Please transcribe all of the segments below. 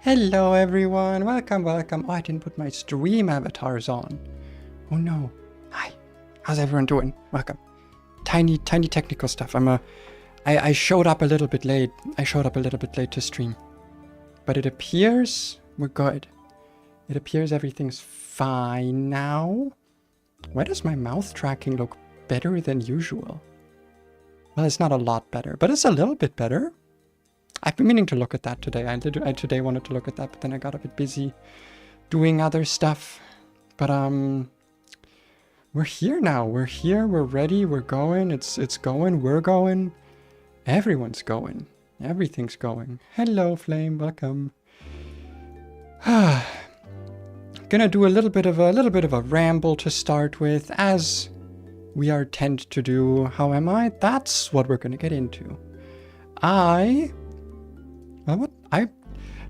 Hello everyone, welcome. Oh, I didn't put my stream avatars on. Oh no. Hi, how's everyone doing? Welcome. Tiny technical stuff. I showed up a little bit late. To stream. But it appears we're good. It appears everything's fine now. Why does my mouth tracking look better than usual? Well, it's not a lot better, but it's a little bit better. I've been meaning to look at that today. I today wanted to look at that, but then I got a bit busy doing other stuff. But we're here now. We're here. We're ready. We're going. It's going. We're going. Everyone's going. Everything's going. Hello, Flame. Welcome. Gonna do a little bit of a ramble to start with, as we are tend to do. How am I? That's what we're gonna get into.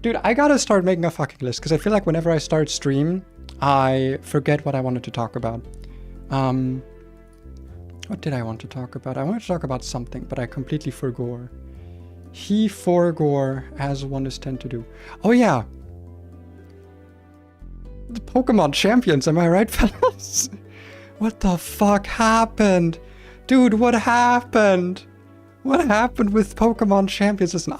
Dude, I gotta start making a fucking list, because I feel like whenever I start stream, I forget what I wanted to talk about. What did I want to talk about? I wanted to talk about something, but I completely forgot. He forgore, as one is tend to do. Oh yeah! The Pokemon champions, am I right, fellas? What the fuck happened? Dude, what happened? What happened with Pokemon champions? Listen,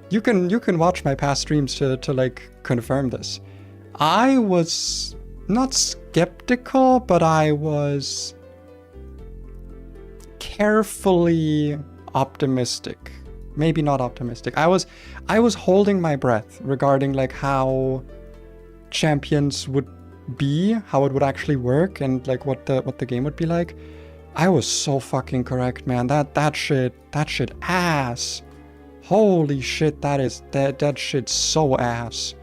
you can watch my past streams to like confirm this. I was not skeptical, but I was carefully optimistic. Maybe not optimistic. I was holding my breath regarding like how champions would be, how it would actually work, and like what the game would be like. I was so fucking correct, man. That shit ass. Holy shit, that shit's so ass.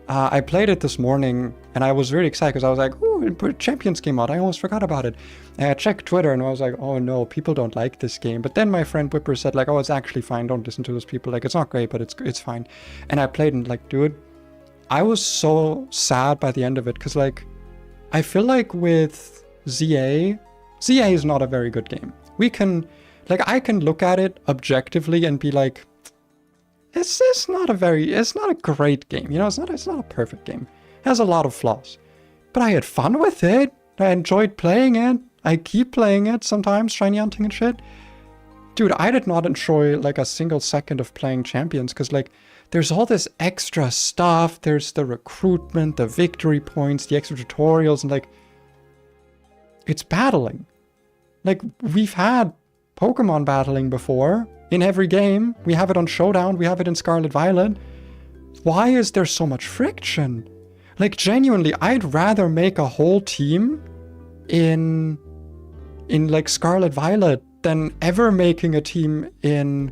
I played it this morning, and I was really excited because I was like, ooh, Champions came out. I almost forgot about it. And I checked Twitter, and I was like, oh no, people don't like this game. But then my friend Whipper said, like, oh, it's actually fine. Don't listen to those people. Like, it's not great, but it's fine. And I played, and like, dude, I was so sad by the end of it, because like, I feel like with ZA is not a very good game. I can look at it objectively and be like, it's not a great game. You know, it's not a perfect game. It has a lot of flaws. But I had fun with it. I enjoyed playing it. I keep playing it sometimes, shiny hunting and shit. Dude, I did not enjoy like a single second of playing Champions, because like, there's all this extra stuff. There's the recruitment, the victory points, the extra tutorials, and like, it's battling. Like, we've had Pokemon battling before in every game. We have it on Showdown, we have it in Scarlet Violet. Why is there so much friction? Like, genuinely, I'd rather make a whole team in like Scarlet Violet than ever making a team in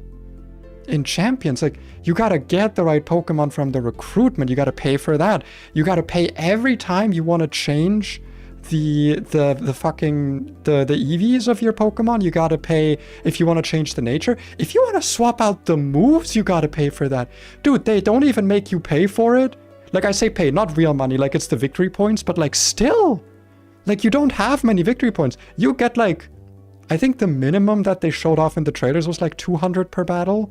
Champions. Like, you gotta get the right Pokemon from the recruitment, you gotta pay for that. You gotta pay every time you want to change the EVs of your Pokemon. You gotta pay if you want to change the nature. If you want to swap out the moves, you gotta pay for that. Dude, they don't even make you pay for it. Like, I say pay, not real money, like it's the victory points, but like still, like, you don't have many victory points. You get like, I think the minimum that they showed off in the trailers was like 200 per battle.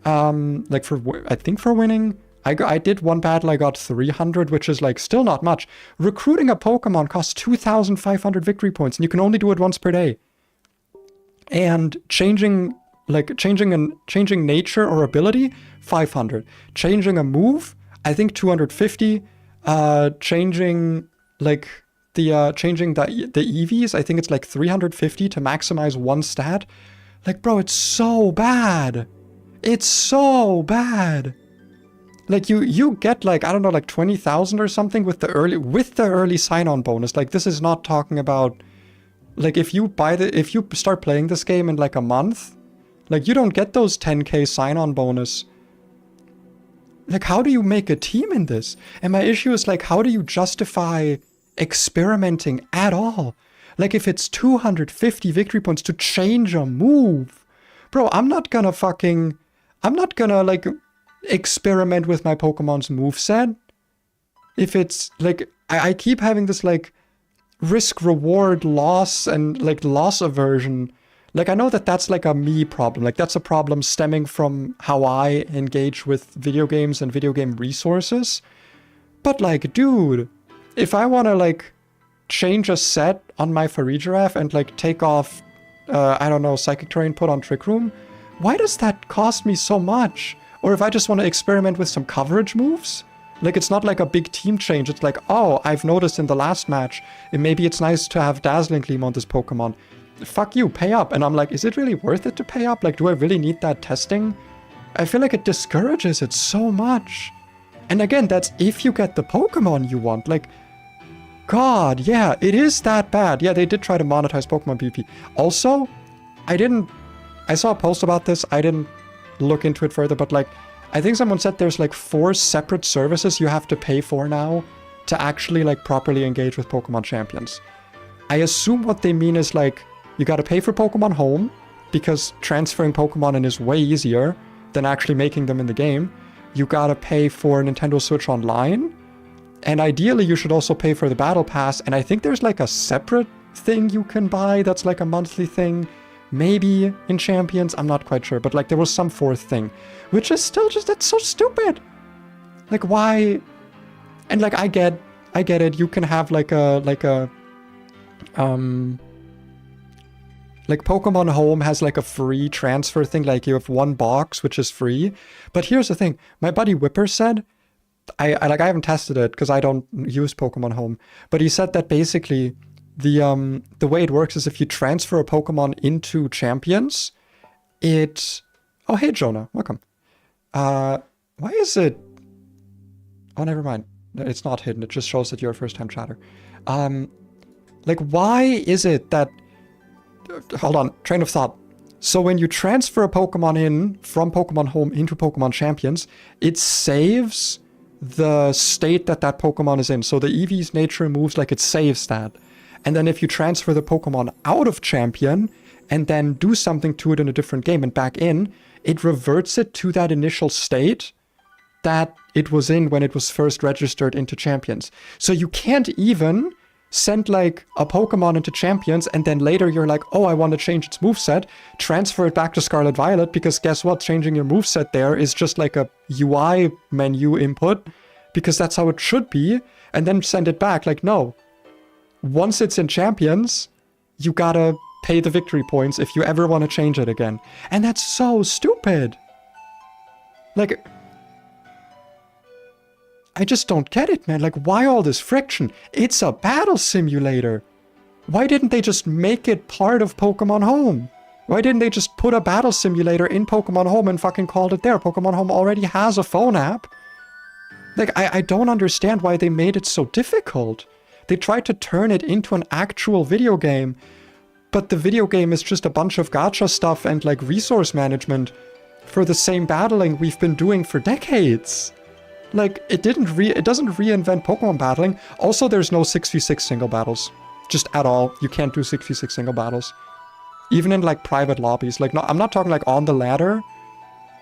Like for winning. I did one battle, I got 300, which is like still not much. Recruiting a Pokemon costs 2,500 victory points, and you can only do it once per day. And changing nature or ability, 500. Changing a move, I think 250. Changing like changing the EVs, I think it's like 350 to maximize one stat. Like, bro, it's so bad. It's so bad. Like, you get like, I don't know, like 20,000 or something with the early sign-on bonus. Like, this is not talking about, like, if you start playing this game in like a month, like, you don't get those 10k sign-on bonus. Like, how do you make a team in this? And my issue is like, how do you justify experimenting at all? Like, if it's 250 victory points to change a move, bro, I'm not gonna like experiment with my Pokemon's moveset. If it's like, I keep having this like risk reward loss and like loss aversion. Like, I know that that's like a me problem. Like, that's a problem stemming from how I engage with video games and video game resources. But like, dude, if I want to like change a set on my Farigiraf and like take off, I don't know, Psychic Terrain, put on Trick Room, why does that cost me so much? Or if I just want to experiment with some coverage moves, like it's not like a big team change. It's like, oh, I've noticed in the last match, maybe it's nice to have Dazzling Gleam on this Pokemon. Fuck you, pay up. And I'm like, is it really worth it to pay up? Like, do I really need that testing? I feel like it discourages it so much. And again, that's if you get the Pokemon you want. Like, God, yeah, it is that bad. Yeah, they did try to monetize Pokemon PvP. Also, I saw a post about this. I didn't look into it further, but like, I think someone said there's like 4 separate services you have to pay for now to actually like properly engage with Pokemon champions. I assume what they mean is like, you gotta pay for Pokemon Home, because transferring Pokemon in is way easier than actually making them in the game. You gotta pay for Nintendo Switch Online, and ideally you should also pay for the Battle Pass, and I think there's like a separate thing you can buy that's like a monthly thing, maybe in Champions, I'm not quite sure, but like there was some 4th thing, which is still just, that's so stupid. Like, why? And like, I get it, you can have like Pokemon Home has like a free transfer thing, like you have 1 box, which is free. But here's the thing, my buddy Whipper said, I haven't tested it because I don't use Pokemon Home, but he said that basically the way it works is if you transfer a Pokemon into Champions, oh hey Jonah, welcome. Why is it, oh never mind, it's not hidden, it just shows that you're a first time chatter. Like, why is it that, hold on, train of thought. So when you transfer a Pokemon in from Pokemon Home into Pokemon Champions, it saves the state that that Pokemon is in. So the Eevee's nature moves, like it saves that. And then if you transfer the Pokemon out of Champion and then do something to it in a different game and back in, it reverts it to that initial state that it was in when it was first registered into Champions. So you can't even send like a Pokemon into Champions and then later you're like, oh, I want to change its moveset, transfer it back to Scarlet Violet, because guess what? Changing your moveset there is just like a UI menu input, because that's how it should be, and then send it back. Like, no. Once it's in Champions, you gotta pay the victory points if you ever want to change it again. And that's so stupid. Like, I just don't get it, man. Like, why all this friction? It's a battle simulator. Why didn't they just make it part of Pokemon Home? Why didn't they just put a battle simulator in Pokemon Home and fucking called it there? Pokemon Home already has a phone app. Like, I don't understand why they made it so difficult. They tried to turn it into an actual video game, but the video game is just a bunch of gacha stuff and like resource management for the same battling we've been doing for decades. Like, it doesn't reinvent Pokemon battling. Also, there's no 6v6 single battles. Just at all. You can't do 6v6 single battles. Even in like private lobbies. Like, no, I'm not talking like on the ladder,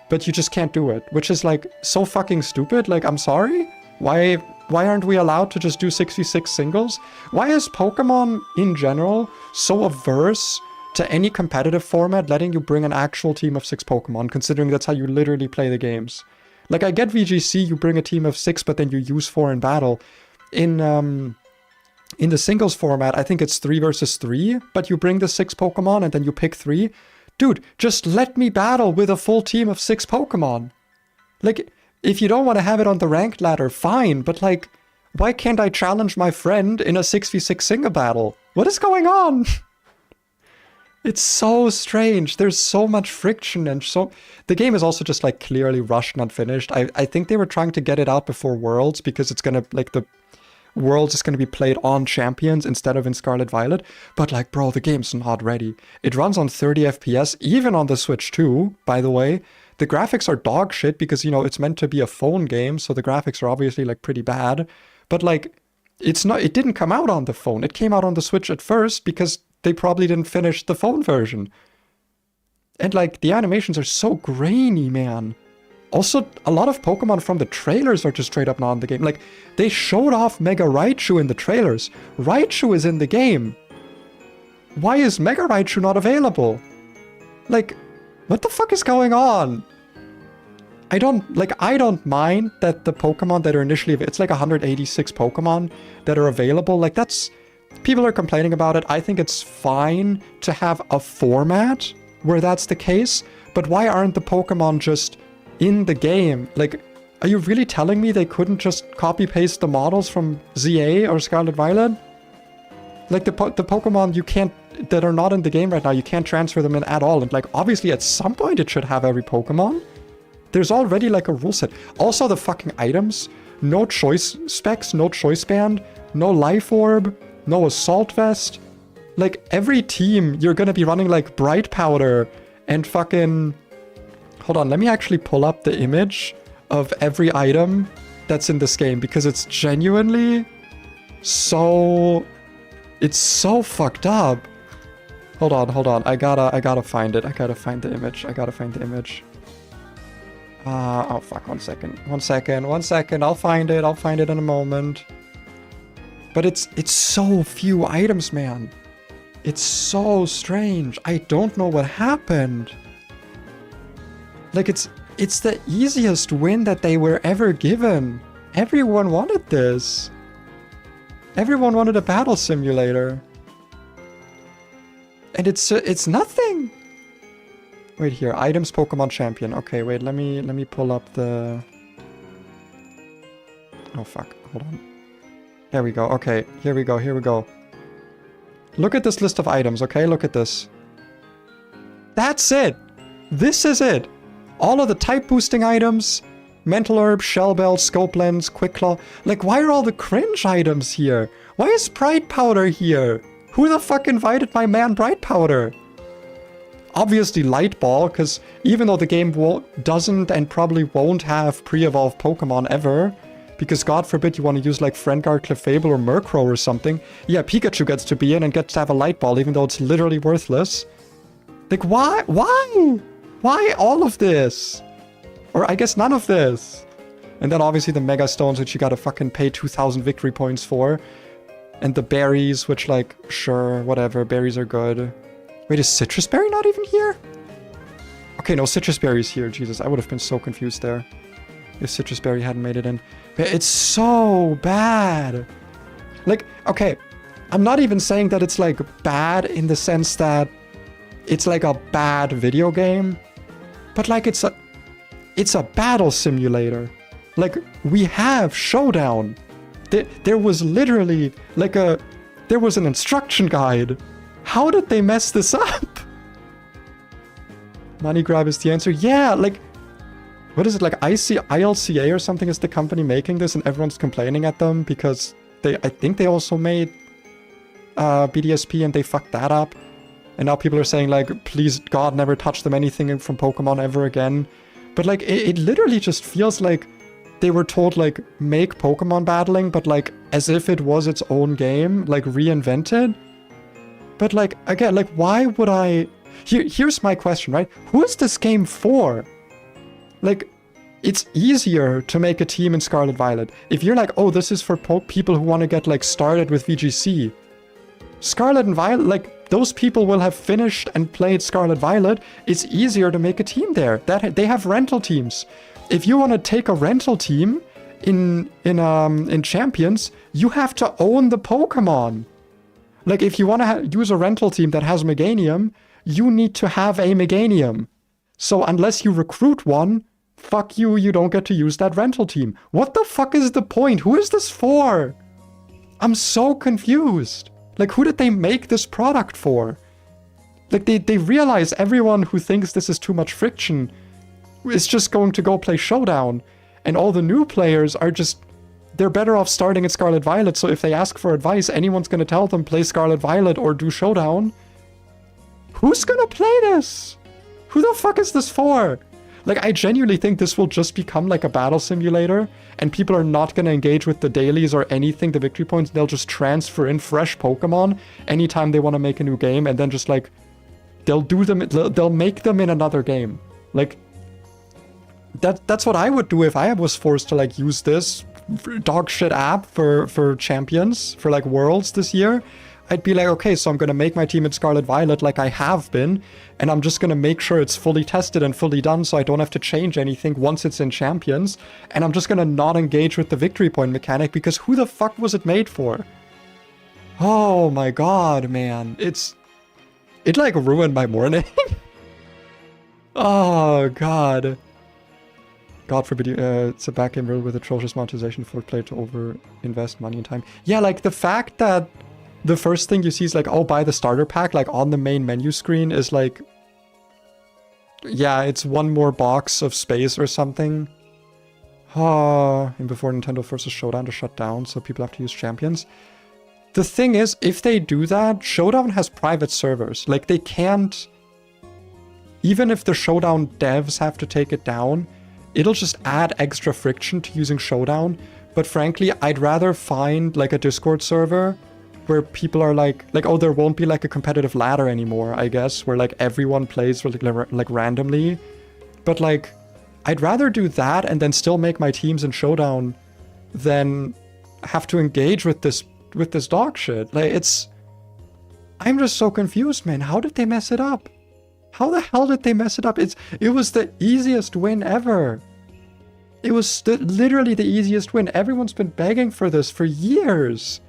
but you just can't do it, which is like so fucking stupid. Like, I'm sorry? Why aren't we allowed to just do 6v6 singles? Why is Pokemon in general so averse to any competitive format letting you bring an actual team of 6 Pokemon, considering that's how you literally play the games? Like, I get VGC, you bring a team of 6, but then you use 4 in battle. In the singles format, I think it's 3 versus 3, but you bring the 6 Pokemon and then you pick 3. Dude, just let me battle with a full team of 6 Pokemon. Like, if you don't want to have it on the ranked ladder, fine, but like, why can't I challenge my friend in a 6v6 single battle? What is going on? It's so strange. There's so much friction and so... The game is also just like clearly rushed, not finished. I think they were trying to get it out before Worlds because it's gonna, like, the Worlds is gonna be played on Champions instead of in Scarlet Violet. But like, bro, the game's not ready. It runs on 30 FPS, even on the Switch too, by the way. The graphics are dog shit because, you know, it's meant to be a phone game, so the graphics are obviously like pretty bad. But like, it didn't come out on the phone. It came out on the Switch at first because they probably didn't finish the phone version. And like, the animations are so grainy, man. Also, a lot of Pokemon from the trailers are just straight up not in the game. Like, they showed off Mega Raichu in the trailers. Raichu is in the game. Why is Mega Raichu not available? Like, what the fuck is going on? I don't mind that the Pokemon that are initially, it's like 186 Pokemon that are available. Like, that's, people are complaining about it. I think it's fine to have a format where that's the case, but why aren't the Pokemon just in the game? Like, are you really telling me they couldn't just copy paste the models from ZA or Scarlet Violet? Like, the Pokemon you can't, that are not in the game right now, you can't transfer them in at all. And like, obviously at some point it should have every Pokemon. There's already like a rule set. Also the fucking items, no choice specs, no choice band, no life orb, no assault vest. Like, every team you're gonna be running like bright powder and fucking... Hold on, let me actually pull up the image of every item that's in this game, because it's genuinely so... It's so fucked up. Hold on. I gotta find it. I gotta find the image. Oh fuck, one second. I'll find it in a moment. But it's so few items, man. It's so strange. I don't know what happened. Like, it's the easiest win that they were ever given. Everyone wanted this. Everyone wanted a battle simulator. And it's nothing. Wait here, items Pokemon Champion. Okay, wait, let me pull up the... Oh fuck, hold on. There we go, okay, here we go. Look at this list of items, okay? Look at this. That's it! This is it! All of the type boosting items, Mental Herb, Shell Bell, Scope Lens, Quick Claw. Like, why are all the cringe items here? Why is Bright Powder here? Who the fuck invited my man Bright Powder? Obviously Light Ball, because even though the game doesn't and probably won't have pre-evolved Pokemon ever, because God forbid you want to use like Frengar, Clefable, or Murkrow or something, yeah, Pikachu gets to be in and gets to have a Light Ball, even though it's literally worthless. Like, why? Why all of this? Or I guess none of this. And then obviously the Mega Stones, which you gotta fucking pay 2,000 victory points for. And the berries, which like, sure, whatever, berries are good. Wait, is Citrus Berry not even here? Okay, no, Citrus Berry's here. Jesus, I would have been so confused there if Citrus Berry hadn't made it in. But it's so bad. Like, okay, I'm not even saying that it's like bad in the sense that it's like a bad video game. But like, it's a battle simulator. Like, we have Showdown. There was literally like there was an instruction guide. How did they mess this up? Money Grab is the answer. Yeah, like, what is it, like ILCA or something is the company making this, and everyone's complaining at them because I think they also made BDSP and they fucked that up. And now people are saying like, please God, never touch them anything from Pokemon ever again. But like, it literally just feels like they were told like, make Pokemon battling, but like as if it was its own game, like reinvented. But like, again, like, why would I... Here's my question, right? Who is this game for? Like, it's easier to make a team in Scarlet Violet. If you're like, oh, this is for people who want to get like started with VGC. Scarlet and Violet, like, those people will have finished and played Scarlet Violet. It's easier to make a team there. They have rental teams. If you want to take a rental team in Champions, you have to own the Pokemon. Like, if you want to use a rental team that has Meganium, you need to have a Meganium. So unless you recruit one, fuck you, you don't get to use that rental team. What the fuck is the point? Who is this for? I'm so confused. Like, who did they make this product for? Like, they realize everyone who thinks this is too much friction is just going to go play Showdown. And all the new players are just... They're better off starting at Scarlet Violet, so if they ask for advice, anyone's gonna tell them play Scarlet Violet or do Showdown. Who's gonna play this? Who the fuck is this for? Like, I genuinely think this will just become like a battle simulator, and people are not gonna engage with the dailies or anything, the victory points. They'll just transfer in fresh Pokemon anytime they want to make a new game, and then just like, they'll make them in another game. Like, that's what I would do if I was forced to like use this dog shit app for Champions, for like Worlds this year. I'd be like, okay, so I'm going to make my team in Scarlet Violet like I have been, and I'm just going to make sure it's fully tested and fully done so I don't have to change anything once it's in Champions, and I'm just going to not engage with the victory point mechanic because who the fuck was it made for? Oh my god, man. It like ruined my morning. Oh god. God forbid you, it's a backend rule with atrocious monetization for player to over-invest money and time. Yeah, like the fact that the first thing you see is like, oh, buy the starter pack, like on the main menu screen is like, yeah, it's one more box of space or something. Oh, and before Nintendo forces Showdown to shut down, so people have to use Champions. The thing is, if they do that, Showdown has private servers. Like, they can't... Even if the Showdown devs have to take it down, it'll just add extra friction to using Showdown. But frankly, I'd rather find, like, a Discord server where people are like, oh, there won't be, like, a competitive ladder anymore, I guess, where, like, everyone plays, like randomly. But, like, I'd rather do that and then still make my teams in Showdown than have to engage with this dog shit. Like, I'm just so confused, man. How did they mess it up? How the hell did they mess it up? It was the easiest win ever. It was literally the easiest win. Everyone's been begging for this for years.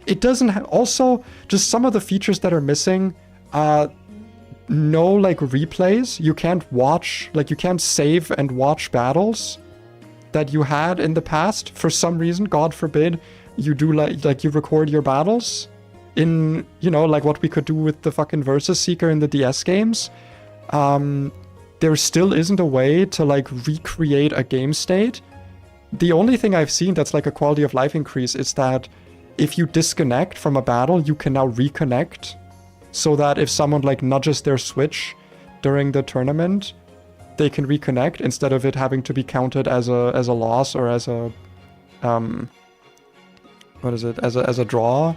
It doesn't have... Also, just some of the features that are missing. No, like, replays. You can't watch... Like, you can't save and watch battles that you had in the past. For some reason, God forbid, you do, like you record your battles in, you know, like what we could do with the fucking Versus Seeker in the DS games. There still isn't a way to, like, recreate a game state. The only thing I've seen that's like a quality of life increase is that if you disconnect from a battle, you can now reconnect, so that if someone, like, nudges their Switch during the tournament, they can reconnect instead of it having to be counted as a loss or as a what is it, as a draw.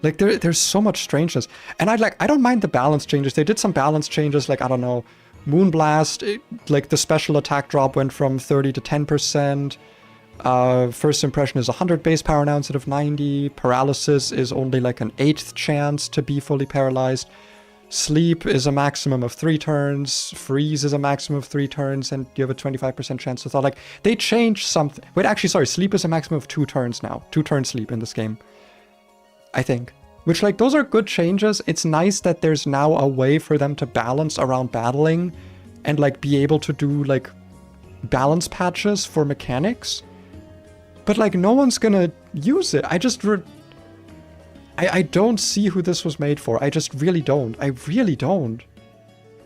Like, there's so much strangeness. And I don't mind the balance changes. They did some balance changes, like, I don't know, Moonblast, like the special attack drop went from 30 to 10%. First impression is 100 base power now instead of 90. Paralysis is only like an 1/8 chance to be fully paralyzed. Sleep is a maximum of 3 turns. Freeze is a maximum of 3 turns, and you have a 25% chance to thaw. Like, they changed something. Wait, actually, sorry. Sleep is a maximum of 2 turns now. 2-turn sleep in this game, I think. Which, like, those are good changes. It's nice that there's now a way for them to balance around battling and, like, be able to do, like, balance patches for mechanics. But, like, no one's gonna use it. I don't see who this was made for. I just really don't. I really don't.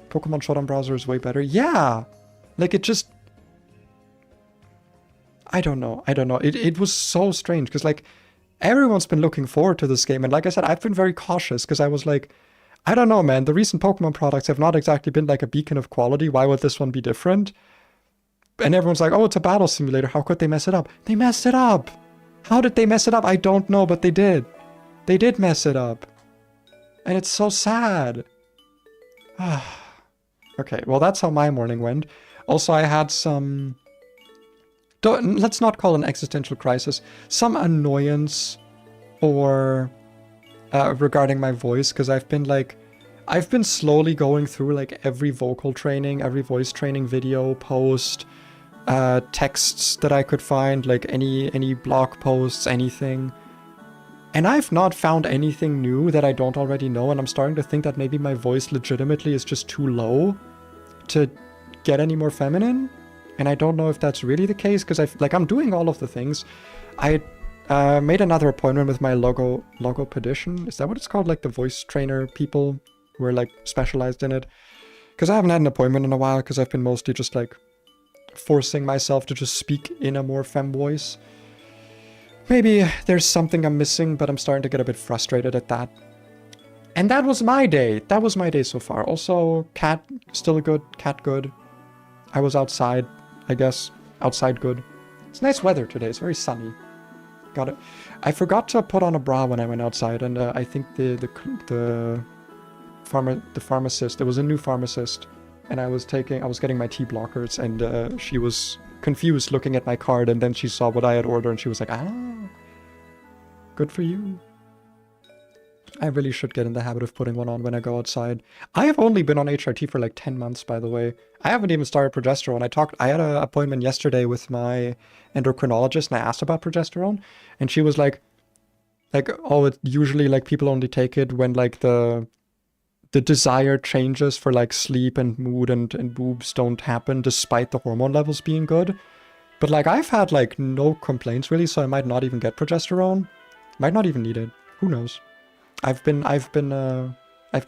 Pokemon Showdown browser is way better. Yeah! Like, it just... I don't know. It was so strange, because, like, everyone's been looking forward to this game. And like I said, I've been very cautious, because I was like, I don't know, man. The recent Pokemon products have not exactly been, like, a beacon of quality. Why would this one be different? And everyone's like, oh, it's a battle simulator. How could they mess it up? They messed it up! How did they mess it up? I don't know, but they did. They did mess it up. And it's so sad. Okay, well, that's how my morning went. Also, I had some... let's not call it an existential crisis. Some annoyance or regarding my voice, because I've been slowly going through, like, every vocal training, every voice training video, post, texts that I could find, like any blog posts, anything. And I've not found anything new that I don't already know, and I'm starting to think that maybe my voice legitimately is just too low to get any more feminine. And I don't know if that's really the case, because I'm doing all of the things. I made another appointment with my logopedician. Is that what it's called? Like the voice trainer people who are, like, specialized in it. Because I haven't had an appointment in a while, because I've been mostly just, like, forcing myself to just speak in a more femme voice. Maybe there's something I'm missing, but I'm starting to get a bit frustrated at that. And that was my day. That was my day so far. Also, cat, still good. Cat good. I was outside, I guess. Outside good. It's nice weather today. It's very sunny. Got it. I forgot to put on a bra when I went outside, and I think the pharmacist, there was a new pharmacist, and I was getting my tea blockers, and she was confused looking at my card, and then she saw what I had ordered, and she was like, ah, good for you. I really should get in the habit of putting one on when I go outside. I have only been on HRT for like 10 months, by the way. I haven't even started progesterone. I had an appointment yesterday with my endocrinologist and I asked about progesterone and she was like, oh, it usually like people only take it when like the desire changes for like sleep and mood and boobs don't happen despite the hormone levels being good. But like I've had like no complaints really, so I might not even get progesterone. Might not even need it. Who knows? I've been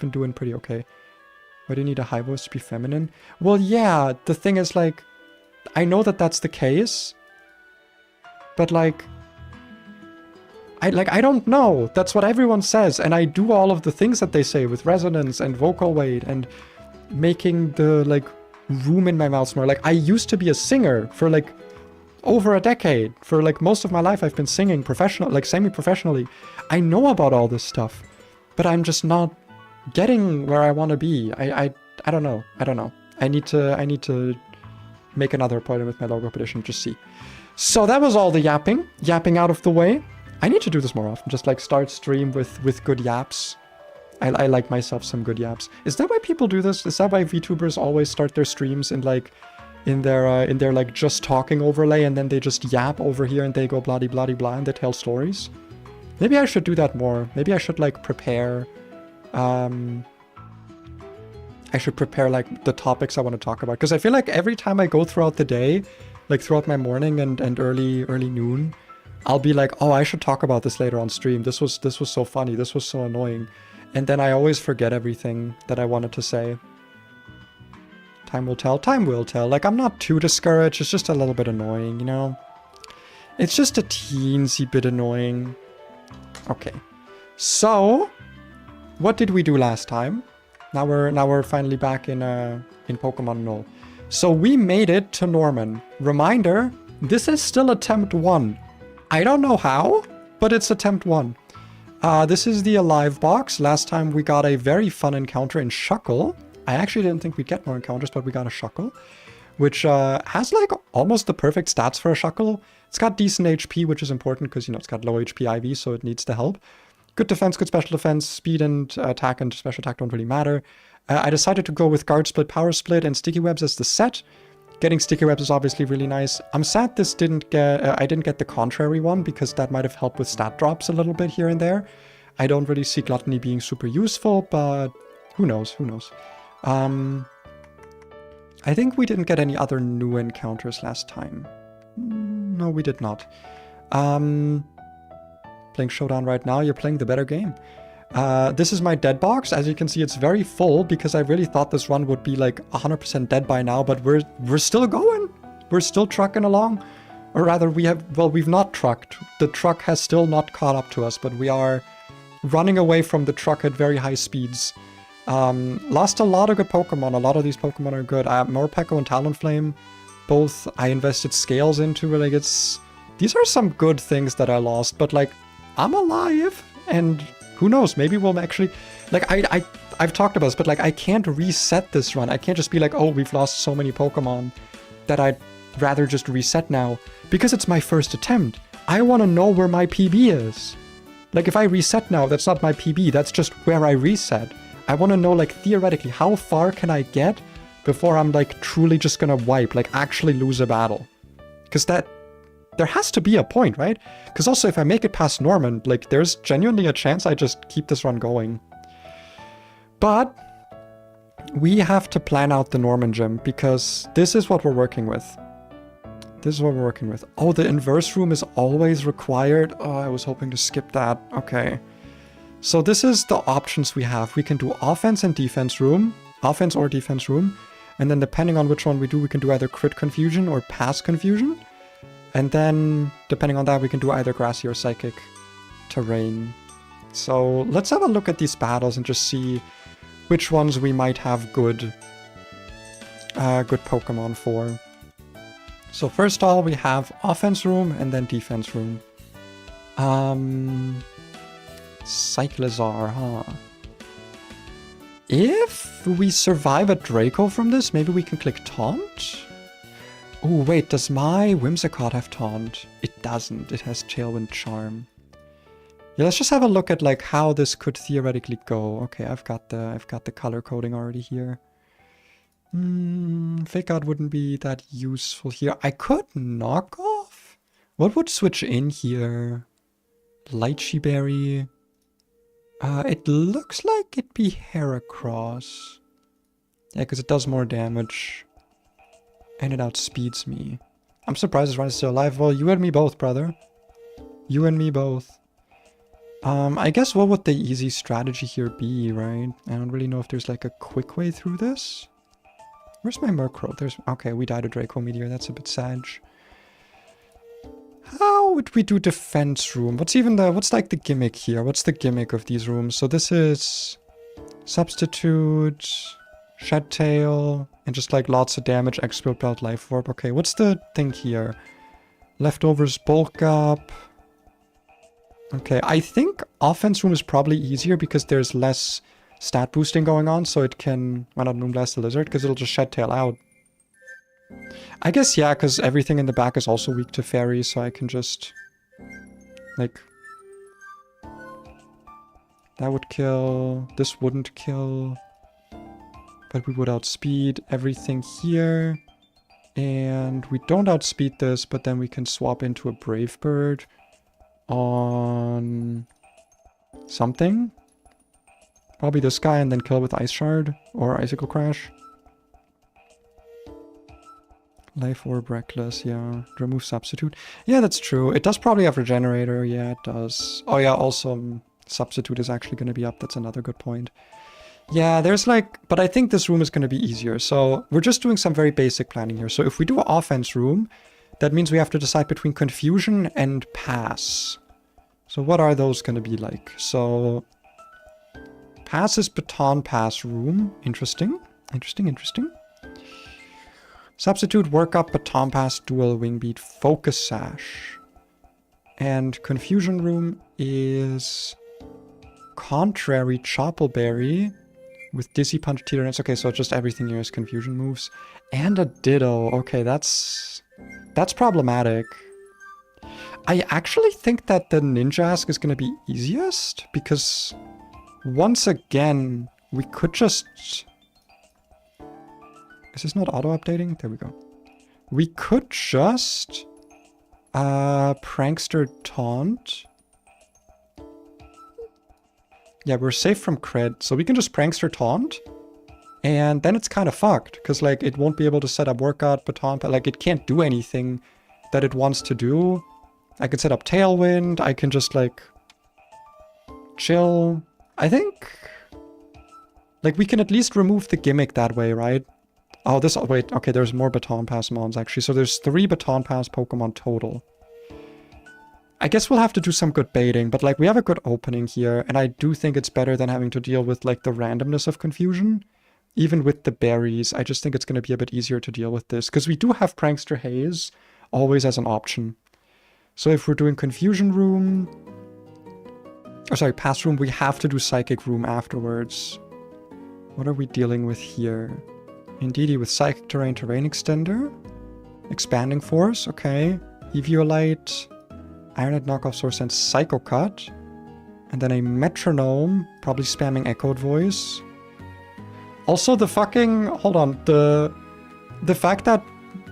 doing pretty okay. Why do you need a high voice to be feminine? Well, yeah, the thing is like, I know that that's the case, but like, I don't know. That's what everyone says, and I do all of the things that they say with resonance and vocal weight and making the like room in my mouth more. Like I used to be a singer for like over a decade. For like most of my life I've been singing professional, like semi-professionally. I know about all this stuff, but I'm just not getting where I want to be. I don't know. I need to make another appointment with my logopedician, just see. So that was all the yapping out of the way. I need to do this more often, just like start stream with good yaps. I like myself some good yaps. Is that why people do this? Is that why VTubers always start their streams in like in their like just talking overlay and then they just yap over here and they go blah blah blah and they tell stories? Maybe I should do that more. Maybe I should like prepare I should prepare like the topics I want to talk about, because I feel like every time I go throughout the day, like throughout my morning and early noon, I'll be like, oh, I should talk about this later on stream. This was so funny. This was so annoying. And then I always forget everything that I wanted to say. Time will tell. Time will tell. Like, I'm not too discouraged. It's just a little bit annoying, you know? It's just a teensy bit annoying. Okay. So, what did we do last time? Now we're finally back in Pokemon Null. So we made it to Norman. Reminder, this is still attempt 1. I don't know how, but it's attempt 1. This is the Alive box. Last time we got a very fun encounter in Shuckle. I actually didn't think we'd get more encounters, but we got a Shuckle, which has like almost the perfect stats for a Shuckle. It's got decent HP, which is important because, you know, it's got low HP IV, so it needs the help. Good defense, good special defense, speed and attack and special attack don't really matter. I decided to go with Guard Split, Power Split, and Sticky Webs as the set. Getting Sticky Webs is obviously really nice. I'm sad this didn't get, I didn't get the contrary one because that might have helped with stat drops a little bit here and there. I don't really see Gluttony being super useful, but who knows, who knows. I think we didn't get any other new encounters last time. No, we did not. Playing Showdown right now, you're playing the better game. This is my dead box. As you can see, it's very full because I really thought this run would be like 100% dead by now, but we're still going. We're still trucking along. Or rather, we've not trucked. The truck has still not caught up to us, but we are running away from the truck at very high speeds. Lost a lot of good Pokemon. A lot of these Pokemon are good. Morpeko and Talonflame, both I invested scales into. Like, these are some good things that I lost, but like, I'm alive, and who knows, maybe we'll actually, like, I've talked about this, but like, I can't reset this run. I can't just be like, oh, we've lost so many Pokemon that I'd rather just reset now, because it's my first attempt. I want to know where my PB is. Like, if I reset now, that's not my PB, that's just where I reset. I want to know, like, theoretically, how far can I get before I'm, like, truly just gonna wipe, like, actually lose a battle. Because there has to be a point, right? Because also, if I make it past Norman, like, there's genuinely a chance I just keep this run going. But we have to plan out the Norman gym, because this is what we're working with. This is what we're working with. Oh, the inverse room is always required. Oh, I was hoping to skip that. Okay. So this is the options we have. We can do offense and defense room. Offense or defense room. And then depending on which one we do, we can do either crit confusion or pass confusion. And then, depending on that, we can do either grassy or psychic terrain. So let's have a look at these battles and just see which ones we might have good Pokemon for. So first of all, we have offense room and then defense room. Cyclizar, huh? If we survive a Draco from this, maybe we can click Taunt? Oh, wait, does my Whimsicott have Taunt? It doesn't. It has Tailwind Charm. Yeah, let's just have a look at like how this could theoretically go. Okay, I've got the color coding already here. Fake out wouldn't be that useful here. I could knock off. What would switch in here? Lychee berry. It looks like it'd be Heracross. Yeah, because it does more damage. And it outspeeds me. I'm surprised this run is still alive. Well, you and me both, brother. You and me both. I guess what would the easy strategy here be, right? I don't really know if there's like a quick way through this. Where's my Murkrow? There's... Okay, we died a Draco Meteor. That's a bit sad. How would we do defense room? What's like the gimmick here? What's the gimmick of these rooms? So this is substitute, shed tail, and just like lots of damage, explode belt, life orb. Okay, what's the thing here? Leftovers, bulk up. Okay, I think offense room is probably easier because there's less stat boosting going on, so it can... Why not Moonblast the Lizard? Because it'll just shed tail out. I guess, yeah, because everything in the back is also weak to fairy, so I can just... Like... That would kill... This wouldn't kill... But we would outspeed everything here. And we don't outspeed this, but then we can swap into a Brave Bird on something. Probably this guy and then kill with Ice Shard or Icicle Crash. Life Orb, Reckless, yeah. Remove Substitute. Yeah, that's true. It does probably have Regenerator. Yeah, it does. Oh yeah, also Substitute is actually going to be up. That's another good point. Yeah, there's like... But I think this room is going to be easier. So we're just doing some very basic planning here. So if we do an offense room, that means we have to decide between Confusion and Pass. So what are those going to be like? So... Pass is Baton Pass room. Interesting. Interesting. Substitute, Work Up, Baton Pass, Dual Wing Beat, Focus Sash. And Confusion room is... Contrary, Choppleberry with Dizzy Punch, Tyrannus. Okay, so just everything here is Confusion moves. And a Ditto. Okay, that's problematic. I actually think that the Ninja Ask is going to be easiest, because once again, we could just... Is this not auto-updating? There we go. We could just... Prankster Taunt. Yeah, we're safe from crit, so we can just Prankster Taunt. And then it's kind of fucked, because like it won't be able to set up Workout, Baton, like it can't do anything that it wants to do. I can set up Tailwind, I can just like chill. I think like we can at least remove the gimmick that way, right? Oh, this, wait, okay, there's more Baton Pass mons actually. So there's 3 Baton Pass Pokemon total. I guess we'll have to do some good baiting, but like we have a good opening here, and I do think it's better than having to deal with like the randomness of Confusion. Even with the berries, I just think it's going to be a bit easier to deal with this, because we do have Prankster Haze always as an option. So if we're doing Confusion room, oh sorry, Pass room, we have to do Psychic room afterwards. What are we dealing with here? Indeedy with Psychic Terrain, Terrain Extender, Expanding Force, okay, Eviolite, Ironhead Knockoff Source and Psycho Cut. And then a Metronome, probably spamming Echoed Voice. Also the fucking... Hold on. The fact that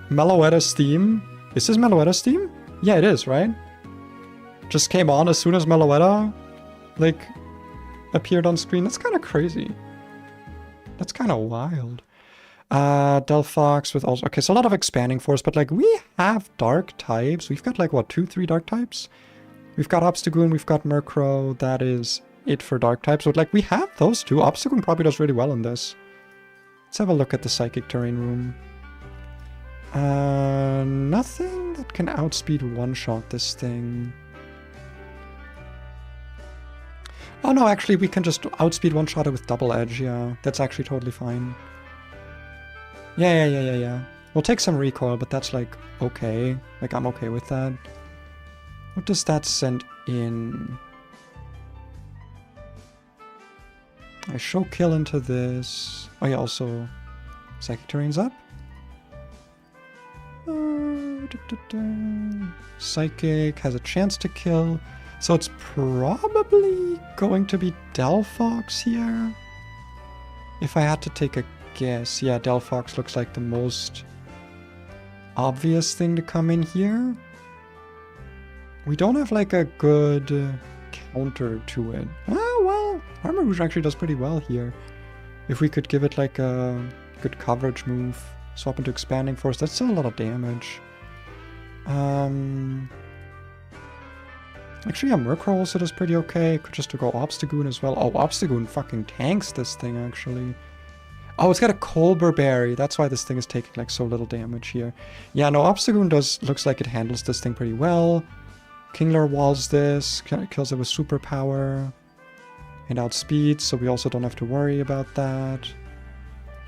Meloetta's theme... Is this Meloetta's theme? Yeah, it is, right? Just came on as soon as Meloetta, like, appeared on screen. That's kind of crazy. That's kind of wild. Delphox with also... Okay, so a lot of Expanding Force, but like we have dark types. We've got like, what, 2-3 dark types? We've got Obstagoon, we've got Murkrow. That is it for dark types. But like we have those two. Obstagoon probably does really well in this. Let's have a look at the Psychic Terrain room. Nothing that can outspeed one-shot this thing. Oh no, actually we can just outspeed one-shot it with Double Edge, yeah. That's actually totally fine. Yeah. We'll take some recoil, but that's like, okay. Like, I'm okay with that. What does that send in? I show kill into this. Oh yeah, also Psychic Terrain's up. Psychic has a chance to kill. So it's probably going to be Delphox here. If I had to take a guess, yeah, Delphox looks like the most obvious thing to come in here. We don't have like a good counter to it. Oh, well, Armor Rouge actually does pretty well here. If we could give it like a good coverage move, swap into Expanding Force, that's still a lot of damage. Actually, yeah, Murkrow also does pretty okay. Could just go Obstagoon as well. Oh, Obstagoon fucking tanks this thing, actually. Oh, it's got a Colbur Berry. That's why this thing is taking like so little damage here. Yeah, no, Obstagoon looks like it handles this thing pretty well. Kingler walls this, kills it with superpower. And outspeed, so we also don't have to worry about that.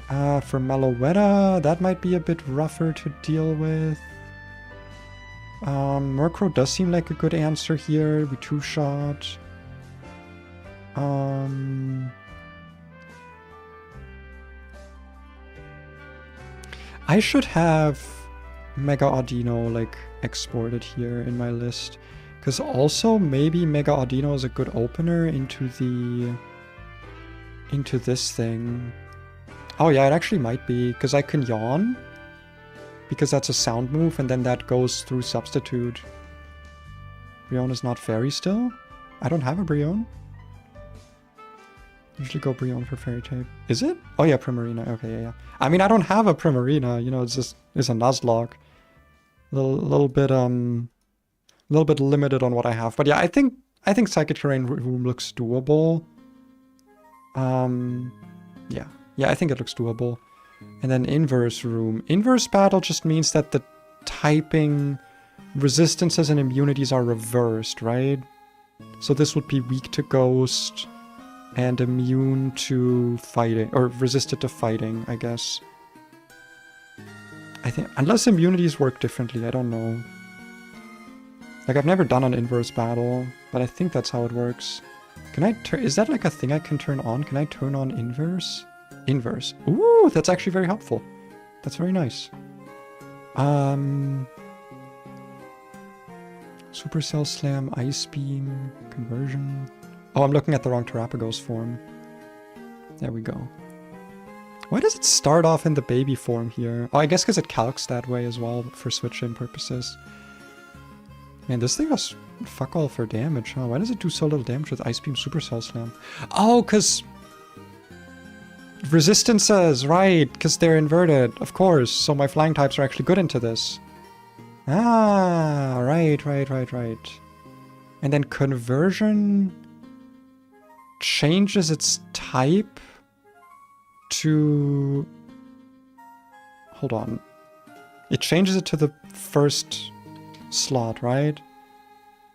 For Meloetta, that might be a bit rougher to deal with. Murkrow does seem like a good answer here. We two-shot. I should have Mega Audino like exported here in my list. Because also maybe Mega Audino is a good opener into this thing. Oh yeah, it actually might be, because I can yawn. Because that's a sound move, and then that goes through substitute. Brionne is not fairy still? I don't have a Brionne. Usually go Brionne for fairy type. Is it? Oh yeah, Primarina. Okay, yeah. I mean, I don't have a Primarina, you know, it's a Nuzlocke. Little bit limited on what I have. But yeah, I think Psychic Terrain Room looks doable. Yeah, I think it looks doable. And then Inverse Room. Inverse Battle just means that the typing resistances and immunities are reversed, right? So this would be weak to Ghost and immune to fighting, or resisted to fighting, I guess. I think, unless immunities work differently, I don't know. Like, I've never done an Inverse Battle, but I think that's how it works. Can I turn, is that like a thing I can turn on? Can I turn on Inverse? Inverse. Ooh, that's actually very helpful. That's very nice. Supercell Slam, Ice Beam, Conversion. Oh, I'm looking at the wrong Terapagos form. There we go. Why does it start off in the baby form here? Oh, I guess because it calcs that way as well for switch-in purposes. Man, this thing does fuck all for damage, huh? Why does it do so little damage with Ice Beam Supercell Slam? Oh, because resistances, right, because they're inverted, of course. So my flying types are actually good into this. Ah, right. And then conversion changes its type to... Hold on. It changes it to the first slot, right?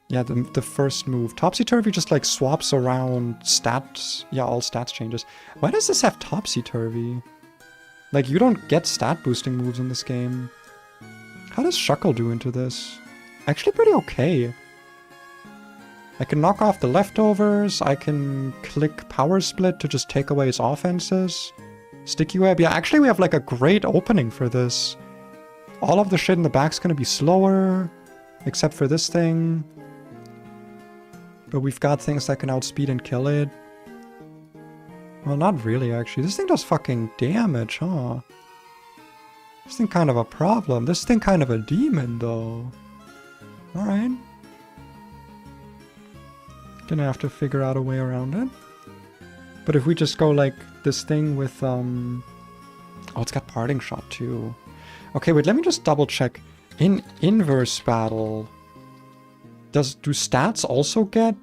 Yeah, the first move. Topsy-Turvy just like swaps around stats. Yeah, all stats changes. Why does this have Topsy-Turvy? Like, you don't get stat boosting moves in this game. How does Shuckle do into this? Actually pretty okay. I can knock off the leftovers. I can click Power Split to just take away its offenses. Sticky Web. Yeah, actually we have like a great opening for this. All of the shit in the back's gonna be slower. Except for this thing. But we've got things that can outspeed and kill it. Well, not really, actually. This thing does fucking damage, huh? This thing kind of a problem. This thing kind of a demon, though. Alright. Gonna have to figure out a way around it. But if we just go like this thing with, Oh, it's got Parting Shot, too. Okay, wait, let me just double check. In Inverse Battle... do stats also get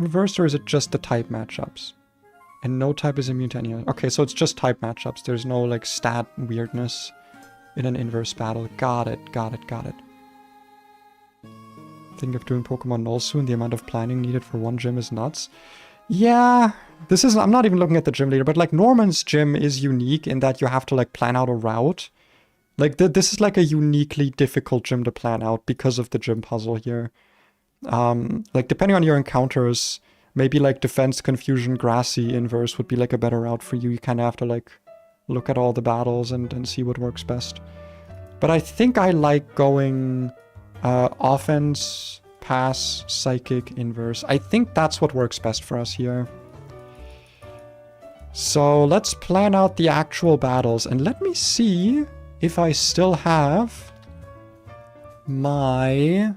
reversed, or is it just the type matchups? And no type is immune to any other. Okay, so it's just type matchups. There's no like stat weirdness in an Inverse Battle. Got it. Think of doing Pokemon Null soon. The amount of planning needed for one gym is nuts. Yeah, this is... I'm not even looking at the gym leader, but like Norman's gym is unique in that you have to like plan out a route. Like this is like a uniquely difficult gym to plan out because of the gym puzzle here. Like depending on your encounters, maybe like Defense, Confusion, Grassy, Inverse would be like a better route for you. You kind of have to like look at all the battles and see what works best. But I think I like going offense, pass, psychic, inverse. I think that's what works best for us here. So let's plan out the actual battles, and let me see if I still have my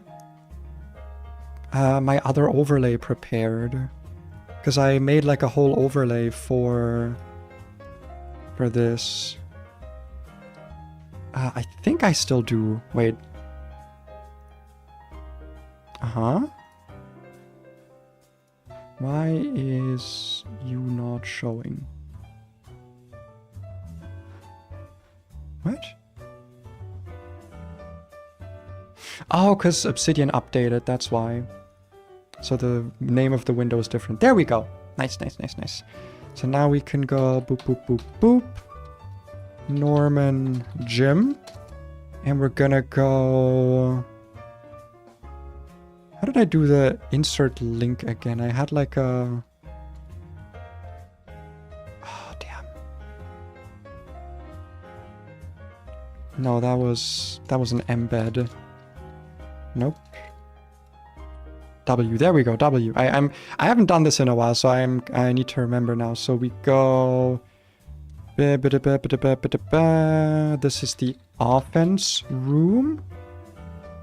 my other overlay prepared, because I made like a whole overlay for this. I think I still do. Wait. Why is you not showing? What? Oh, because Obsidian updated, that's why. So the name of the window is different. There we go. Nice, nice, nice, nice. So now we can go boop, boop, boop, boop. Norman Jim. And we're gonna go... How did I do the insert link again? I had like a... Oh, damn. No, that was an embed. Nope. W. There we go. W. I haven't done this in a while, so I need to remember now. So we go. This is the offense room.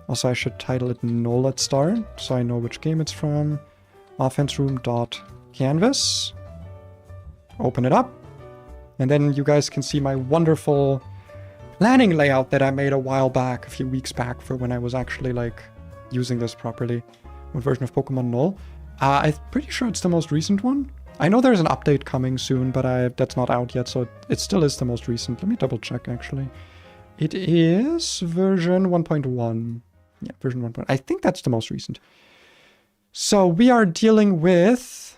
Also, I should title it null at start, so I know which game it's from. Offense room dot canvas. Open it up, and then you guys can see my wonderful planning layout that I made a while back, a few weeks back, for when I was actually like using this properly. What version of Pokemon Null? I'm pretty sure it's the most recent one. I know there's an update coming soon, but that's not out yet, so it still is the most recent. Let me double check, actually. It is version 1.1. Yeah, version 1. I think that's the most recent. So we are dealing with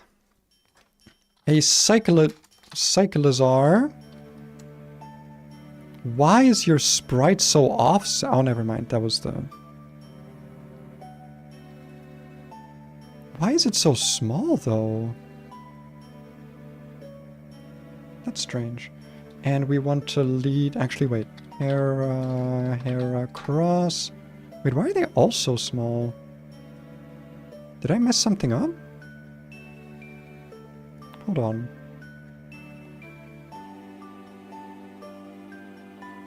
a Cyclizar. Why is your sprite so off? Oh, never mind. That was the... Why is it so small, though? That's strange. And we want to lead... Actually, wait. Hera Cross. Wait, why are they all so small? Did I mess something up? Hold on.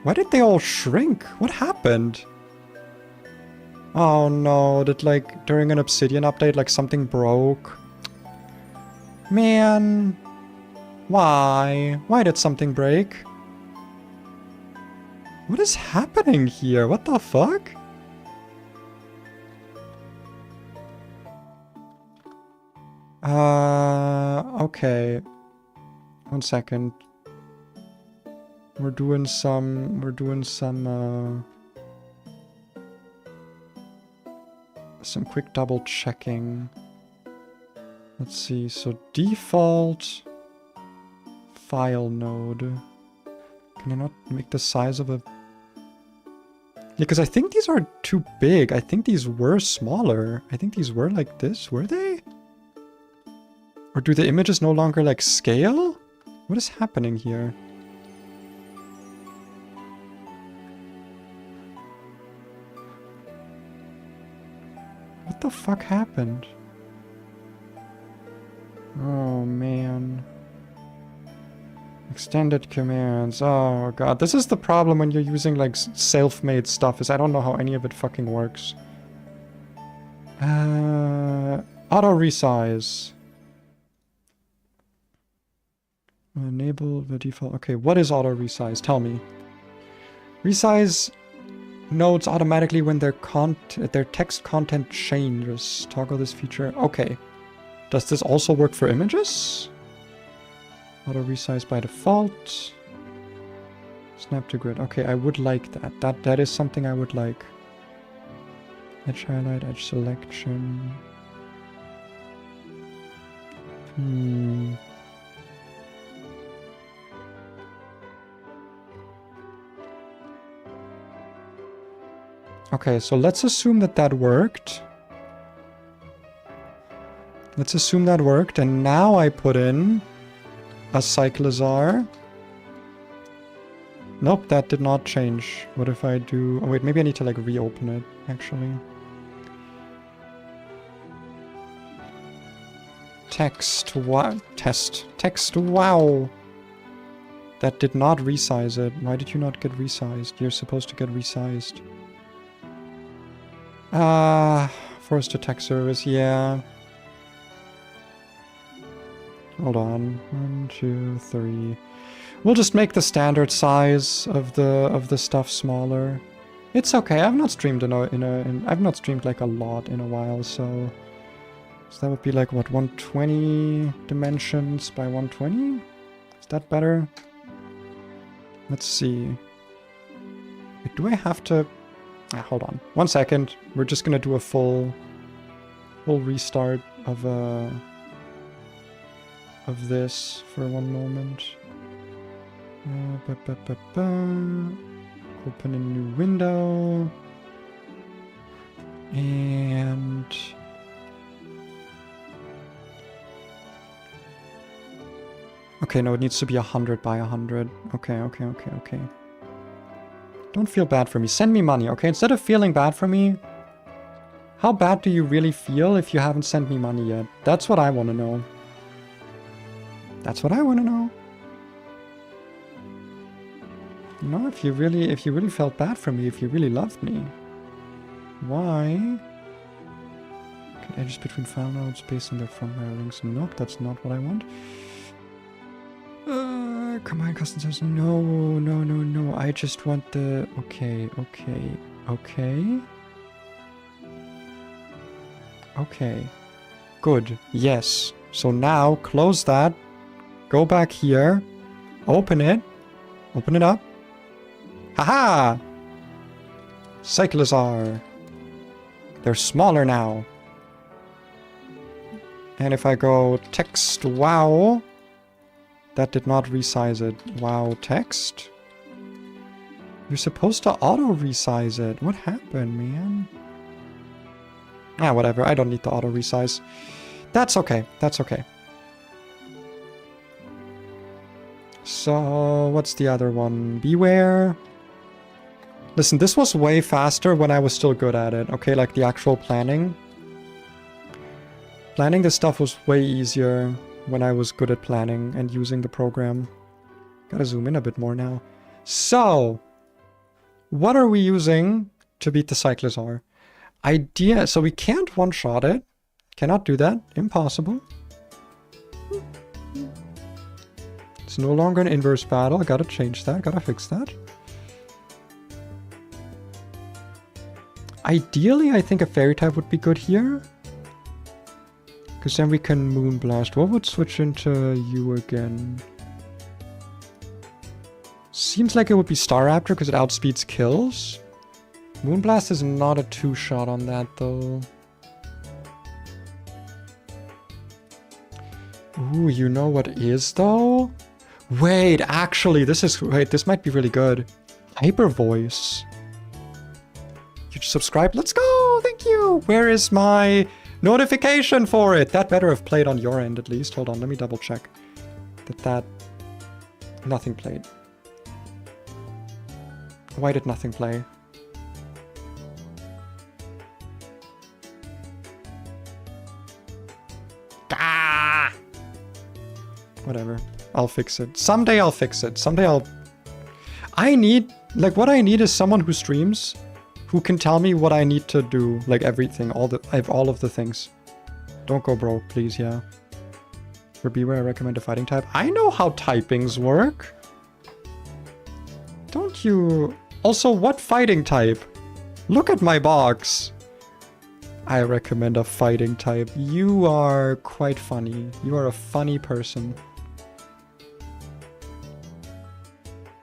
Why did they all shrink? What happened? Oh no, did like during an Obsidian update like something broke? Man. Why? Why did something break? What is happening here? What the fuck? Okay. 1 second. We're doing some quick double checking. Let's see, so default file node. Can I not make the size of a... Yeah, because I think these are too big. I think these were smaller. I think these were like this, were they? Or do the images no longer like scale? What is happening here? What the fuck happened? Oh man. Extended commands. Oh god. This is the problem when you're using like self-made stuff, is I don't know how any of it fucking works. Auto resize. Enable the default. Okay, what is auto resize? Tell me. Resize nodes automatically when their text content changes. Toggle this feature. Okay. Does this also work for images? Auto resize by default. Snap to grid. Okay, I would like that. That is something I would like. Edge highlight, edge selection. Okay, so let's assume that worked. Let's assume that worked, and now I put in a Cyclizar. Nope, that did not change. What if I do... Oh wait, maybe I need to like reopen it, actually. Text, wow. Text, wow. That did not resize it. Why did you not get resized? You're supposed to get resized. Force to text service, yeah. Hold on. 1, 2, 3. We'll just make the standard size of the stuff smaller. It's okay. I've not streamed I've not streamed like a lot in a while, so that would be like what, 120 dimensions by 120? Is that better? Let's see. Wait, do I have to? Hold on. 1 second. We're just gonna do a full restart of this for one moment. Open a new window. And okay, no, it needs to be 100 by 100. Okay. Don't feel bad for me. Send me money, okay? Instead of feeling bad for me, how bad do you really feel if you haven't sent me money yet? That's what I want to know. That's what I want to know. You know, if you really felt bad for me, if you really loved me, why? Okay, edges between file nodes based on their firmware links. Nope, that's not what I want. Combine custom says no. I just want the okay. Good. Yes. So now close that. Go back here. Open it. Open it up. Haha! Cyclizar. They're smaller now. And if I go text wow, that did not resize it. Wow text? You're supposed to auto resize it. What happened, man? Whatever. I don't need the auto resize. That's okay. That's okay. So, what's the other one? Beware. Listen, this was way faster when I was still good at it, okay? Like the actual planning. Planning this stuff was way easier when I was good at planning and using the program. Gotta zoom in a bit more now. So, what are we using to beat the Cyclizar? So we can't one-shot it. Cannot do that. Impossible. It's no longer an inverse battle. Gotta change that. Gotta fix that. Ideally, I think a fairy type would be good here. Because then we can Moonblast. What would switch into you again? Seems like it would be Staraptor because it outspeeds kills. Moonblast is not a two-shot on that though. Ooh, you know what is though? Wait, actually, this might be really good. Hyper Voice. You just subscribe? Let's go! Thank you! Where is my notification for it? That better have played on your end at least. Hold on, let me double check. Nothing played. Why did nothing play? Ah! Whatever. I'll fix it. Someday I'll fix it. Someday what I need is someone who streams, who can tell me what I need to do, like everything, all of the things. Don't go broke, please, yeah. For Beware, I recommend a fighting type. I know how typings work. Don't you... Also, what fighting type? Look at my box. I recommend a fighting type. You are quite funny. You are a funny person.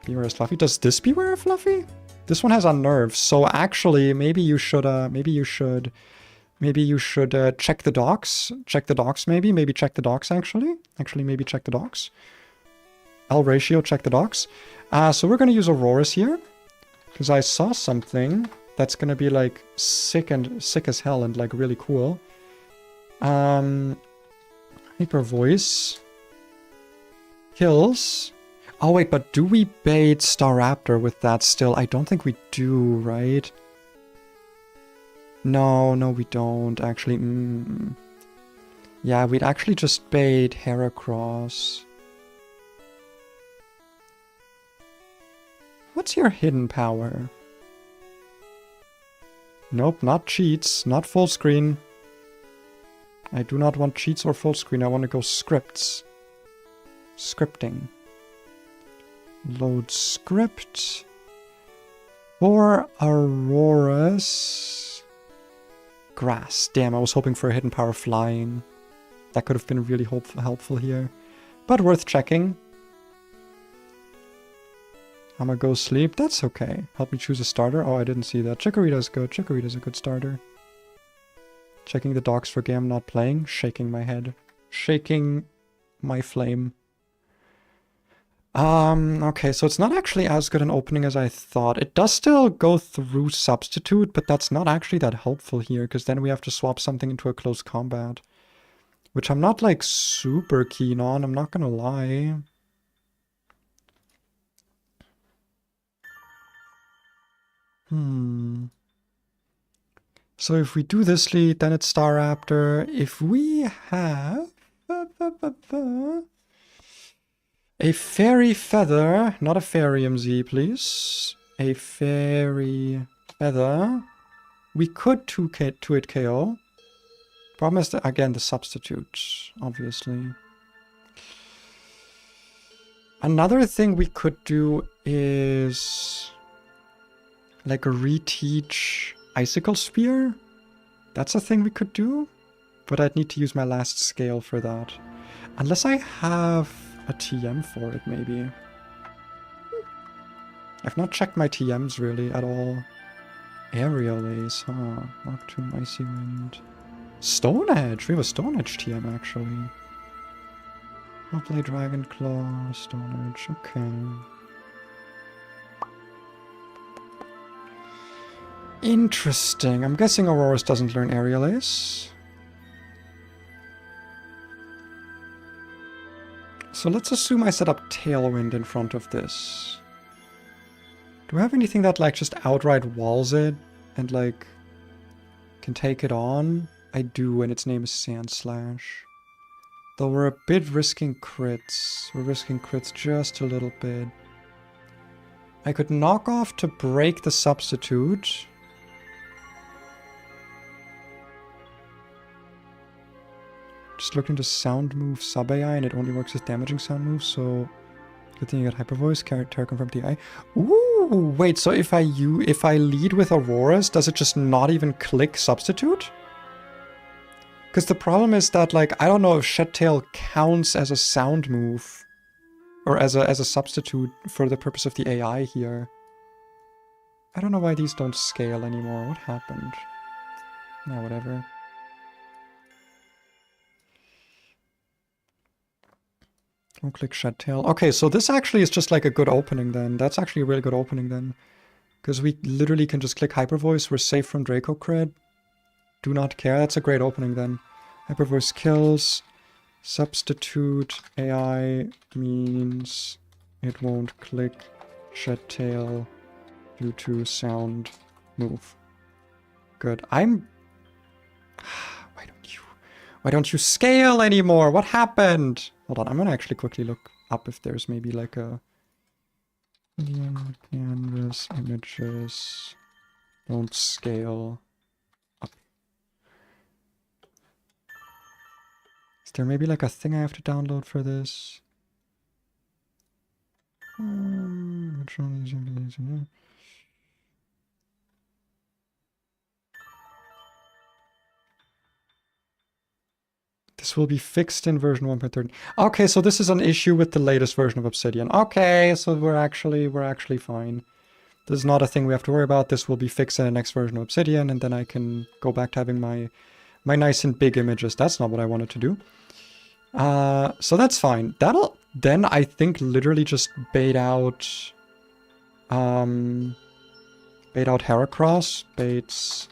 Beware is fluffy. Does this Beware Fluffy? This one has Unnerve. So actually, maybe you should check the docs. Check the docs, maybe. Maybe check the docs, actually. Maybe check the docs. L ratio, check the docs. So we're going to use Auroras here. Because I saw something that's going to be, like, sick as hell and, like, really cool. Hyper Voice. Kills. Oh, wait, but do we bait Staraptor with that still? I don't think we do, right? No, we don't, actually. Yeah, we'd actually just bait Heracross. What's your hidden power? Nope, not cheats, not full screen. I do not want cheats or full screen, I want to go scripts. Scripting. Load script. For Aurora's grass. Damn, I was hoping for a hidden power flying. That could have been really helpful here. But worth checking. I'm gonna go sleep. That's okay. Help me choose a starter. Oh, I didn't see that. Chikorita's good. Chikorita's a good starter. Checking the docs for game not playing. Shaking my head. Shaking my flame. Okay, so it's not actually as good an opening as I thought. It does still go through substitute, but that's not actually that helpful here, because then we have to swap something into a close combat. Which I'm not, like, super keen on, I'm not gonna lie. So if we do this lead, then it's Staraptor. If we have... a Fairy Feather, not a Fairy MZ, please. A Fairy Feather. We could 2-hit KO. Problem is, again, the substitute, obviously. Another thing we could do is... like a reteach Icicle Spear. That's a thing we could do. But I'd need to use my last scale for that. Unless I have a TM for it, maybe. I've not checked my TMs really at all. Aerial Ace, huh? Mach 2, Icy Wind. Stone Edge! We have a Stone Edge TM actually. I'll play Dragon Claw, Stone Edge, okay. Interesting. I'm guessing Aurora's doesn't learn Aerial Ace. So let's assume I set up Tailwind in front of this. Do I have anything that like just outright walls it and like can take it on? I do, and its name is Sandslash. Though we're a bit risking crits. We're risking crits just a little bit. I could knock off to break the substitute. Just looked into sound move sub AI and it only works as damaging sound moves, so good thing you got hyper voice, Terra confirmed the AI. Ooh, wait, so if I lead with Aurora's, does it just not even click substitute? Because the problem is that, like, I don't know if Shed Tail counts as a sound move or as a substitute for the purpose of the AI here. I don't know why these don't scale anymore. What happened? Yeah, whatever. Don't click Shed Tail. Okay, so this actually is just like a good opening then. That's actually a really good opening then. Because we literally can just click Hyper Voice. We're safe from Draco crit. Do not care. That's a great opening then. Hyper Voice kills. Substitute AI means it won't click Shed Tail due to sound move. Good. Why don't you scale anymore? What happened? Hold on, I'm gonna actually quickly look up if there's maybe like a canvas images don't scale up. Is there maybe like a thing I have to download for this? Which one is it? This will be fixed in version 1.30. Okay, so this is an issue with the latest version of Obsidian. Okay, so we're actually fine. This is not a thing we have to worry about. This will be fixed in the next version of Obsidian, and then I can go back to having my nice and big images. That's not what I wanted to do. So that's fine. That'll then, I think, literally just bait out Heracross. Baits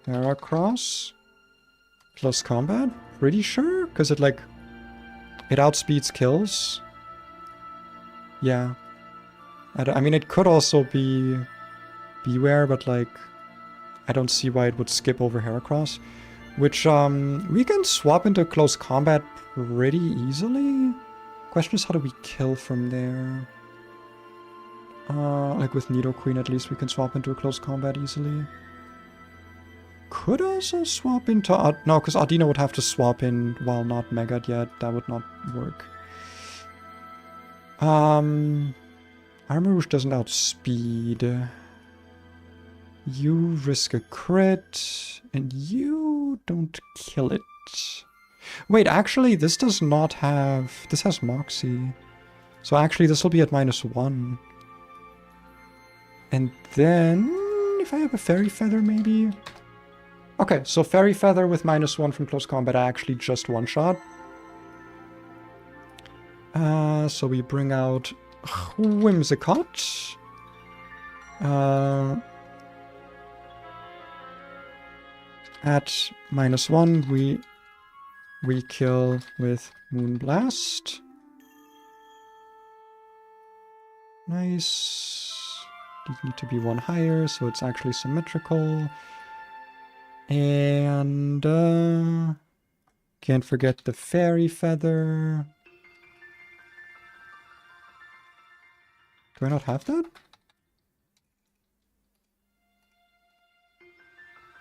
Heracross. Close combat? Pretty sure? Because it outspeeds kills. Yeah. I mean, it could also be Beware, but like, I don't see why it would skip over Heracross. which we can swap into close combat pretty easily. Question is, how do we kill from there? Like with Nidoqueen, at least we can swap into a close combat easily. Could also swap into... no, because Ardina would have to swap in while not Mega'd yet. That would not work. Armor Rouge doesn't outspeed. You risk a crit, and you don't kill it. Wait, actually, this does not have... This has Moxie. So actually, this will be at -1. And then... if I have a Fairy Feather, maybe? Okay, so Fairy Feather with -1 from close combat, I actually just one-shot. So we bring out Whimsicott. At -1, we kill with Moonblast. Nice. These need to be one higher, so it's actually symmetrical. And can't forget the Fairy Feather. Do I not have that?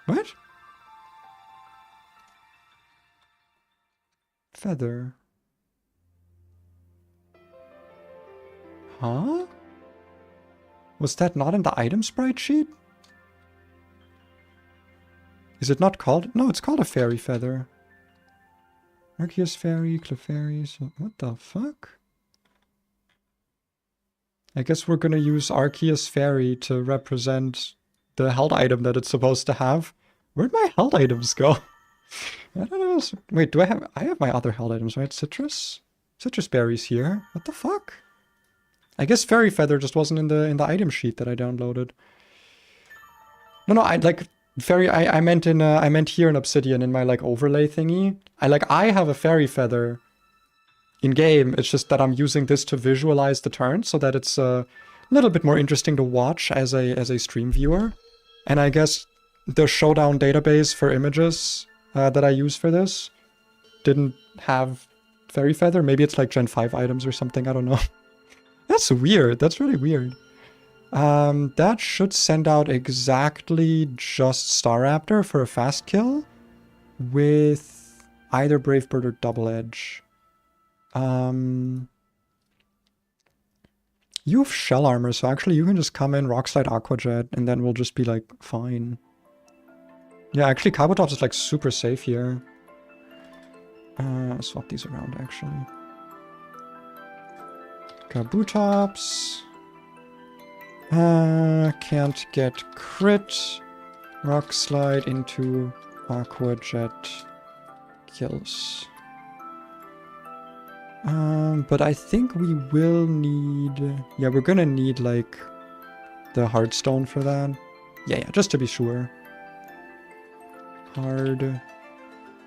What? Feather. Huh? Was that not in the item sprite sheet? Is it not called? No, it's called a Fairy Feather. Arceus Fairy, Clefairy, so what the fuck? I guess we're gonna use Arceus Fairy to represent the held item that it's supposed to have. Where'd my held items go? I don't know. Wait, do I have my other held items, right? Citrus? Citrus berries here. What the fuck? I guess Fairy Feather just wasn't in the item sheet that I downloaded. No, I like Fairy. I meant here in Obsidian in my like overlay thingy. I have a Fairy Feather in game. It's just that I'm using this to visualize the turn so that it's a little bit more interesting to watch as a stream viewer. And I guess the Showdown database for images that I use for this didn't have Fairy Feather. Maybe it's like Gen 5 items or something. I don't know. That's weird. That's really weird. That should send out exactly just Staraptor for a fast kill with either Brave Bird or Double Edge. You have Shell Armor, so actually you can just come in, Rock Slide, Aqua Jet, and then we'll just be like, fine. Yeah, actually Kabutops is like super safe here. Swap these around actually. Kabutops. Can't get crit. Rock Slide into Aqua Jet. Kills. But I think we will need... Yeah, we're gonna need, like, the Heartstone for that. Yeah, just to be sure. Hard...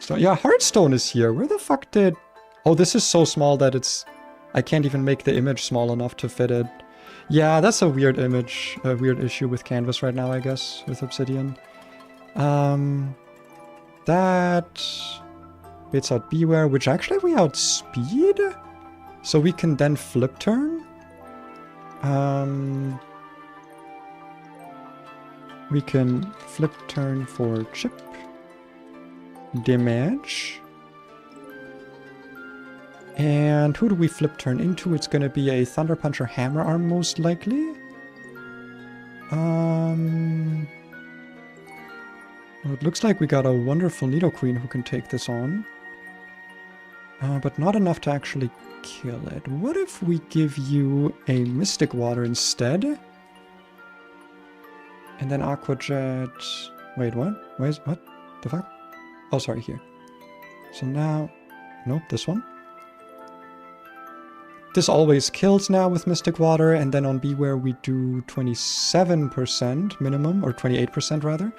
So, yeah, Heartstone is here. Where the fuck did... Oh, this is so small that it's... I can't even make the image small enough to fit it. Yeah, that's a weird image, a weird issue with Canvas right now, I guess, with Obsidian. That... Baits out Beware, which actually we outspeed? So we can then flip turn? We can flip turn for Chip. Damage. And who do we flip turn into? It's gonna be a Thunder Punch or Hammer Arm most likely. Well, it looks like we got a wonderful Nidoqueen who can take this on. But not enough to actually kill it. What if we give you a Mystic Water instead? And then Aqua Jet... Wait, what? What? The fuck? Oh, sorry, here. So now... Nope, this one. This always kills now with Mystic Water, and then on Beware we do 27% minimum, or 28% rather.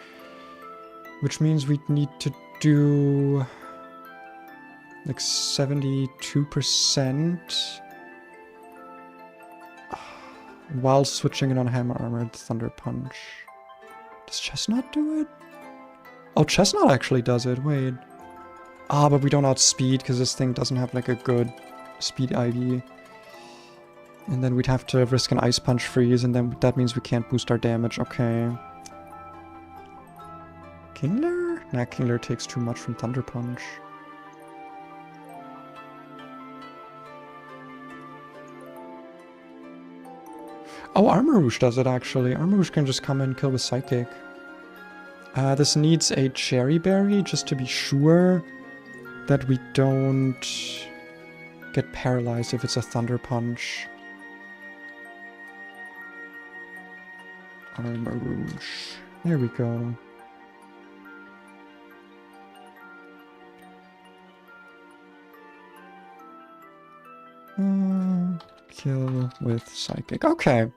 Which means we need to do... like 72% while switching it on Hammer Armor and Thunder Punch. Does Chestnut do it? Oh, Chestnut actually does it. Wait. Ah, but we don't outspeed because this thing doesn't have like a good speed IV. And then we'd have to risk an Ice Punch freeze, and then that means we can't boost our damage. Okay. Kingler? Nah, Kingler takes too much from Thunder Punch. Oh, Armor Rouge does it actually. Armor Rouge can just come in and kill with Psychic. This needs a Cherry Berry just to be sure that we don't get paralyzed if it's a Thunder Punch. Armor Rouge. There we go. Kill with Psychic. Okay.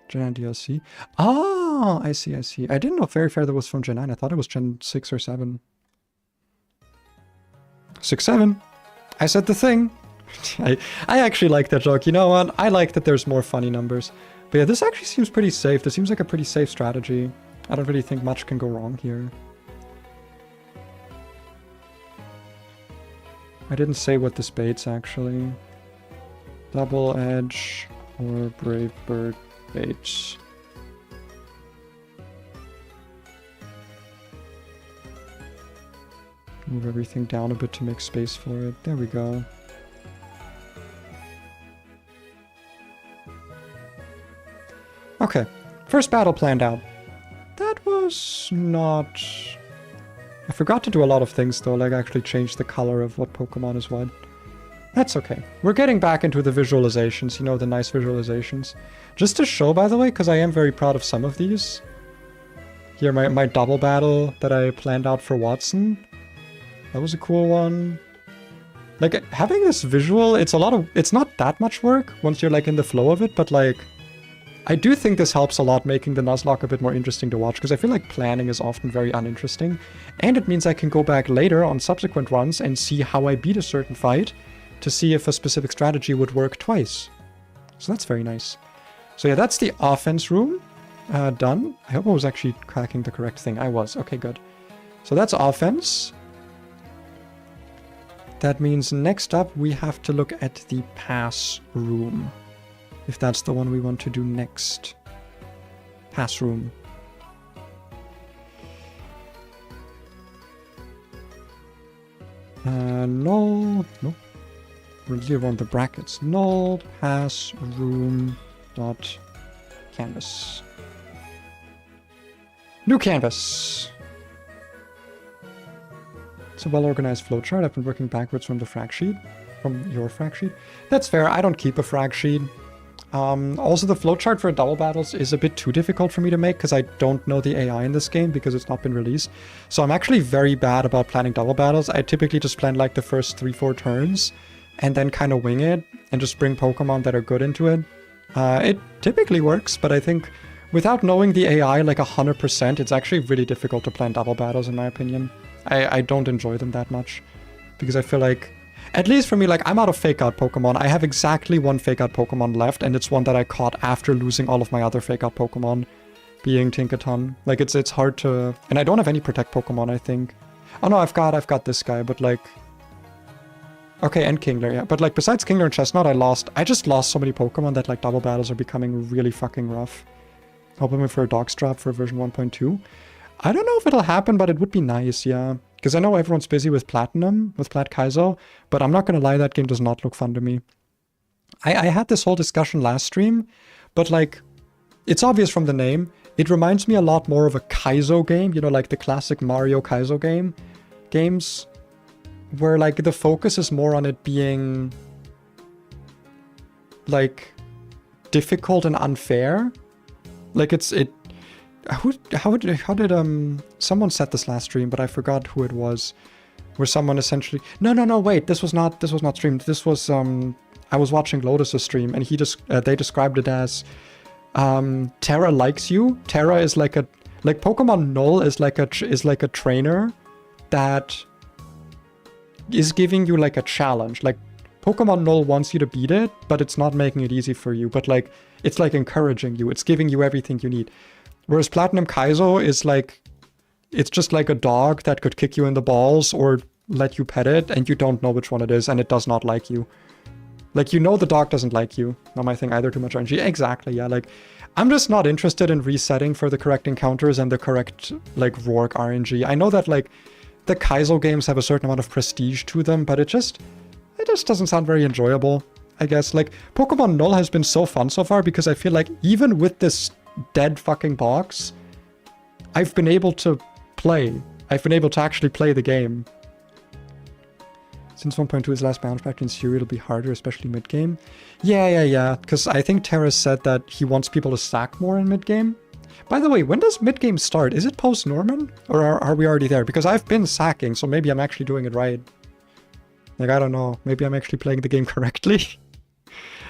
Gen 9 DLC. Oh, I see, I see. I didn't know Fairy Feather was from Gen 9. I thought it was Gen 6 or 7. 6, 7. I said the thing. I actually like that joke. You know what? I like that there's more funny numbers. But yeah, this actually seems pretty safe. This seems like a pretty safe strategy. I don't really think much can go wrong here. I didn't say what this baits actually. Double Edge or Brave Bird bait. Move everything down a bit to make space for it. There we go. Okay, first battle planned out. That was not... I forgot to do a lot of things though, like actually change the color of what Pokemon is what. That's okay. We're getting back into the visualizations, you know, the nice visualizations. Just to show, by the way, because I am very proud of some of these. Here, my double battle that I planned out for Watson. That was a cool one. Like, having this visual, it's not that much work once you're, like, in the flow of it, but, like, I do think this helps a lot making the Nuzlocke a bit more interesting to watch, because I feel like planning is often very uninteresting. And it means I can go back later on subsequent runs and see how I beat a certain fight, to see if a specific strategy would work twice. So that's very nice. So yeah, that's the offense room done. I hope I was actually cracking the correct thing. I was. Okay, good. So that's offense. That means next up we have to look at the pass room. If that's the one we want to do next. Pass room. Null. Nope. We're on the brackets. Null pass room dot canvas. New canvas. It's a well-organized flowchart. I've been working backwards from the frag sheet. From your frag sheet. That's fair. I don't keep a frag sheet. Also, the flowchart for double battles is a bit too difficult for me to make because I don't know the AI in this game because it's not been released. So I'm actually very bad about planning double battles. I typically just plan like the first 3-4 turns and then kind of wing it and just bring Pokemon that are good into it. It typically works, but I think without knowing the AI like 100%, it's actually really difficult to plan double battles in my opinion. I don't enjoy them that much because I feel like, at least for me, like I'm out of fake out Pokemon. I have exactly one fake out Pokemon left, and it's one that I caught after losing all of my other fake out Pokemon, being Tinkaton. Like it's hard to, and I don't have any protect Pokemon, I think. Oh no, I've got this guy, but like, okay, and Kingler, yeah. But like besides Kingler and Chestnut, I just lost so many Pokemon that like double battles are becoming really fucking rough. Hoping for a Dog's Drop for version 1.2. I don't know if it'll happen, but it would be nice, yeah. Because I know everyone's busy with Platinum, with Plat Kaizo, but I'm not going to lie, that game does not look fun to me. I had this whole discussion last stream, but like, it's obvious from the name, it reminds me a lot more of a Kaizo game, you know, like the classic Mario Kaizo games, where like the focus is more on it being like difficult and unfair. Like how did someone said this last stream, but I forgot who it was, where someone essentially no wait, this was not streamed. This was I was watching Lotus's stream, and they described it as Terra likes you. Terra is like Pokemon Null is like a trainer that is giving you like a challenge. Like Pokemon Null wants you to beat it, but it's not making it easy for you. But like it's like encouraging you. It's giving you everything you need. Whereas Platinum Kaizo is like it's just like a dog that could kick you in the balls or let you pet it, and you don't know which one it is, and it does not like you. Like, you know the dog doesn't like you. Not my thing either, too much RNG. Exactly, yeah, like, I'm just not interested in resetting for the correct encounters and the correct, like, Rourke RNG. I know that, like, the Kaizo games have a certain amount of prestige to them, but it just doesn't sound very enjoyable, I guess. Like, Pokemon Null has been so fun so far because I feel like even with this dead fucking box, I've been able to play. I've been able to actually play the game. Since 1.2 is the last bounce back in Syria, it'll be harder, especially mid-game. Yeah. Because I think Terrace said that he wants people to stack more in mid-game. By the way, when does mid-game start? Is it post-Norman? Or are we already there? Because I've been sacking, so maybe I'm actually doing it right. Like, I don't know. Maybe I'm actually playing the game correctly.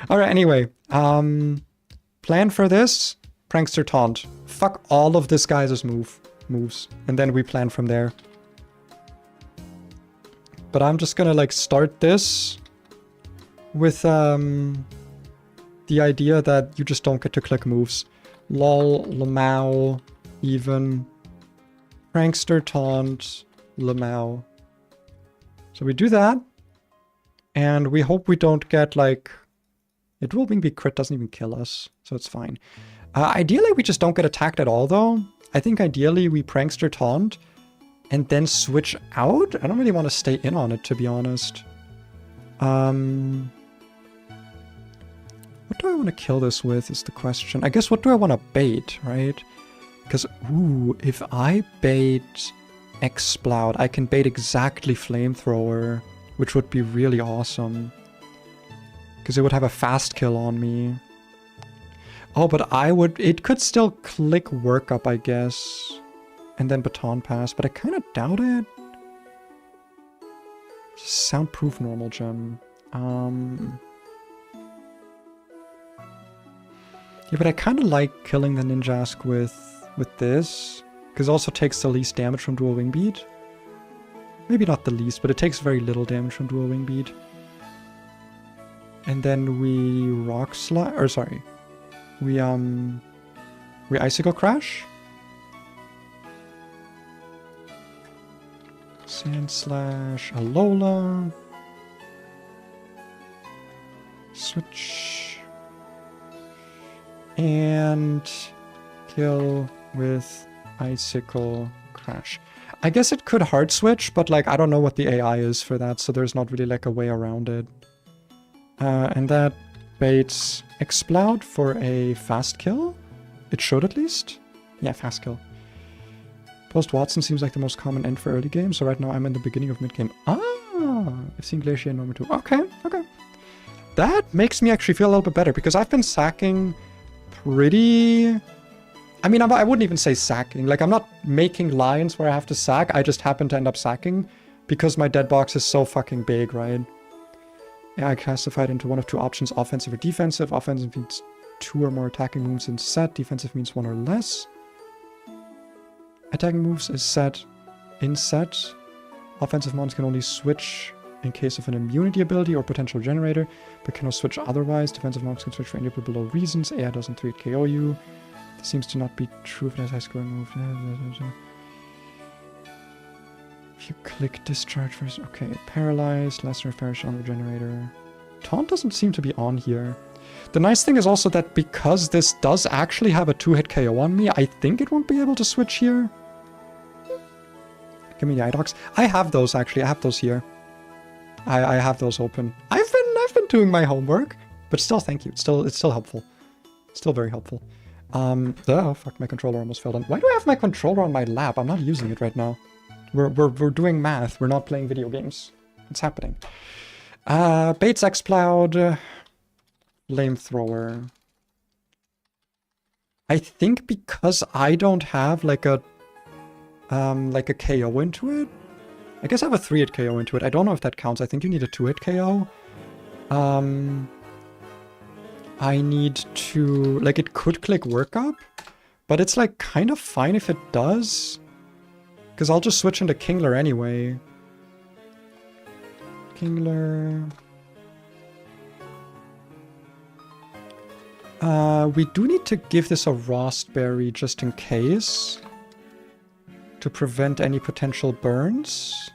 Alright, anyway. Plan for this. Prankster Taunt. Fuck all of this guy's moves. And then we plan from there. But I'm just gonna, like, start this with the idea that you just don't get to click moves. Lol, Lamau, even. Prankster Taunt, Lamau. So we do that. And we hope we don't get, like... It will be crit, doesn't even kill us, so it's fine. Ideally, we just don't get attacked at all, though. I think ideally we Prankster Taunt and then switch out? I don't really want to stay in on it, to be honest. What do I want to kill this with is the question. I guess what do I want to bait, right? Because, ooh, if I bait Exploud, I can bait exactly Flamethrower, which would be really awesome. Because it would have a fast kill on me. Oh, but it could still click Workup, I guess. And then Baton Pass, but I kind of doubt it. Soundproof Normal Gem. Yeah, but I kind of like killing the Ninjask with this. Because it also takes the least damage from Dual Wing Beat. Maybe not the least, but it takes very little damage from Dual Wing Beat. And then we Rock Slide, or sorry. We Icicle Crash. Sand Slash, Alola. Switch. And kill with Icicle Crash. I guess it could hard switch, but like I don't know what the AI is for that, so there's not really like a way around it. And that baits Exploud for a fast kill. It should at least. Yeah, fast kill. Post Watson seems like the most common end for early game, so right now I'm in the beginning of mid game. Ah, I've seen Glacier and Norma too. Okay. That makes me actually feel a little bit better because I've been sacking pretty... I mean, I wouldn't even say sacking. Like, I'm not making lines where I have to sack. I just happen to end up sacking because my dead box is so fucking big, right? Yeah, I classified into one of two options, offensive or defensive. Offensive means 2 or more attacking moves in set. Defensive means 1 or less. Attacking moves is set in set. Offensive mons can only switch in case of an immunity ability or potential generator, but cannot switch otherwise. Defensive mons can switch for any below reasons. AI doesn't 3 KO you. This seems to not be true if it has high scoring move. If you click discharge first, okay. Paralyzed, lesser refresh on the generator. Taunt doesn't seem to be on here. The nice thing is also that because this does actually have a 2-hit KO on me, I think it won't be able to switch here. Give me the Idox. I have those actually. I have those here. I have those open. I've been doing my homework, but still, thank you. It's still helpful. Still very helpful. Oh fuck! My controller almost fell down. Why do I have my controller on my lap? I'm not using it right now. We're doing math. We're not playing video games. What's happening? Bates Exploud, Flamethrower. I think because I don't have like a KO into it. I guess I have a 3-hit KO into it. I don't know if that counts. I think you need a 2-hit KO. I need to... Like, it could click Workup, but it's, like, kind of fine if it does. Because I'll just switch into Kingler anyway. Kingler... we do need to give this a Rostberry just in case. to prevent any potential burns.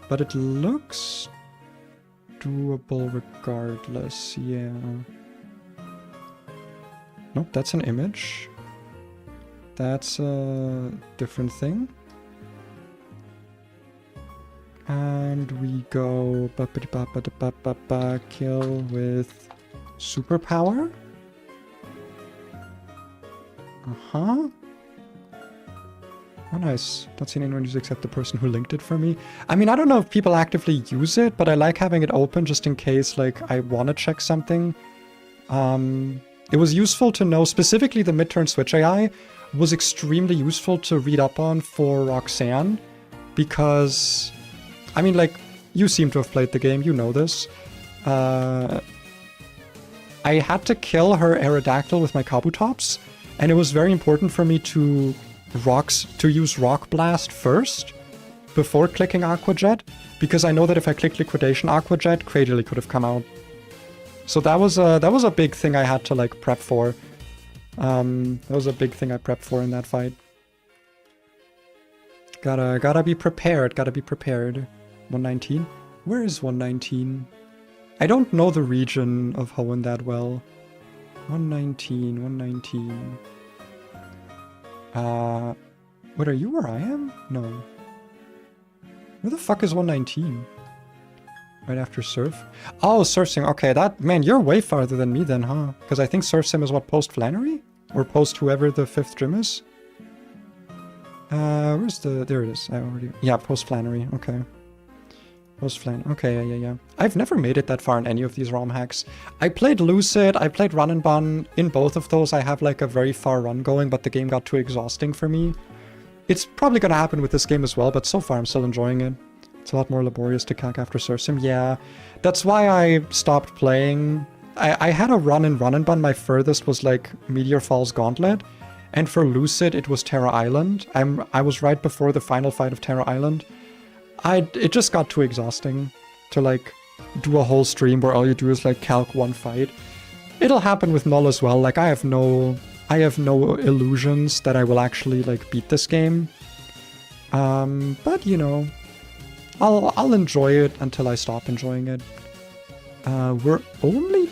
But it looks doable regardless, yeah. Nope, that's an image. That's a different thing. And we go kill with superpower. Uh-huh. Oh, nice. Not seen anyone use except the person who linked it for me. I mean, I don't know if people actively use it, but I like having it open just in case, like, I want to check something. It was useful to know, specifically the mid-turn switch AI was extremely useful to read up on for Roxanne, because, I mean, like, you seem to have played the game, you know this. I had to kill her Aerodactyl with my Kabutops, and it was very important for me to use Rock Blast first, before clicking Aqua Jet, because I know that if I click Liquidation Aqua Jet, Cradily could have come out. So that was a big thing I had to, like, prep for. That was a big thing I prepped for in that fight. Gotta be prepared, gotta be prepared. 119? Where is 119? I don't know the region of Hoenn that well. 119, 119. Wait, are you where I am? No. Where the fuck is 119? Right after Surf? Oh, Surf Sim. Okay, that... Man, you're way farther than me then, huh? Because I think Surf Sim is what, post Flannery? Or post whoever the 5th gym is? Where's the... There it is. I already... Yeah, post Flannery. Okay. Post Flan. Okay, yeah. I've never made it that far in any of these ROM hacks. I played Lucid, I played Run and Bun. In both of those, I have like a very far run going, but the game got too exhausting for me. It's probably gonna happen with this game as well, but so far I'm still enjoying it. It's a lot more laborious to calc after Surf Sim. Yeah, that's why I stopped playing. I had a run in Run and Bun. My furthest was like Meteor Falls Gauntlet. And for Lucid, it was Terra Island. I was right before the final fight of Terra Island. It just got too exhausting to like do a whole stream where all you do is like calc one fight. It'll happen with Null as well. Like I have no illusions that I will actually like beat this game. But you know, I'll enjoy it until I stop enjoying it. We're only...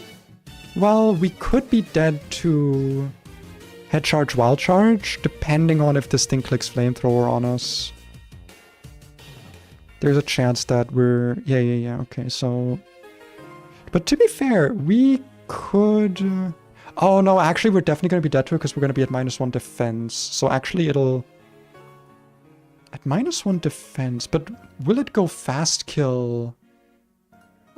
Well, we could be dead to Head Charge, Wild Charge, depending on if this thing clicks Flamethrower on us. There's a chance that we're... Yeah, okay, so... But to be fair, we could... Oh no, actually we're definitely going to be dead to it because we're going to be at -1 defense. So actually it'll... At -1 defense, but will it go fast kill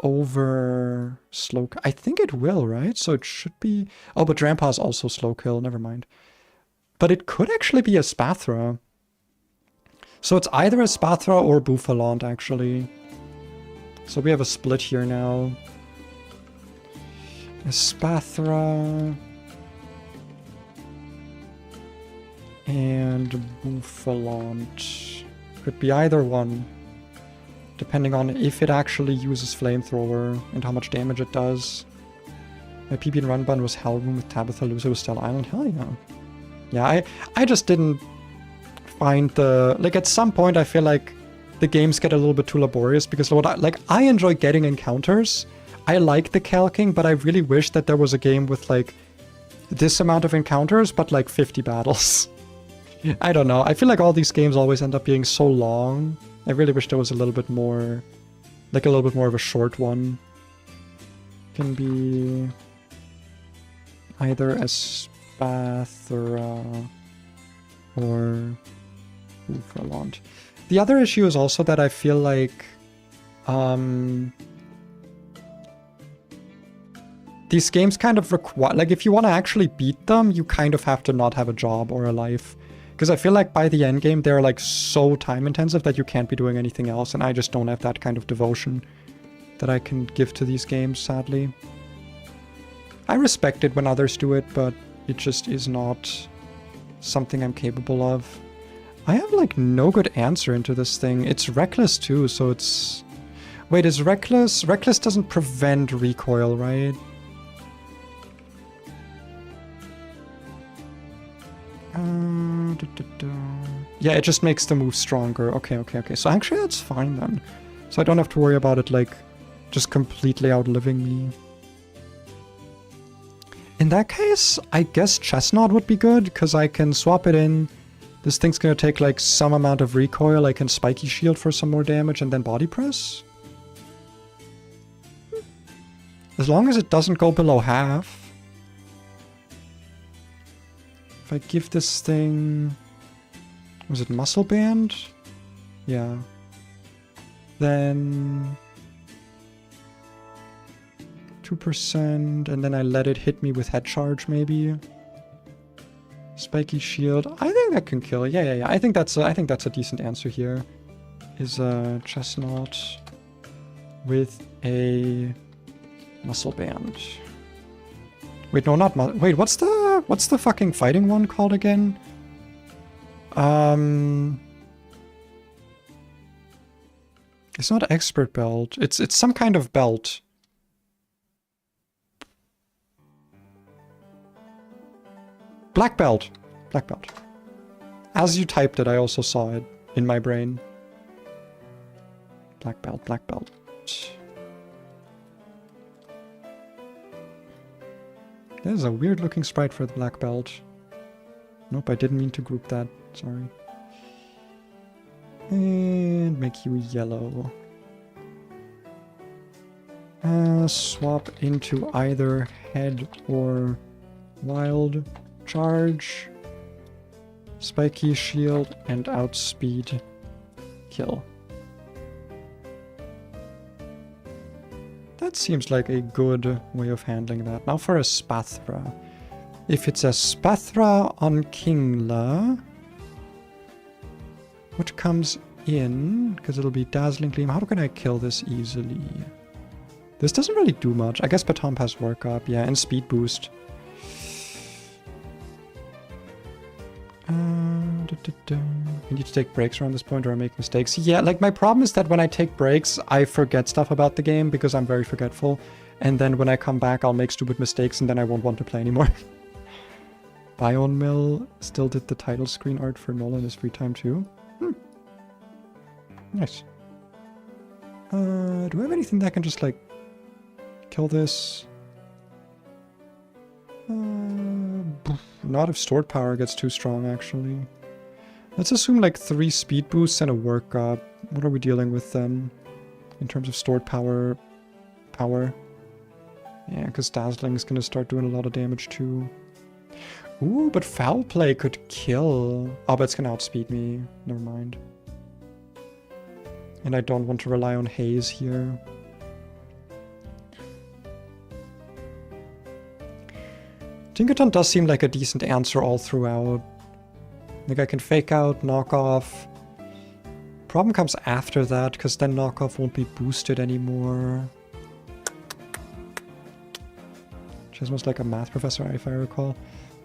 over slow? I think it will, right? So it should be... Oh, but Drampa's also slow kill, never mind. But it could actually be a Spathra. So it's either a Spathra or Buffalant, actually. So we have a split here now. A Spathra... and Buffalant. Could be either one, depending on if it actually uses Flamethrower and how much damage it does. My PB and Run Bun was Hellroom with Tabitha, Lucid with Stella Island. Hell yeah. Yeah, I just didn't find the... Like, at some point I feel like the games get a little bit too laborious because I enjoy getting encounters. I like the calcing, but I really wish that there was a game with, like, this amount of encounters, but, like, 50 battles. I don't know. I feel like all these games always end up being so long. I really wish there was a little bit more... Like, a little bit more of a short one. Can be... either a Spathra or Buffalant. The other issue is also that I feel like... these games kind of require... Like, if you want to actually beat them, you kind of have to not have a job or a life. Because I feel like by the end game, they're like so time intensive that you can't be doing anything else. And I just don't have that kind of devotion that I can give to these games, sadly. I respect it when others do it, but it just is not something I'm capable of. I have like no good answer into this thing. It's Reckless too, so it's... Wait, is Reckless... Reckless doesn't prevent recoil, right? Yeah, it just makes the move stronger. Okay, okay, okay. So actually that's fine then. So I don't have to worry about it, like, just completely outliving me. In that case, I guess Chestnut would be good, because I can swap it in. This thing's gonna take, like, some amount of recoil. I can Spiky Shield for some more damage and then Body Press. As long as it doesn't go below half. If I give this thing... Was it Muscle Band? Yeah. Then... 2%, and then I let it hit me with Head Charge, maybe. Spiky Shield. I think that can kill. Yeah. I think that's a decent answer here. Is Chestnut with a Muscle Band. Wait, no, not wait. What's the fucking fighting one called again? It's not Expert Belt. It's some kind of belt. Black Belt. Black Belt. As you typed it, I also saw it in my brain. Black Belt, Black Belt. There's a weird looking sprite for the Black Belt. Nope, I didn't mean to group that. Sorry. And make you yellow. Swap into either Head or Wild Charge, Spiky Shield, and Outspeed kill. That seems like a good way of handling that. Now for a Spathra. If it's a Spathra on Kingla, what comes in? Because it'll be Dazzling Gleam. How can I kill this easily? This doesn't really do much. I guess Baton Pass Work Up, yeah, and Speed Boost. I need to take breaks around this point or I make mistakes. Yeah, like my problem is that when I take breaks, I forget stuff about the game because I'm very forgetful. And then when I come back, I'll make stupid mistakes and then I won't want to play anymore. Bion Mill still did the title screen art for Null in his free time too. Nice. Do I have anything that can just like kill this? Not if stored power gets too strong, actually. Let's assume like 3 speed boosts and a work up. What are we dealing with then? In terms of stored power? Yeah, because Dazzling is going to start doing a lot of damage too. Ooh, but Foul Play could kill. Oh, but it's going to outspeed me. Never mind. And I don't want to rely on Haze here. Tinkerton does seem like a decent answer all throughout. Like I can fake out, knock off. Problem comes after that, because then knockoff won't be boosted anymore. She's almost like a math professor, if I recall.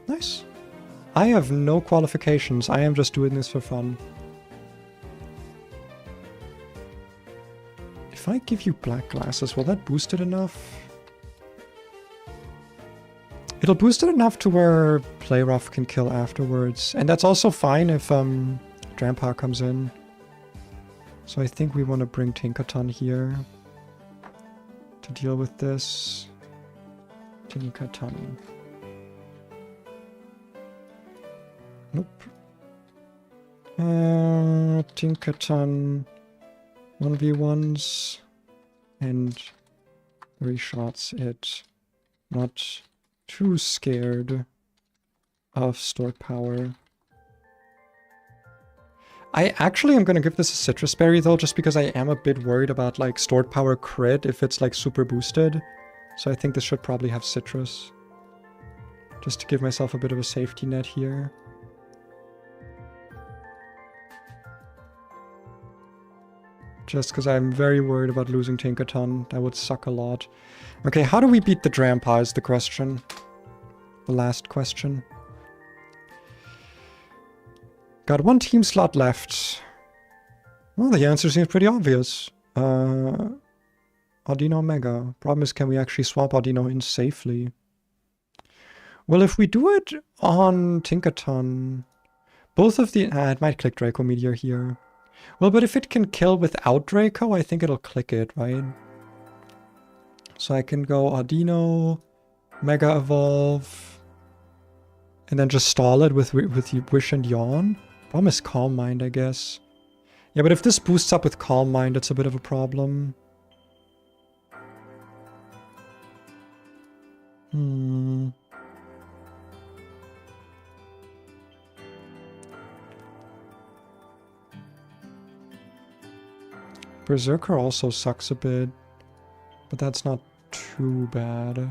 Nice. I have no qualifications. I am just doing this for fun. If I give you black glasses, will that boost it enough? It'll boost it enough to where Play Rough can kill afterwards. And that's also fine if Drampa comes in. So I think we want to bring Tinkaton here to deal with this. Tinkaton. Nope. Tinkaton 1v1s and 3 shots it. Not too scared of stored power. I actually am going to give this a Citrus Berry though, just because I am a bit worried about like stored power crit if it's like super boosted. So I think this should probably have Citrus. Just to give myself a bit of a safety net here. Just because I'm very worried about losing Tinkaton. That would suck a lot. Okay, how do we beat the Drampa is the question. The last question. Got 1 team slot left. Well, the answer seems pretty obvious. Audino Mega. Problem is, can we actually swap Audino in safely? Well, if we do it on Tinkaton... Both of the... it might click Draco Meteor here. Well, but if it can kill without Draco, I think it'll click it, right? So I can go Audino, Mega Evolve, and then just stall it with Wish and Yawn. Problem is Calm Mind, I guess. Yeah, but if this boosts up with Calm Mind, it's a bit of a problem. Berserker also sucks a bit, but that's not too bad.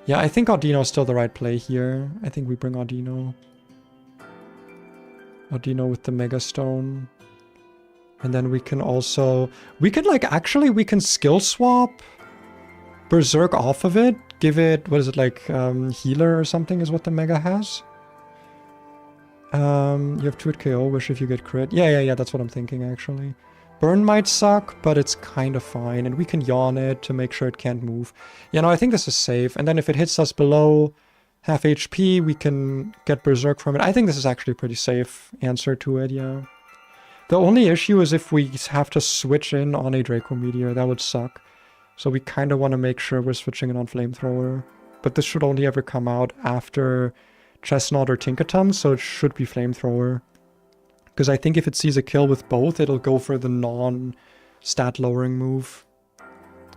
Yeah, I think Audino is still the right play here. I think we bring Audino. Audino with the Mega Stone. And then we can also... We can like, actually we can skill swap Berserk off of it. Give it, what is it, like healer or something is what the Mega has. You have 2 at KO, wish if you get crit. Yeah, that's what I'm thinking actually. Burn might suck, but it's kind of fine. And we can yawn it to make sure it can't move. Yeah, no, I think this is safe. And then if it hits us below half HP, we can get Berserk from it. I think this is actually a pretty safe answer to it, yeah. The only issue is if we have to switch in on a Draco Meteor, that would suck. So we kind of want to make sure we're switching in on Flamethrower. But this should only ever come out after Chestnut or Tinkaton, so it should be Flamethrower. Because I think if it sees a kill with both, it'll go for the non-stat lowering move.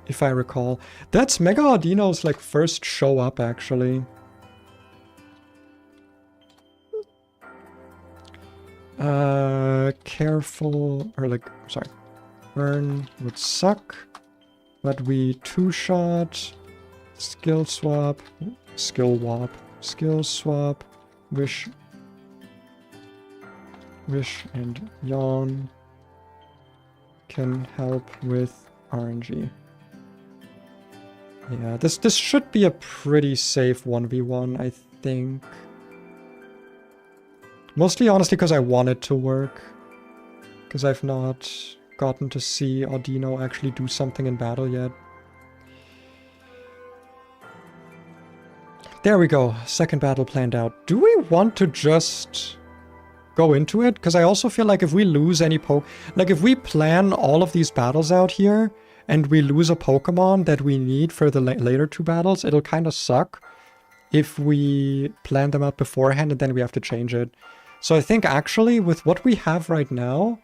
If I recall. That's Mega Audino's like first show up actually. Careful, or like, sorry. Burn would suck. But we 2-shot. Skill swap. Skill wap. Skill swap. Wish and Yawn can help with RNG. Yeah, this should be a pretty safe 1v1, I think. Mostly, honestly, because I want it to work. Because I've not gotten to see Audino actually do something in battle yet. There we go. Second battle planned out. Do we want to just go into it? Because I also feel like if we lose any like if we plan all of these battles out here and we lose a Pokemon that we need for the later 2 battles, it'll kind of suck if we plan them out beforehand and then we have to change it. So I think actually with what we have right now,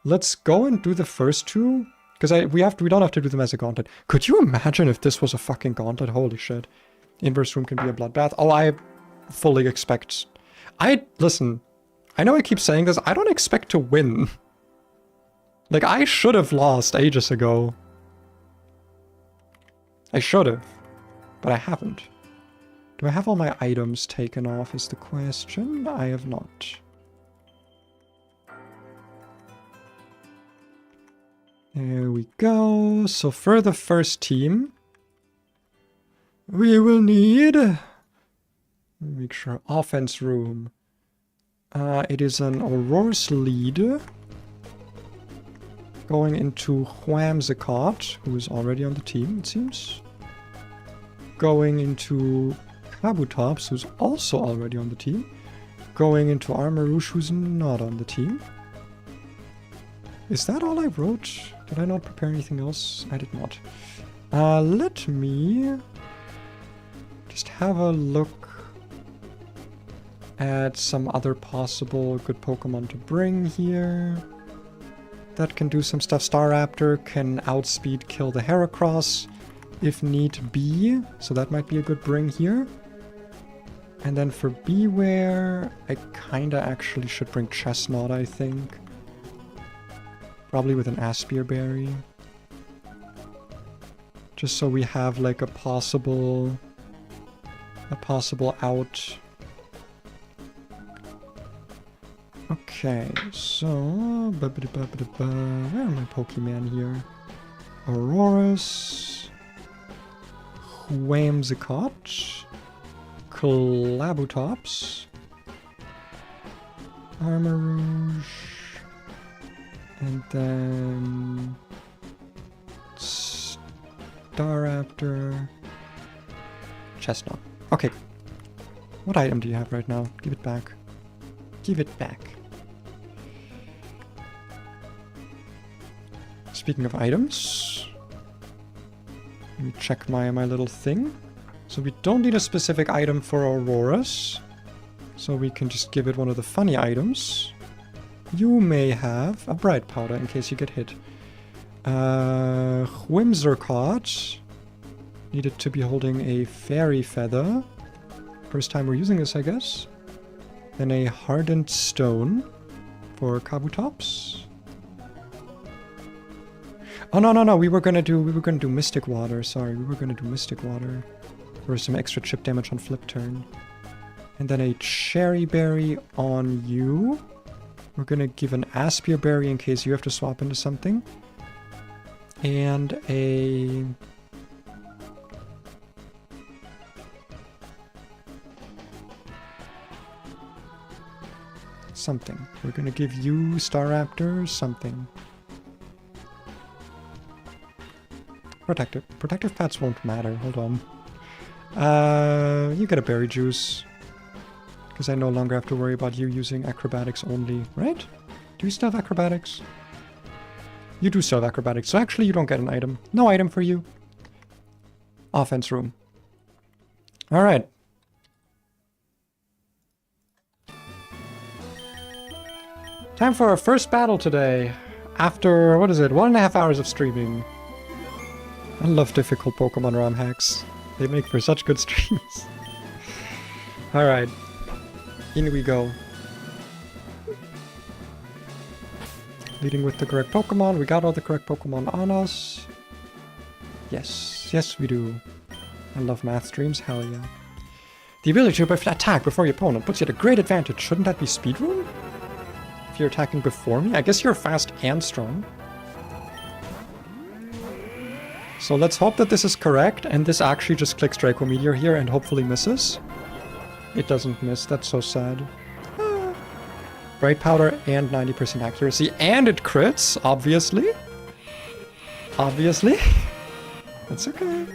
let's go and do the first 2. Because we don't have to do them as a gauntlet. Could you imagine if this was a fucking gauntlet? Holy shit. Inverse room can be a bloodbath. Oh, I fully expect... Listen, I know I keep saying this, I don't expect to win. Like, I should have lost ages ago. I should have. But I haven't. Do I have all my items taken off is the question? I have not. There we go. So for the first team, we will need... Make sure. Offense room. It is an Aurorus lead. Going into Whimsicott, who is already on the team, it seems. Going into Kabutops, who's also already on the team. Going into Armarouche, who's not on the team. Is that all I wrote? Did I not prepare anything else? I did not. Let me just have a look at some other possible good Pokemon to bring here. That can do some stuff. Staraptor can outspeed kill the Heracross if need be. So that might be a good bring here. And then for Beware, I kinda actually should bring Chestnut, I think. Probably with an Aspir Berry. Just so we have like a possible out. Okay, so... Where are my Pokemon here? Aurorus, Whimsicott, Kabutops, Armarouge, and then Staraptor, Chestnut. Okay. What item do you have right now? Give it back. Give it back. Speaking of items, let me check my little thing. So we don't need a specific item for Auroras. So we can just give it one of the funny items. You may have a bright powder in case you get hit. Whimsicott needed to be holding a fairy feather. First time we're using this, I guess. Then a hardened stone for Kabutops. Oh no, we were gonna do Mystic Water. Sorry, we were gonna do Mystic Water for some extra chip damage on flip turn. And then a cherry berry on you. We're gonna give an Aspia berry in case you have to swap into something. And a... something. We're gonna give you, Staraptor, something. Protective. Protective pets won't matter. Hold on. You get a berry juice. Because I no longer have to worry about you using acrobatics only, right? Do you still have acrobatics? You do still have acrobatics, so actually you don't get an item. No item for you. Offense room. Alright. Time for our first battle today. After, what is it, 1.5 hours of streaming. I love difficult Pokemon ROM hacks. They make for such good streams. Alright. In we go. Leading with the correct Pokemon. We got all the correct Pokemon on us. Yes. Yes, we do. I love math streams. Hell yeah. The ability to attack before your opponent puts you at a great advantage. Shouldn't that be speedrun? If you're attacking before me? I guess you're fast and strong. So let's hope that this is correct, and this actually just clicks Draco Meteor here and hopefully misses. It doesn't miss, that's so sad. Bright Powder and 90% accuracy, and it crits, obviously. Obviously. That's okay.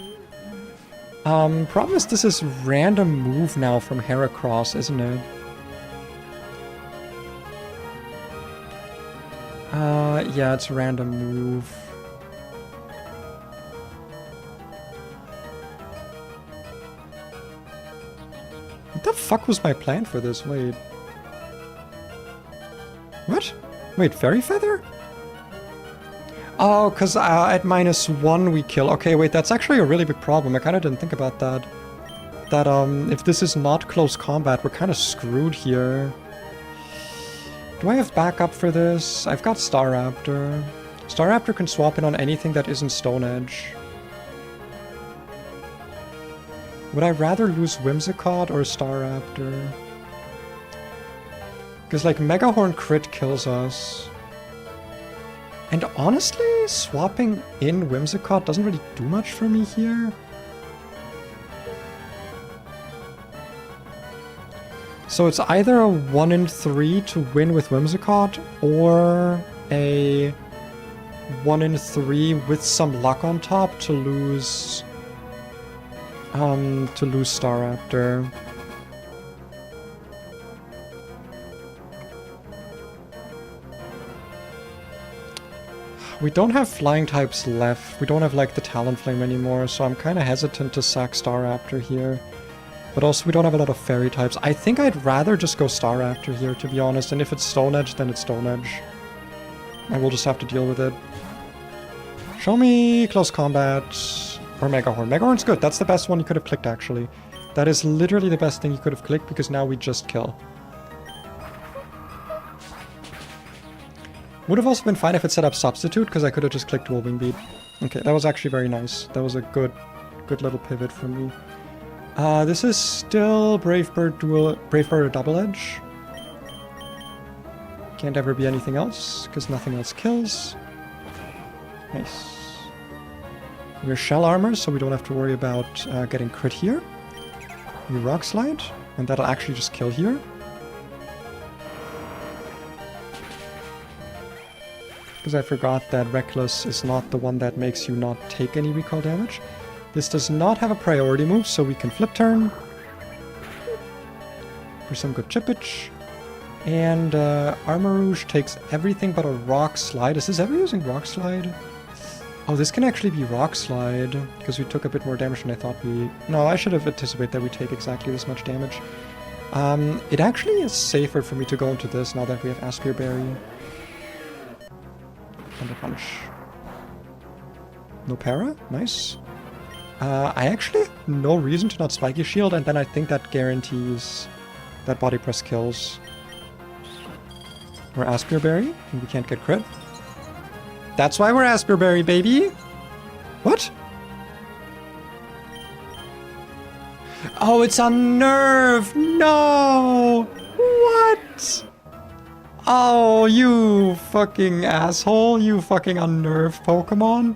Problem is this is random move now from Heracross, isn't it? Yeah, it's random move. What the fuck was my plan for this? Wait. What? Wait, Fairy Feather? Oh, because at -1 we kill. Okay, wait, that's actually a really big problem. I kind of didn't think about that. That, if this is not close combat, we're kind of screwed here. Do I have backup for this? I've got Staraptor. Staraptor can swap in on anything that isn't Stone Edge. Would I rather lose Whimsicott or Staraptor? Because, like, Megahorn crit kills us. And honestly, swapping in Whimsicott doesn't really do much for me here. So it's either a 1 in 3 to win with Whimsicott, or a 1 in 3 with some luck on top to lose Staraptor. We don't have flying types left. We don't have, like, the Talonflame anymore, so I'm kind of hesitant to sack Staraptor here. But also, we don't have a lot of fairy types. I think I'd rather just go Staraptor here, to be honest. And if it's Stone Edge, then it's Stone Edge. And we'll just have to deal with it. Show me close combat or Megahorn. Megahorn's good. That's the best one you could have clicked, actually. That is literally the best thing you could have clicked, because now we just kill. Would have also been fine if it set up Substitute, because I could have just clicked Dual Wing Beat. Okay, that was actually very nice. That was a good little pivot from me. This is still Brave Bird or Double Edge. Can't ever be anything else, because nothing else kills. Nice. We're Shell Armor, so we don't have to worry about getting crit here. We Rock Slide, and that'll actually just kill here. Because I forgot that Reckless is not the one that makes you not take any recall damage. This does not have a priority move, so we can flip turn. for some good chippage. And Armor Rouge takes everything but a Rock Slide. Is this ever using Rock Slide? Oh, this can actually be Rock Slide, because we took a bit more damage than I thought we... No, I should have anticipated that we take exactly this much damage. It actually is safer for me to go into this now that we have Aspir Berry. Thunder Punch. No para? Nice. I actually have no reason to not Spiky Shield, and then I think that guarantees that Body Press kills. We're Aspir Berry, and we can't get crit. That's why we're Aspir Berry, baby! What? Oh, it's on Nerve! No! What? Oh, you fucking asshole, you fucking unnerved Pokemon.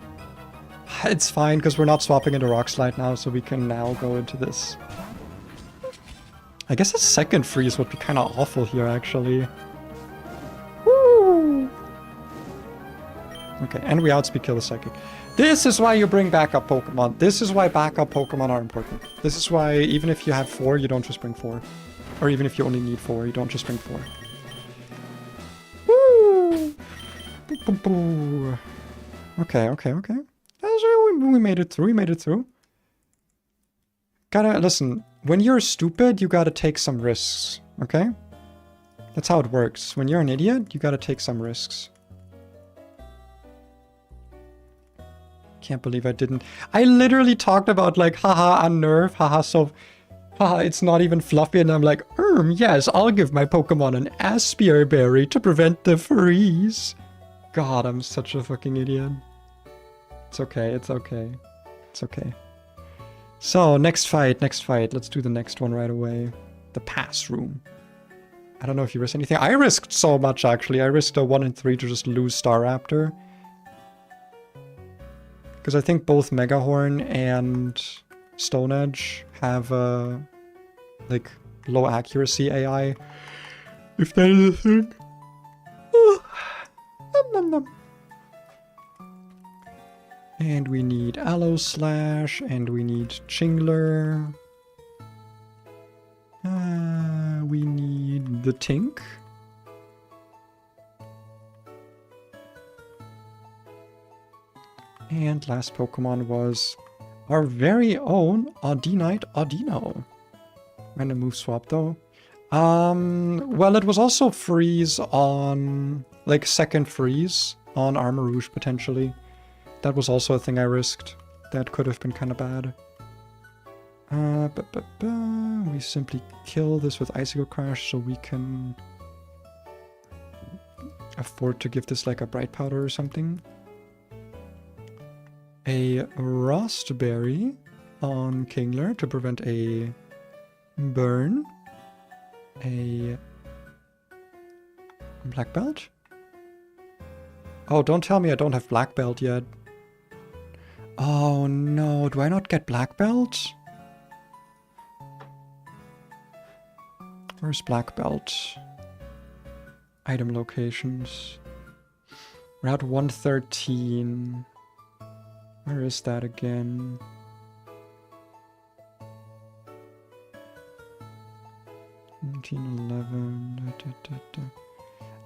It's fine, because we're not swapping into Rock Slide now, so we can now go into this. I guess a second freeze would be kind of awful here, actually. Woo! Okay, and we outspeed kill the Psychic. This is why you bring backup Pokemon. This is why backup Pokemon are important. This is why even if you have 4, you don't just bring 4. Or even if you only need 4, you don't just bring 4. Woo! Boo, boo, boo. Okay, okay, okay. We made it through, we made it through. Gotta, listen, when you're stupid, you gotta take some risks, okay? That's how it works. When you're an idiot, you gotta take some risks. Can't believe I didn't. I literally talked about like, haha, unnerve, haha, so, haha, it's not even fluffy, and I'm like, yes, I'll give my Pokemon an Aspir Berry to prevent the freeze. God, I'm such a fucking idiot. It's okay, it's okay. It's okay. So, next fight, next fight. Let's do the next one right away. The pass room. I don't know if you risk anything. I risked so much, actually. I risked a 1 in 3 to just lose Staraptor. Because I think both Megahorn and Stone Edge have, like, low accuracy AI. If that is a thing. Nom nom nom. And we need Aloe Slash, and we need Chingler. We need the Tink. And last Pokemon was our very own Audinite Audino. Random move swap though. Well, it was also freeze on, like, second freeze on Armor Rouge potentially. That was also a thing I risked. That could have been kind of bad. We simply kill this with Icicle Crash so we can afford to give this like a Bright Powder or something. A Rostberry on Kingler to prevent a burn. A Black Belt? Oh, don't tell me I don't have Black Belt yet. Oh no, do I not get Black Belt? Where's Black Belt? Item locations. Route 113. Where is that again?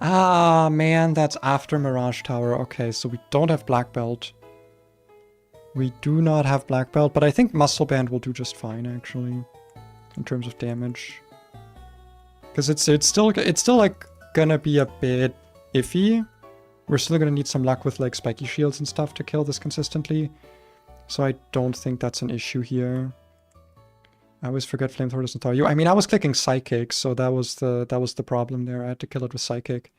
Ah, man, that's after Mirage Tower. Okay, so we don't have Black Belt. We do not have Black Belt, but I think Muscle Band will do just fine, actually, in terms of damage. Because it's still like gonna be a bit iffy. We're still gonna need some luck with like Spiky Shields and stuff to kill this consistently. So I don't think that's an issue here. I always forget Flamethrower doesn't thaw you. I mean, I was clicking Psychic, so that was the problem there. I had to kill it with Psychic.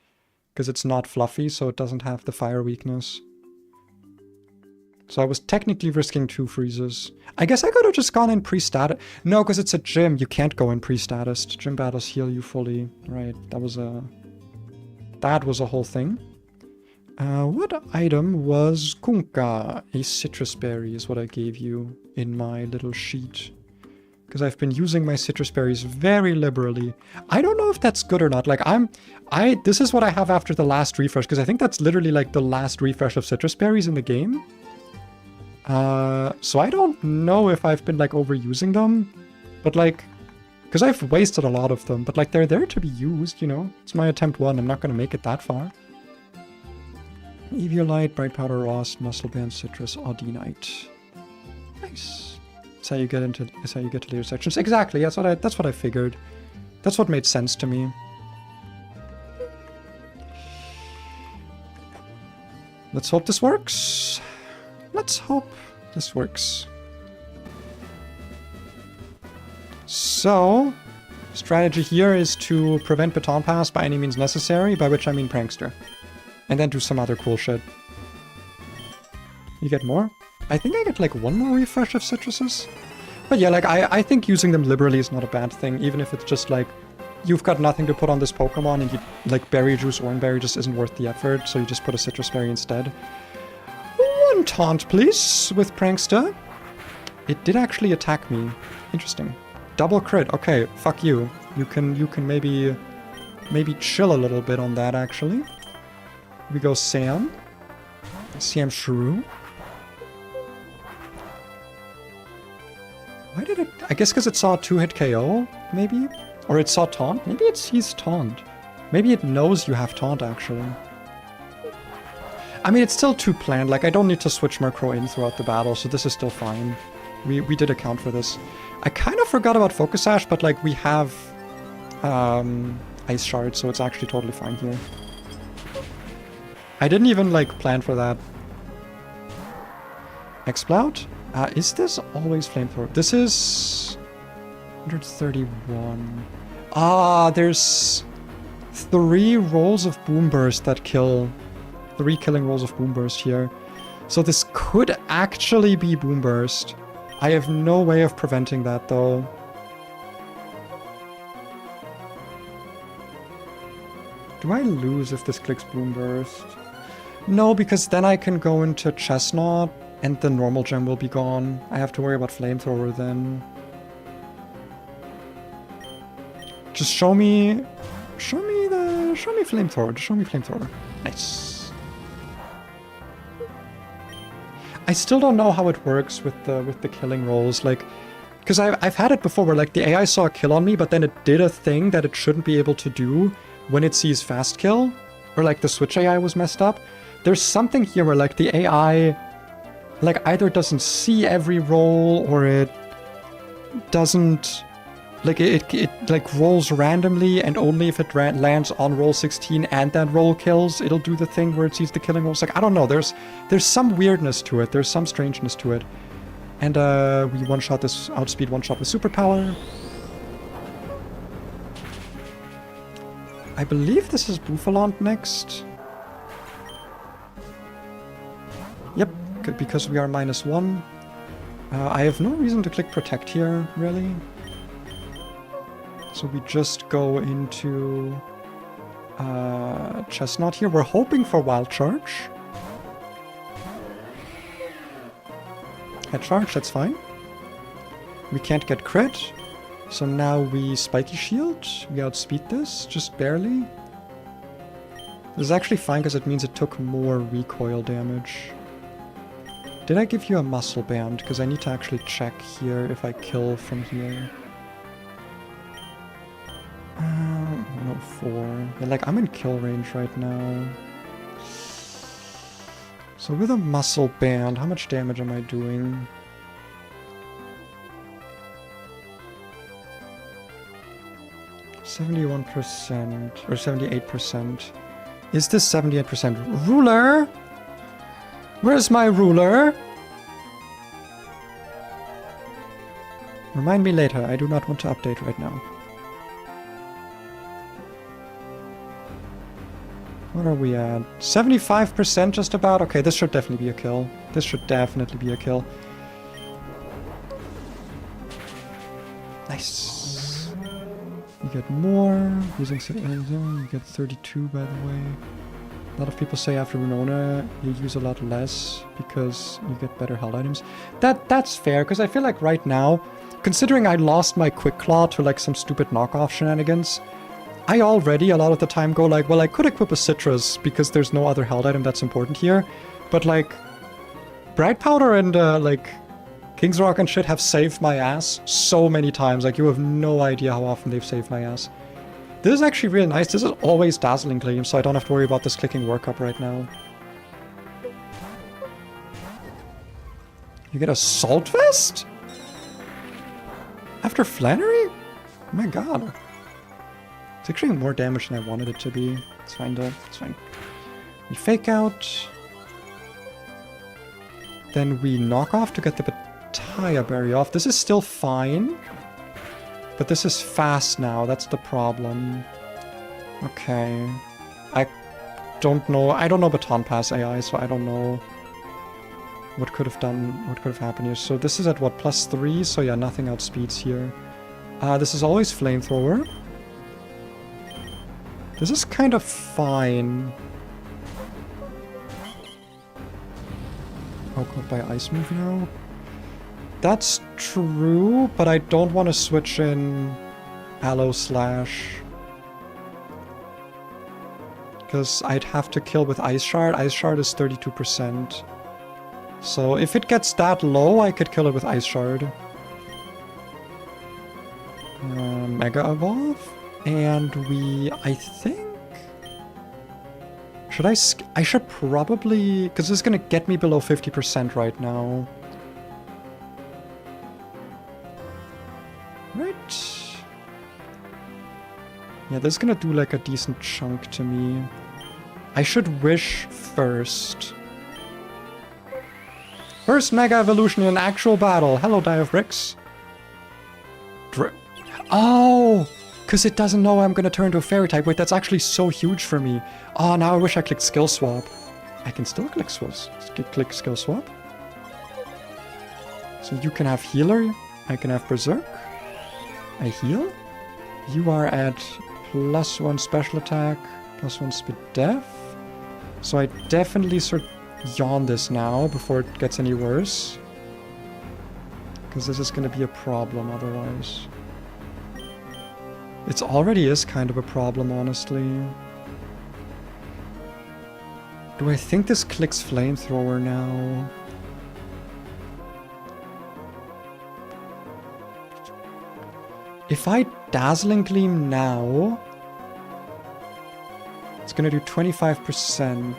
Because it's not fluffy, so it doesn't have the fire weakness. So I was technically risking 2 freezes. I guess I could have just gone in pre-status. No, because it's a gym. You can't go in pre-status. Gym battles heal you fully. Right, that was a whole thing. What item was Kunka? A citrus berry is what I gave you in my little sheet. Because I've been using my citrus berries very liberally. I don't know if that's good or not. Like, this is what I have after the last refresh, because I think that's literally like the last refresh of citrus berries in the game. So I don't know if I've been like overusing them, but like, Because I've wasted a lot of them, but like they're there to be used, you know? It's my attempt 1, I'm not gonna make it that far. Eviolite, Bright Powder, Rust, Muscle Band, Citrus, Audinite. Nice. That's how you get into. That's how you get to later sections. Exactly. That's what I figured. That's what made sense to me. Let's hope this works. Let's hope this works. So, strategy here is to prevent Baton Pass by any means necessary, by which I mean Prankster. And then do some other cool shit. You get more? I think I get like 1 more refresh of citruses. But yeah, like I think using them liberally is not a bad thing, even if it's just like you've got nothing to put on this Pokemon and you like Berry Juice, Oranberry just isn't worth the effort, so you just put a Citrus Berry instead. 1 taunt, please, with Prankster. It did actually attack me. Interesting. Double crit. Okay, fuck you. You can maybe chill a little bit on that actually. We go Sam. Sam Shrew. Why did it... I guess because it saw a 2-hit KO, maybe? Or it saw Taunt? Maybe it sees Taunt. Maybe it knows you have Taunt, actually. I mean, it's still too planned. Like, I don't need to switch Murkrow in throughout the battle, so this is still fine. We did account for this. I kind of forgot about Focus Sash, but, like, we have Ice Shard, so it's actually totally fine here. I didn't even, like, plan for that. Explout? Is this always Flamethrower? This is 131. There's 3 rolls of Boom Burst that kill. 3 killing rolls of Boom Burst here. So this could actually be Boom Burst. I have no way of preventing that though. Do I lose if this clicks Boom Burst? No, because then I can go into Chestnut and the normal gem will be gone. I have to worry about Flamethrower then. Just show me Flamethrower. Just show me Flamethrower. Nice. I still don't know how it works with the killing rolls, like, because I've had it before where like the AI saw a kill on me, but then it did a thing that it shouldn't be able to do when it sees fast kill, or like the Switch AI was messed up. There's something here where like the AI like either doesn't see every roll or it doesn't, like it like rolls randomly, and only if it lands on roll 16 and that roll kills, it'll do the thing where it sees the killing rolls. Like, I don't know, there's some weirdness to it, there's some strangeness to it. And we one-shot this, outspeed one-shot with superpower. I believe this is Bouffalont next. Yep, because we are -1. I have no reason to click Protect here, really. So we just go into Chestnut here. We're hoping for Wild Charge. Head Charge, that's fine. We can't get crit. So now we Spiky Shield. We outspeed this, just barely. This is actually fine because it means it took more recoil damage. Did I give you a Muscle Band? Because I need to actually check here if I kill from here. 104. Yeah, like, I'm in kill range right now. So with a Muscle Band, how much damage am I doing? %, or 78%. Is this 78%? Ruler? Where's my ruler? Remind me later, I do not want to update right now. What are we at? 75% just about? Okay, this should definitely be a kill. This should definitely be a kill. Nice. You get more. Using you get 32 by the way. A lot of people say after Runona you use a lot less because you get better held items. That's fair, because I feel like right now, considering I lost my Quick Claw to like some stupid knockoff shenanigans, I already a lot of the time go like, well, I could equip a Citrus because there's no other held item that's important here, but like Bright Powder and like King's Rock and shit have saved my ass so many times. Like, you have no idea how often they've saved my ass. This is actually really nice. This is always Dazzling Gleam, so I don't have to worry about this clicking workup right now. You get Assault Vest? After Flannery? Oh my god. It's actually more damage than I wanted it to be. It's fine though. It's fine. We fake out. Then we knock off to get the Bataya Berry off. This is still fine. But this is fast now. That's the problem. Okay. I don't know. I don't know Baton Pass AI, so I don't know what could have happened here. So this is at what, +3? So yeah, nothing outspeeds here. This is always Flamethrower. This is kind of fine. Oh, caught by Ice Move now. That's true, but I don't want to switch in Aloe Slash. Because I'd have to kill with Ice Shard. Ice Shard is 32%. So if it gets that low, I could kill it with Ice Shard. Mega Evolve. And I think... I should probably... Because this is going to get me below 50% right now. Right. Yeah, this is going to do like a decent chunk to me. I should wish first. First Mega Evolution in actual battle. Hello, Die of Bricks. Oh! Because it doesn't know I'm going to turn to a Fairy type. Wait, that's actually so huge for me. Oh, now I wish I clicked Skill Swap. I can still click Skill Swap. So you can have Healer. I can have Berserk. I heal. You are at +1 special attack, +1 speed def. So I definitely sort of yawn this now before it gets any worse. Because this is going to be a problem otherwise. It already is kind of a problem, honestly. Do I think this clicks Flamethrower now? If I Dazzling Gleam now, it's gonna do 25%.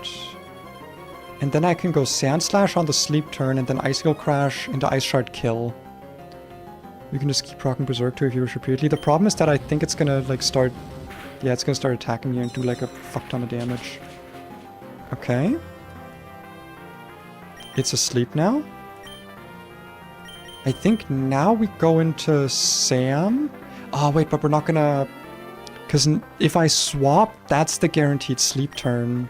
And then I can go Sand Slash on the sleep turn and then Icicle Crash into Ice Shard kill. You can just keep rocking Berserk to if you wish repeatedly. The problem is that I think it's gonna like start... Yeah, it's gonna start attacking you and do like a fuck ton of damage. Okay. It's asleep now. I think now we go into Sam. Oh wait, but we're not gonna... Because if I swap, that's the guaranteed sleep turn.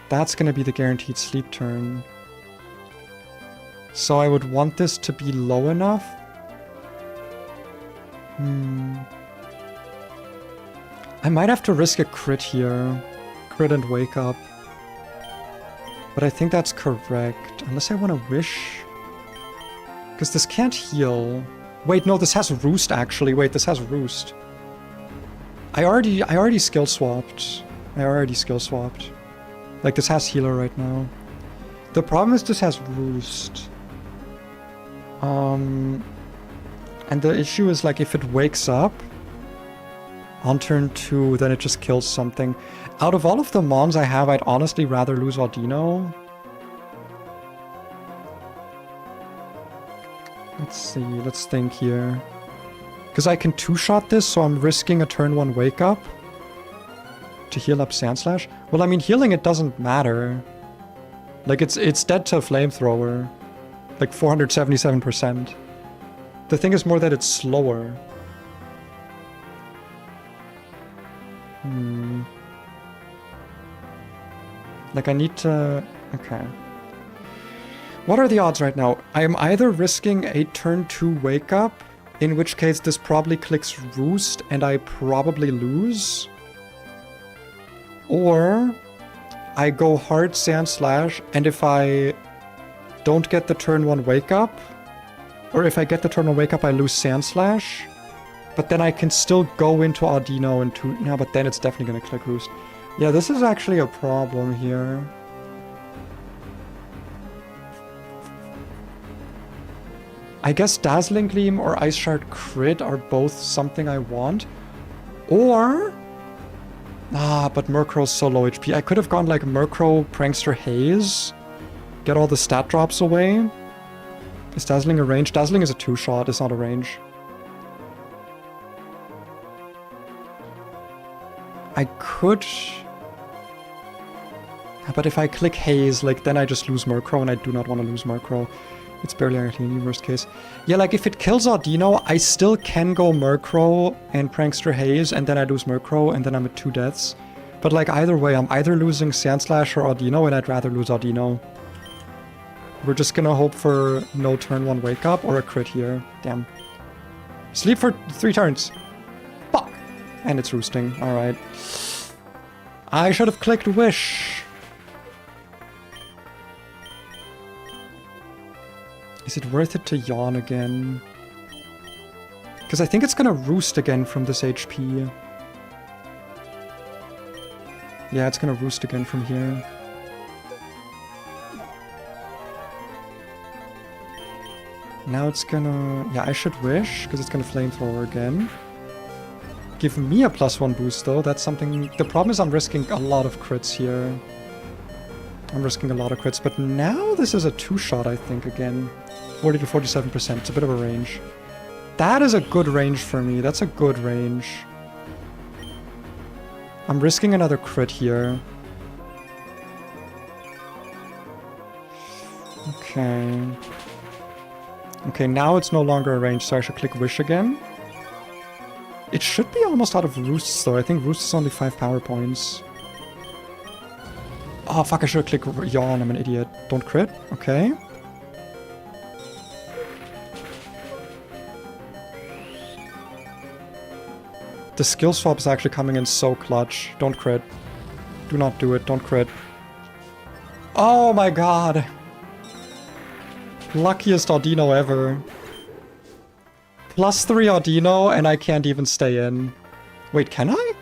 That's gonna be the guaranteed sleep turn. So I would want this to be low enough. I might have to risk a crit here. Crit and wake up. But I think that's correct. Unless I want to wish. Because this can't heal. Wait, no, this has Roost actually. Wait, this has Roost. I already skill swapped. Like, this has Healer right now. The problem is this has Roost. And the issue is, like, if it wakes up on turn 2, then it just kills something. Out of all of the mons I have, I'd honestly rather lose Audino. Let's see, let's think here. Because I can two-shot this, so I'm risking a turn 1 wake up to heal up Sand Slash. Well, I mean, healing it doesn't matter. Like, it's dead to Flamethrower. Like, 477%. The thing is more that it's slower. Like, I need to... Okay. What are the odds right now? I am either risking a turn 2 wake up, in which case this probably clicks Roost and I probably lose. Or I go hard Sand Slash, and if I don't get the turn 1 wake up, or if I get the turn 1 wake up, I lose Sand Slash. But then I can still go into Audino and two... No, but then it's definitely gonna click Roost. Yeah, this is actually a problem here. I guess Dazzling Gleam or Ice Shard Crit are both something I want. Or... but Murkrow's so low HP. I could have gone like Murkrow, Prankster, Haze. Get all the stat drops away. Is Dazzling a range? Dazzling is a 2-shot, it's not a range. I could... But if I click Haze, like, then I just lose Murkrow, and I do not want to lose Murkrow. It's barely actually in the worst case. Yeah, like, if it kills Audino, I still can go Murkrow and Prankster Haze, and then I lose Murkrow, and then I'm at 2 deaths. But, like, either way, I'm either losing Sandslash or Audino, and I'd rather lose Audino. We're just gonna hope for no turn 1 wake up or a crit here. Damn. Sleep for 3 turns. Fuck! And it's roosting. Alright. I should have clicked Wish. Is it worth it to yawn again? Because I think it's gonna roost again from this HP. Yeah, it's gonna roost again from here. Now it's gonna... Yeah, I should Wish, because it's gonna Flamethrower again. Give me a +1 boost, though. That's something... The problem is I'm risking a lot of crits here. I'm risking a lot of crits, but now this is a 2-shot, I think, again. 40 to 47%. It's a bit of a range. That is a good range for me. That's a good range. I'm risking another crit here. Okay. Okay, now it's no longer a range, so I should click Wish again. It should be almost out of Roosts, though. I think Roost is only 5 power points. Oh, fuck, I should have clicked Yawn. I'm an idiot. Don't crit. Okay. The skill swap is actually coming in so clutch. Don't crit. Do not do it. Don't crit. Oh my god. Luckiest Audino ever. +3 Audino, and I can't even stay in. Wait, can I?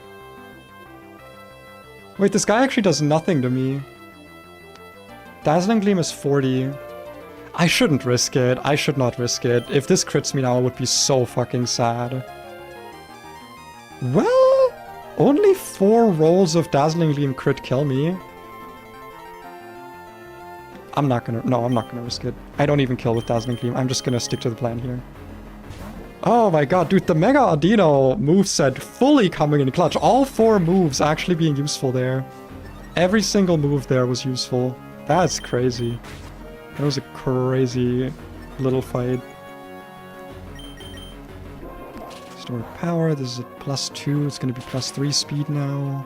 Wait, this guy actually does nothing to me. Dazzling Gleam is 40. I shouldn't risk it. I should not risk it. If this crits me now, I would be so fucking sad. Well, only 4 rolls of Dazzling Gleam crit kill me. I'm not gonna risk it. I don't even kill with Dazzling Gleam. I'm just gonna stick to the plan here. Oh my god, dude, the Mega Audino moveset fully coming in clutch. All 4 moves actually being useful there. Every single move there was useful. That's crazy. That was a crazy little fight. Stored power, this is a +2. It's gonna be +3 speed now.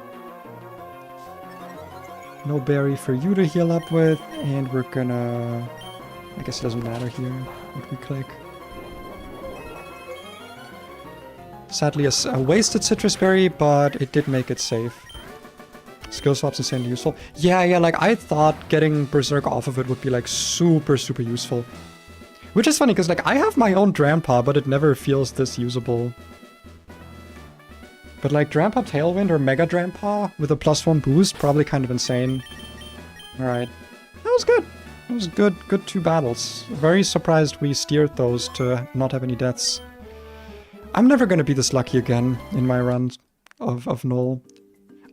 No berry for you to heal up with, and we're gonna... I guess it doesn't matter here what we click. Sadly, a wasted citrus berry, but it did make it safe. Skill swap's insanely useful. Yeah, like I thought getting Berserk off of it would be like super useful. Which is funny, because like I have my own Drampa, but it never feels this usable. But like Drampa Tailwind or Mega Drampa with a +1 boost, probably kind of insane. Alright. That was good. That was good 2 battles. Very surprised we steered those to not have any deaths. I'm never gonna be this lucky again in my run of Null.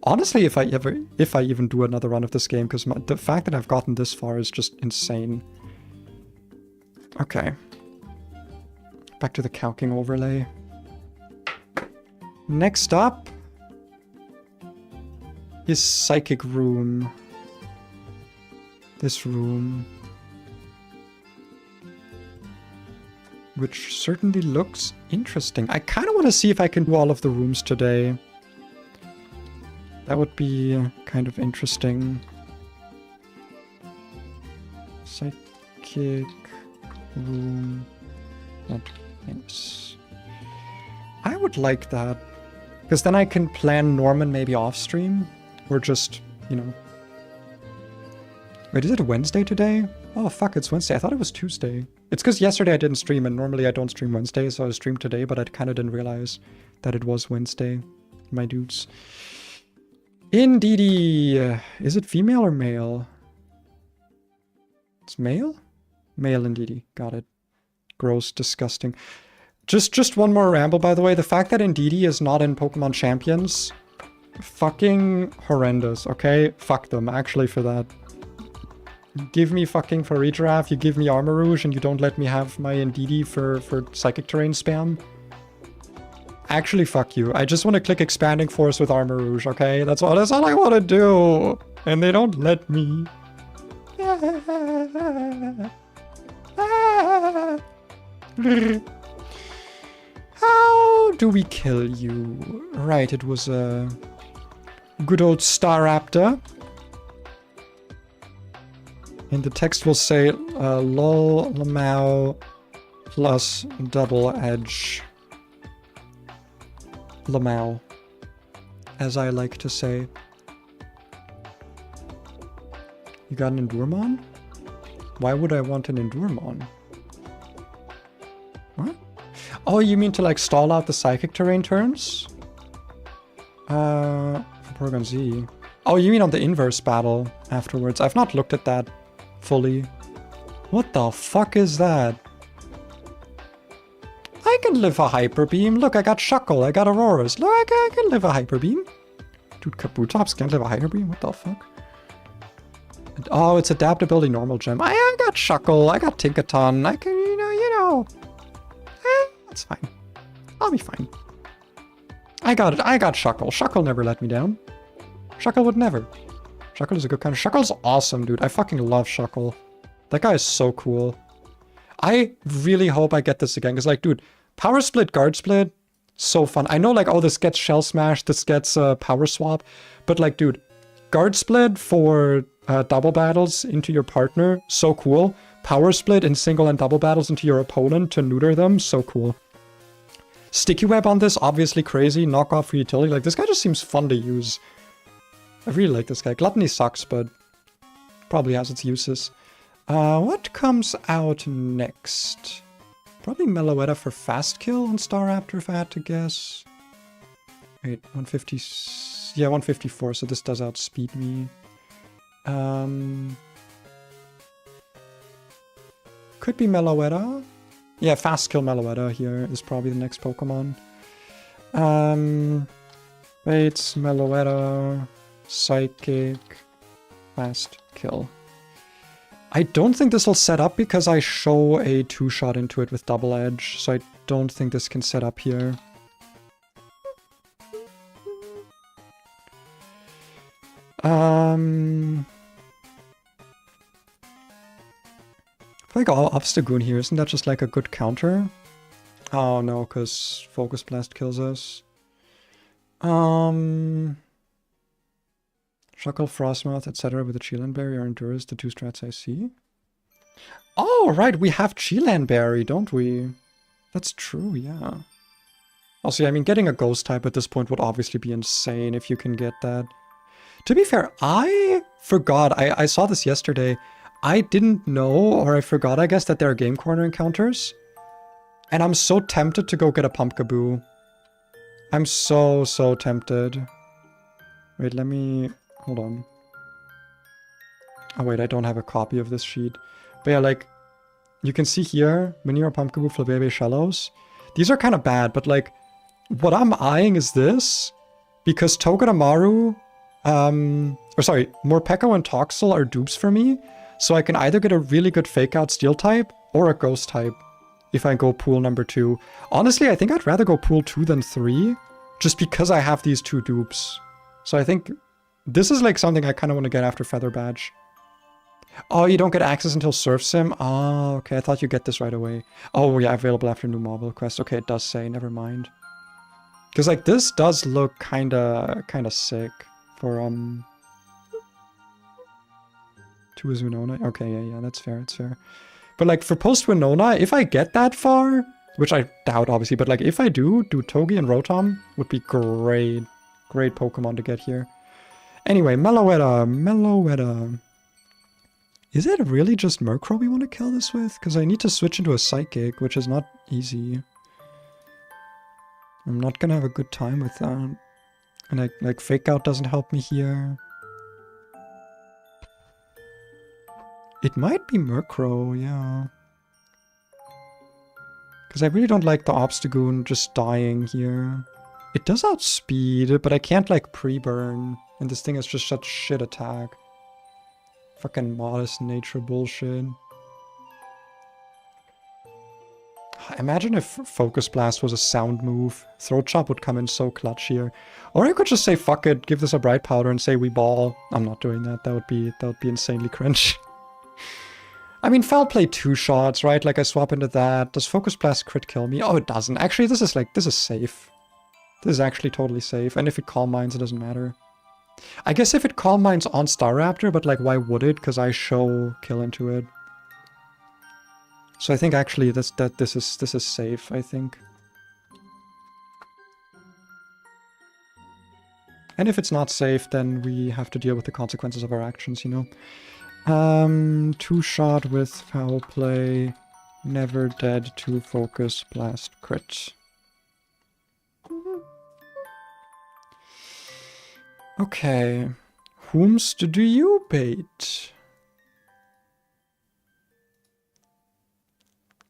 Honestly, if I even do another run of this game, because the fact that I've gotten this far is just insane. Okay. Back to the calcing overlay. Next up is Psychic Room. This room. Which certainly looks interesting. I kind of want to see if I can do all of the rooms today. That would be kind of interesting. Psychic Room. Yes. I would like that. Because then I can plan Norman maybe off stream. Or just, you know. Wait, is it Wednesday today? Oh, fuck, it's Wednesday. I thought it was Tuesday. It's because yesterday I didn't stream, and normally I don't stream Wednesday, so I streamed today, but I kind of didn't realize that it was Wednesday, my dudes. Indeedy. Is it female or male? It's male? Male Indeedy. Got it. Gross, disgusting. Just one more ramble, by the way. The fact that Indeedee is not in Pokemon Champions, fucking horrendous, okay? Fuck them, actually, for that. Give me fucking Farigiraf, you give me Armarouge, and you don't let me have my Indeedee for Psychic Terrain spam. Actually, fuck you. I just want to click Expanding Force with Armarouge, okay? That's all I want to do. And they don't let me. How do we kill you? Right, it was a good old Staraptor. And the text will say lol lamau plus double edge lamau, as I like to say. You got an Enduremon? Why would I want an Enduremon? What? Oh, you mean to like stall out the Psychic Terrain turns? For Porygon Z. Oh, you mean on the inverse battle afterwards? I've not looked at that fully. What the fuck is that? I can live a Hyper Beam. Look, I got Shuckle, I got Auroras. Look, I can live a Hyper Beam. Dude, Kabutops can't live a Hyper Beam? What the fuck? And, oh, it's Adaptability Normal Gem. I got Shuckle, I got Tinkaton. I can, you know. That's fine. I'll be fine. I got it. I got Shuckle. Shuckle never let me down. Shuckle would never. Shuckle is a good kind of... Shuckle's awesome, dude. I fucking love Shuckle. That guy is so cool. I really hope I get this again. Because, like, dude, Power Split, Guard Split, so fun. I know, like, oh, this gets Shell Smash, this gets Power Swap. But, like, dude, Guard Split for double battles into your partner, so cool. Power Split in single and double battles into your opponent to neuter them, so cool. Sticky Web on this, obviously crazy. Knock off for utility. Like, this guy just seems fun to use. I really like this guy. Gluttony sucks, but probably has its uses. What comes out next? Probably Meloetta for fast kill on Staraptor, if I had to guess. Wait, 150... Yeah, 154, so this does outspeed me. Could be Meloetta. Yeah, fast kill Meloetta here is probably the next Pokemon. Wait, Meloetta, Psychic, fast kill. I don't think this will set up because I show a two-shot into it with double edge, so I don't think this can set up here. I feel like all Obstagoon here, isn't that just like a good counter? Oh no, because Focus Blast kills us. Shuckle, Frostmouth, etc. with the Cheelan Berry or Endurance, the two strats I see. Oh, right, we have Cheelan Berry, don't we? That's true, yeah. Also, yeah, I mean, getting a Ghost type at this point would obviously be insane if you can get that. To be fair, I forgot, I saw this yesterday. I didn't know, or I forgot, I guess, that there are Game Corner encounters. And I'm so tempted to go get a Pumpkaboo. I'm so tempted. Wait, let me... Hold on. Oh wait, I don't have a copy of this sheet. But yeah, like, you can see here, Minior, Pumpkaboo, Flabébé, Shellos. These are kind of bad, but like, what I'm eyeing is this. Because Togedemaru, Morpeko and Toxel are dupes for me. So I can either get a really good fake out Steel type or a Ghost type if I go pool number 2. Honestly, I think I'd rather go pool 2 than 3 just because I have these two dupes. So I think this is like something I kind of want to get after Feather Badge. Oh, you don't get access until Surf Sim? Oh, okay. I thought you get this right away. Oh, yeah, available after new mobile quest. Okay, it does say. Never mind. Because like this does look kind of sick for to Winona. Okay, yeah, that's fair, it's fair. But like for post Winona, if I get that far, which I doubt obviously, but like if I do Togi and Rotom would be great. Great Pokemon to get here. Anyway, Meloetta. Is it really just Murkrow we want to kill this with? Because I need to switch into a Psychic, which is not easy. I'm not gonna have a good time with that. And like Fake Out doesn't help me here. It might be Murkrow, yeah. Because I really don't like the Obstagoon just dying here. It does outspeed, but I can't like pre-burn. And this thing is just such shit attack. Fucking modest nature bullshit. Imagine if Focus Blast was a sound move. Throat Chop would come in so clutch here. Or I could just say fuck it, give this a Bright Powder and say we ball. I'm not doing that. That would be insanely cringe. I mean, Foul Play 2 shots, right? Like I swap into that. Does Focus Blast crit kill me? Oh, it doesn't. Actually, this is safe. This is actually totally safe. And if it Calm Minds, it doesn't matter. I guess if it Calm Minds on Staraptor, but like why would it? Because I show kill into it. So I think actually this is safe, I think. And if it's not safe, then we have to deal with the consequences of our actions, you know. 2-shot with Foul Play, Never Dead, 2 Focus, Blast, Crit. Okay. Whomst do you bait?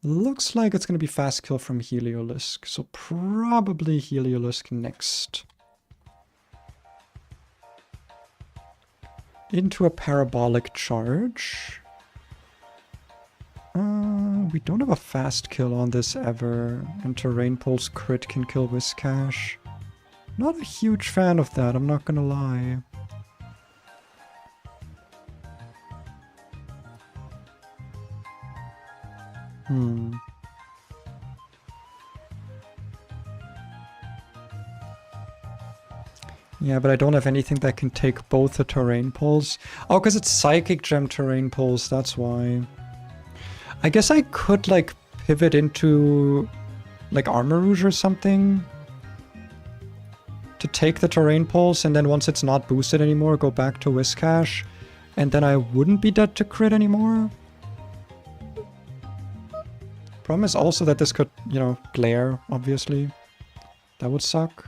Looks like it's going to be fast kill from Heliolisk, so probably Heliolisk next. Into a Parabolic Charge. We don't have a fast kill on this ever, and Terrain Pulse crit can kill Whiscash. Not a huge fan of that, I'm not gonna lie. Yeah, but I don't have anything that can take both the Terrain Pulse. Oh, because it's Psychic Gem Terrain Pulse, that's why. I guess I could, like, pivot into, like, Armor Rouge or something. To take the Terrain Pulse, and then once it's not boosted anymore, go back to Whiscash. And then I wouldn't be dead to crit anymore. Problem is also that this could, you know, glare, obviously. That would suck.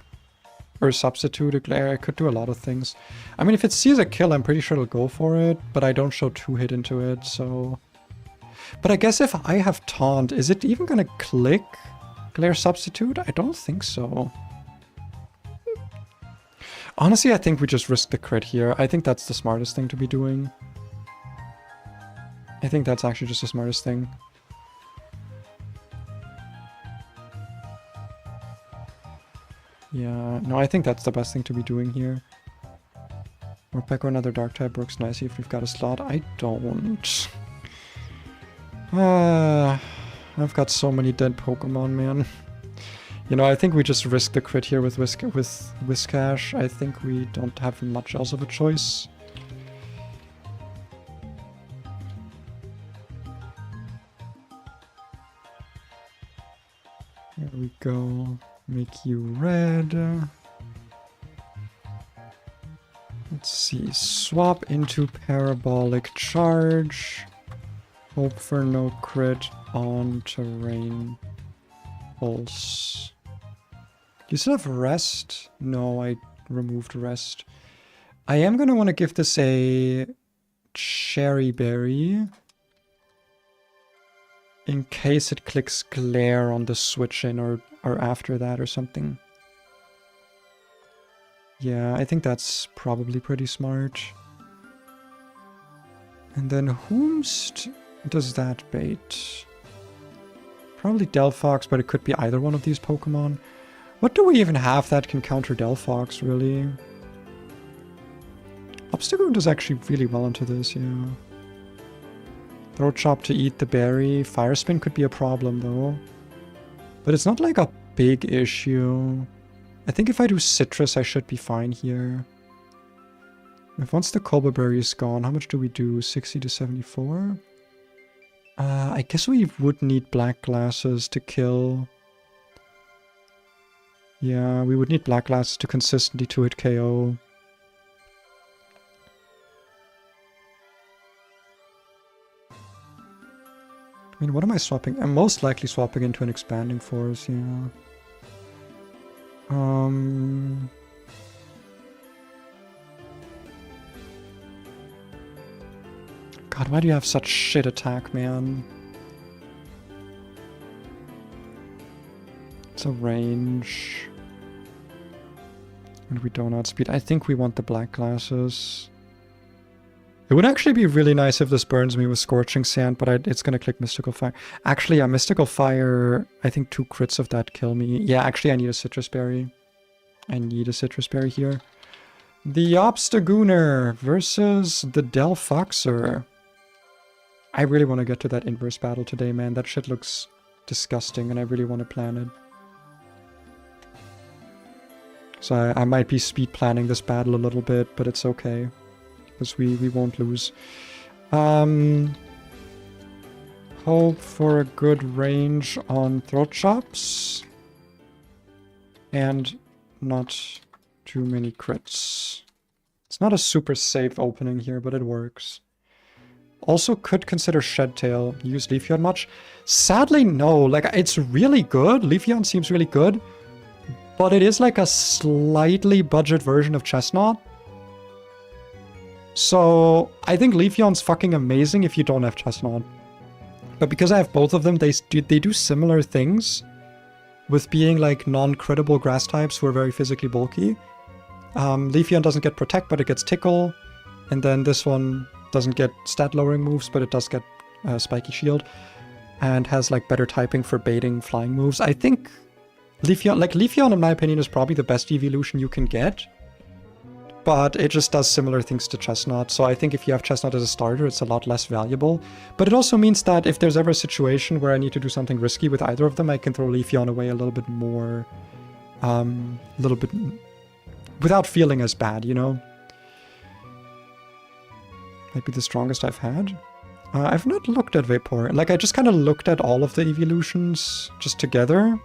Or substitute a glare, I could do a lot of things. I mean, if it sees a kill, I'm pretty sure it'll go for it, but I don't show 2-hit into it, so... But I guess if I have Taunt, is it even gonna click Glare Substitute? I don't think so. Honestly, I think we just risk the crit here. I think that's the smartest thing to be doing. I think that's actually just the smartest thing. Yeah, no, I think that's the best thing to be doing here. Morpeko, another dark type works nicely if we've got a slot. I don't. I've got so many dead Pokemon, man. You know, I think we just risk the crit here with Whiscash. I think we don't have much else of a choice. There we go. Make you red. Let's see. Swap into Parabolic Charge. Hope for no crit on Terrain Pulse. You still have Rest? No, I removed Rest. I am going to want to give this a Cherry Berry. In case it clicks Glare on the switch in or after that or something. Yeah, I think that's probably pretty smart. And then whomst does that bait? Probably Delphox, but it could be either one of these Pokemon. What do we even have that can counter Delphox, really? Obstagoon does actually really well into this, yeah. Throat Chop to eat the berry. Fire Spin could be a problem, though. But it's not like a big issue. I think if I do Citrus, I should be fine here. If once the Cobra Berry is gone, how much do we do? 60 to 74? I guess we would need Black Glasses to kill. Yeah, we would need Black Glasses to consistently 2-hit KO. I mean, what am I swapping? I'm most likely swapping into an Expanding Force, yeah. God, why do you have such shit attack, man? It's a range. And we don't outspeed. I think we want the black glasses. It would actually be really nice if this burns me with Scorching Sand, but it's gonna click Mystical Fire. Actually, yeah, Mystical Fire, I think 2 crits of that kill me. Yeah, actually I need a Citrus Berry. I need a Citrus Berry here. The Obstagooner versus the Delphoxer. I really want to get to that inverse battle today, man. That shit looks disgusting and I really want to plan it. So I might be speed planning this battle a little bit, but it's okay. Because we won't lose. Hope for a good range on Throat Chops. And not too many crits. It's not a super safe opening here, but it works. Also could consider Shedtail. Use Leafeon much? Sadly, no. Like, it's really good. Leafeon seems really good. But it is like a slightly budget version of Chestnut. So, I think Leafeon's fucking amazing if you don't have Chestnut. But because I have both of them, they do similar things. With being like non-critical grass types who are very physically bulky. Leafeon doesn't get Protect, but it gets Tickle. And then this one doesn't get stat-lowering moves, but it does get Spiky Shield. And has like better typing for baiting flying moves. I think Leafeon, in my opinion, is probably the best evolution you can get. But it just does similar things to Chestnut. So I think if you have Chestnut as a starter, it's a lot less valuable. But it also means that if there's ever a situation where I need to do something risky with either of them, I can throw Leafeon away a little bit more. Without feeling as bad, you know? Might be the strongest I've had. I've not looked at Vapor. Like, I just kind of looked at all of the evolutions just together.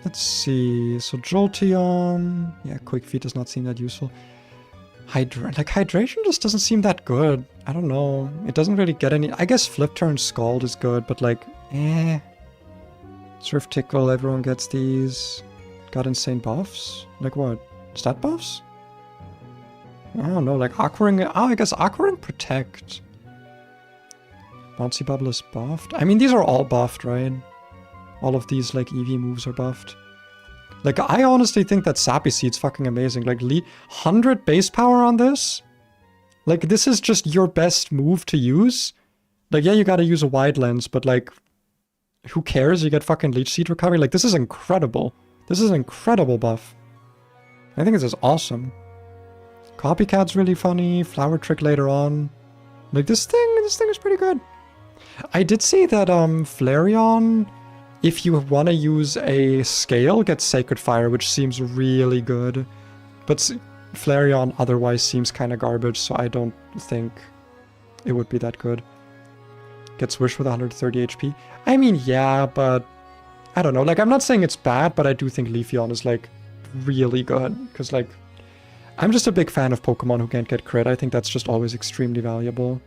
Let's see. So Jolteon. Yeah, Quick Feet does not seem that useful. Hydration just doesn't seem that good. I don't know. It doesn't really get any. I guess Flip Turn Scald is good, but like, Surf Tickle, everyone gets these. Got insane buffs? Like what? Stat buffs? I don't know, like Aqua Ring. Oh, I guess Aqua Ring Protect. Bouncy Bubble is buffed. I mean, these are all buffed, right? All of these, like, EV moves are buffed. Like, I honestly think that Sappy Seed's fucking amazing. Like, 100 base power on this? Like, this is just your best move to use? Like, yeah, you gotta use a wide lens, but, like, who cares? You get fucking Leech Seed recovery. Like, this is incredible. This is an incredible buff. I think this is awesome. Copycat's really funny. Flower Trick later on. Like, this thing is pretty good. I did see that, Flareon, if you want to use a scale, gets Sacred Fire, which seems really good. But Flareon otherwise seems kind of garbage, so I don't think it would be that good. Gets Wish with 130 HP. I mean, yeah, but I don't know. Like, I'm not saying it's bad, but I do think Leafeon is, like, really good. Because, like, I'm just a big fan of Pokemon who can't get crit. I think that's just always extremely valuable.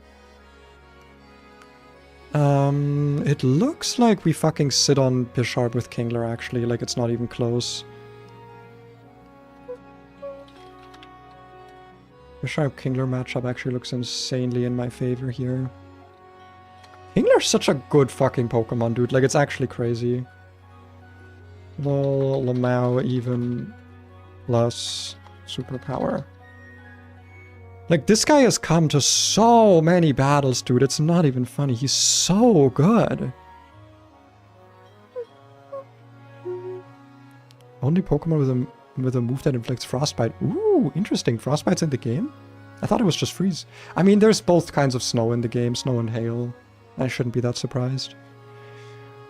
It looks like we fucking sit on Bisharp with Kingler, actually. Like, it's not even close. Bisharp-Kingler matchup actually looks insanely in my favor here. Kingler's such a good fucking Pokemon, dude. Like, it's actually crazy. Lol, Lamau even less superpower. Like, this guy has come to so many battles, dude. It's not even funny. He's so good. Only Pokemon with a move that inflicts Frostbite. Ooh, interesting. Frostbite's in the game? I thought it was just Freeze. I mean, there's both kinds of snow in the game. Snow and hail. I shouldn't be that surprised.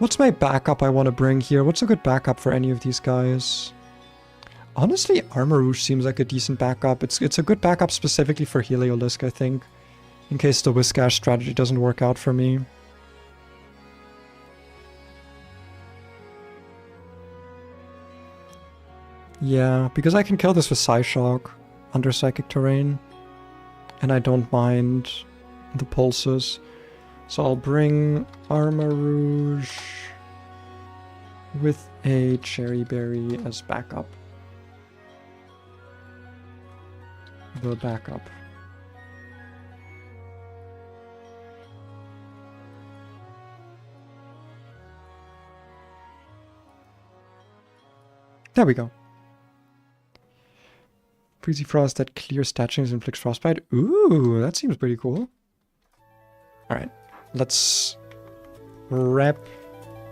What's my backup I want to bring here? What's a good backup for any of these guys? Honestly, Armarouge seems like a decent backup. It's a good backup specifically for Heliolisk, I think. In case the Whiscash strategy doesn't work out for me. Yeah, because I can kill this with Psyshock under Psychic Terrain. And I don't mind the pulses. So I'll bring Armarouge with a Cherry Berry as backup. The backup. There we go. Freezy Frost that clears statchings and inflicts frostbite. Ooh, that seems pretty cool. Alright, let's wrap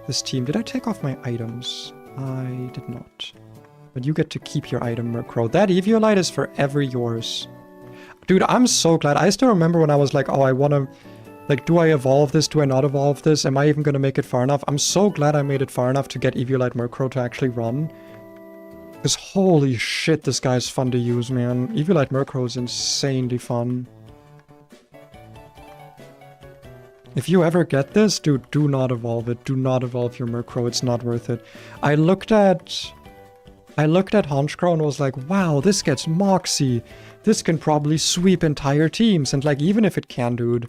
this team. Did I take off my items? I did not. But you get to keep your item, Murkrow. That Eviolite is forever yours. Dude, I'm so glad. I still remember when I was like, oh, I want to... Like, do I evolve this? Do I not evolve this? Am I even going to make it far enough? I'm so glad I made it far enough to get Eviolite Murkrow to actually run. Because holy shit, this guy's fun to use, man. Eviolite Murkrow is insanely fun. If you ever get this, dude, do not evolve it. Do not evolve your Murkrow. It's not worth it. I looked at Honchkrow and was like, wow, this gets Moxie. This can probably sweep entire teams. And like, even if it can, dude,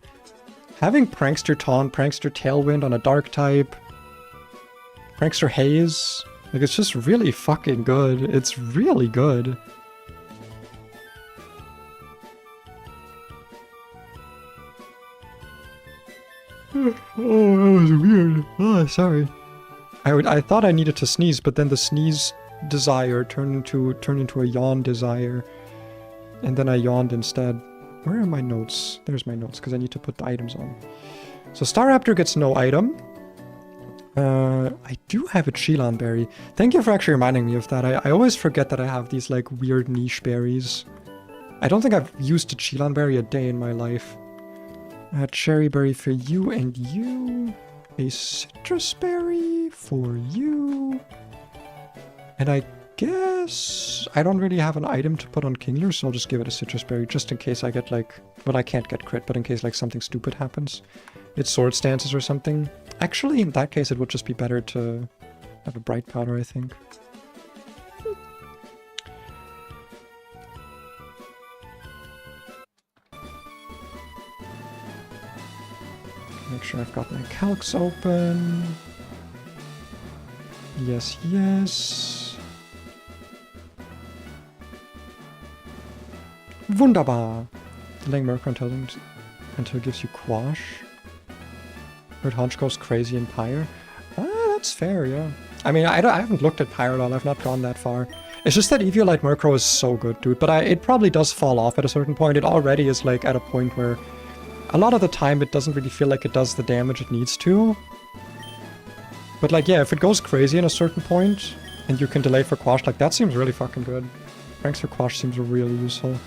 having Prankster Taunt, Prankster Tailwind on a Dark type, Prankster Haze, like, it's just really fucking good. It's really good. Oh, that was weird. Oh, sorry. I thought I needed to sneeze, but then the sneeze desire turned into a yawn desire. And then I yawned instead. Where are my notes? There's my notes, because I need to put the items on. So Staraptor gets no item. I do have a Cheelon berry. Thank you for actually reminding me of that. I always forget that I have these like weird niche berries. I don't think I've used a Cheelon berry a day in my life. A cherry berry for you and you. A citrus berry for you. And I guess I don't really have an item to put on Kingler, so I'll just give it a citrus berry just in case I get like... Well, I can't get crit, but in case like something stupid happens. It's sword stances or something. Actually, in that case, it would just be better to have a bright powder, I think. Make sure I've got my calcs open. Yes, yes. Wunderbar. Delaying Murkrow until it gives you Quash. Heard Honch goes crazy in Pyre. Ah, that's fair, yeah. I mean, I haven't looked at Pyre at all. I've not gone that far. It's just that Eviolite Murkrow is so good, dude. But it probably does fall off at a certain point. It already is like at a point where a lot of the time it doesn't really feel like it does the damage it needs to. But like, yeah, if it goes crazy in a certain point and you can delay for Quash, like that seems really fucking good. Ranks for Quash seems really useful.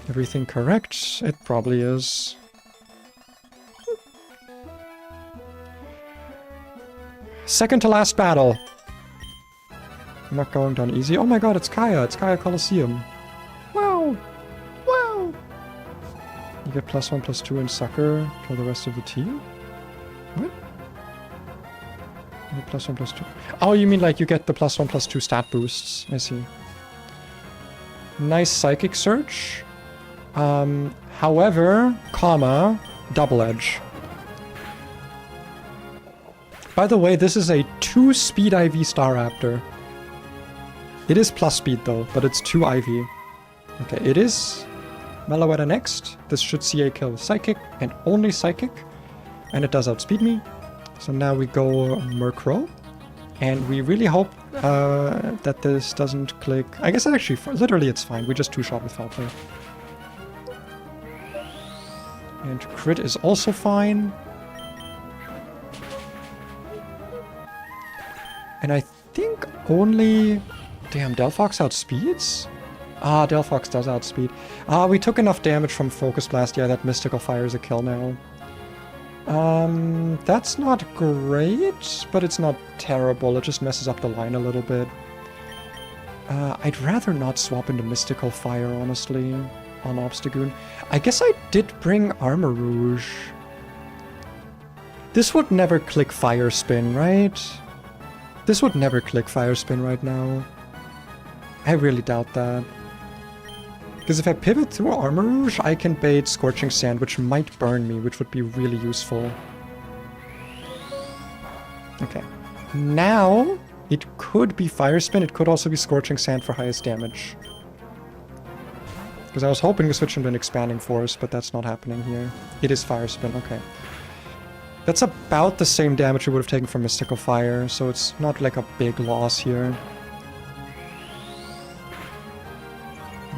Everything correct? It probably is. Second to last battle. I'm not going down easy. Oh my god, it's Kaya. It's Kaya Coliseum. Wow. Wow. You get +1/+2 in Sucker for the rest of the team? What? You get +1/+2. Oh, you mean like you get the +1/+2 stat boosts. I see. Nice Psychic Search. However, double edge. By the way, this is a 2-speed IV Staraptor. It is plus speed though, but it's 2 IV. Okay, it is Meloetta next. This should CA kill Psychic and only Psychic. And it does outspeed me. So now we go Murkrow. And we really hope that this doesn't click. I guess actually, literally it's fine. We just 2-shot with Foul Play. And crit is also fine. And I think only... Damn, Delphox outspeeds? Ah, Delphox does outspeed. Ah, we took enough damage from Focus Blast. Yeah, that Mystical Fire is a kill now. That's not great, but it's not terrible. It just messes up the line a little bit. I'd rather not swap into Mystical Fire, honestly, on Obstagoon. I guess I did bring Armor Rouge. This would never click Fire Spin, right? This would never click Fire Spin right now. I really doubt that. Because if I pivot through Armor Rouge, I can bait Scorching Sand, which might burn me, which would be really useful. Okay. Now, it could be Fire Spin, it could also be Scorching Sand for highest damage. Because I was hoping to switch into an Expanding Force, but that's not happening here. It is Fire Spin, okay. That's about the same damage we would have taken from Mystical Fire, so it's not like a big loss here.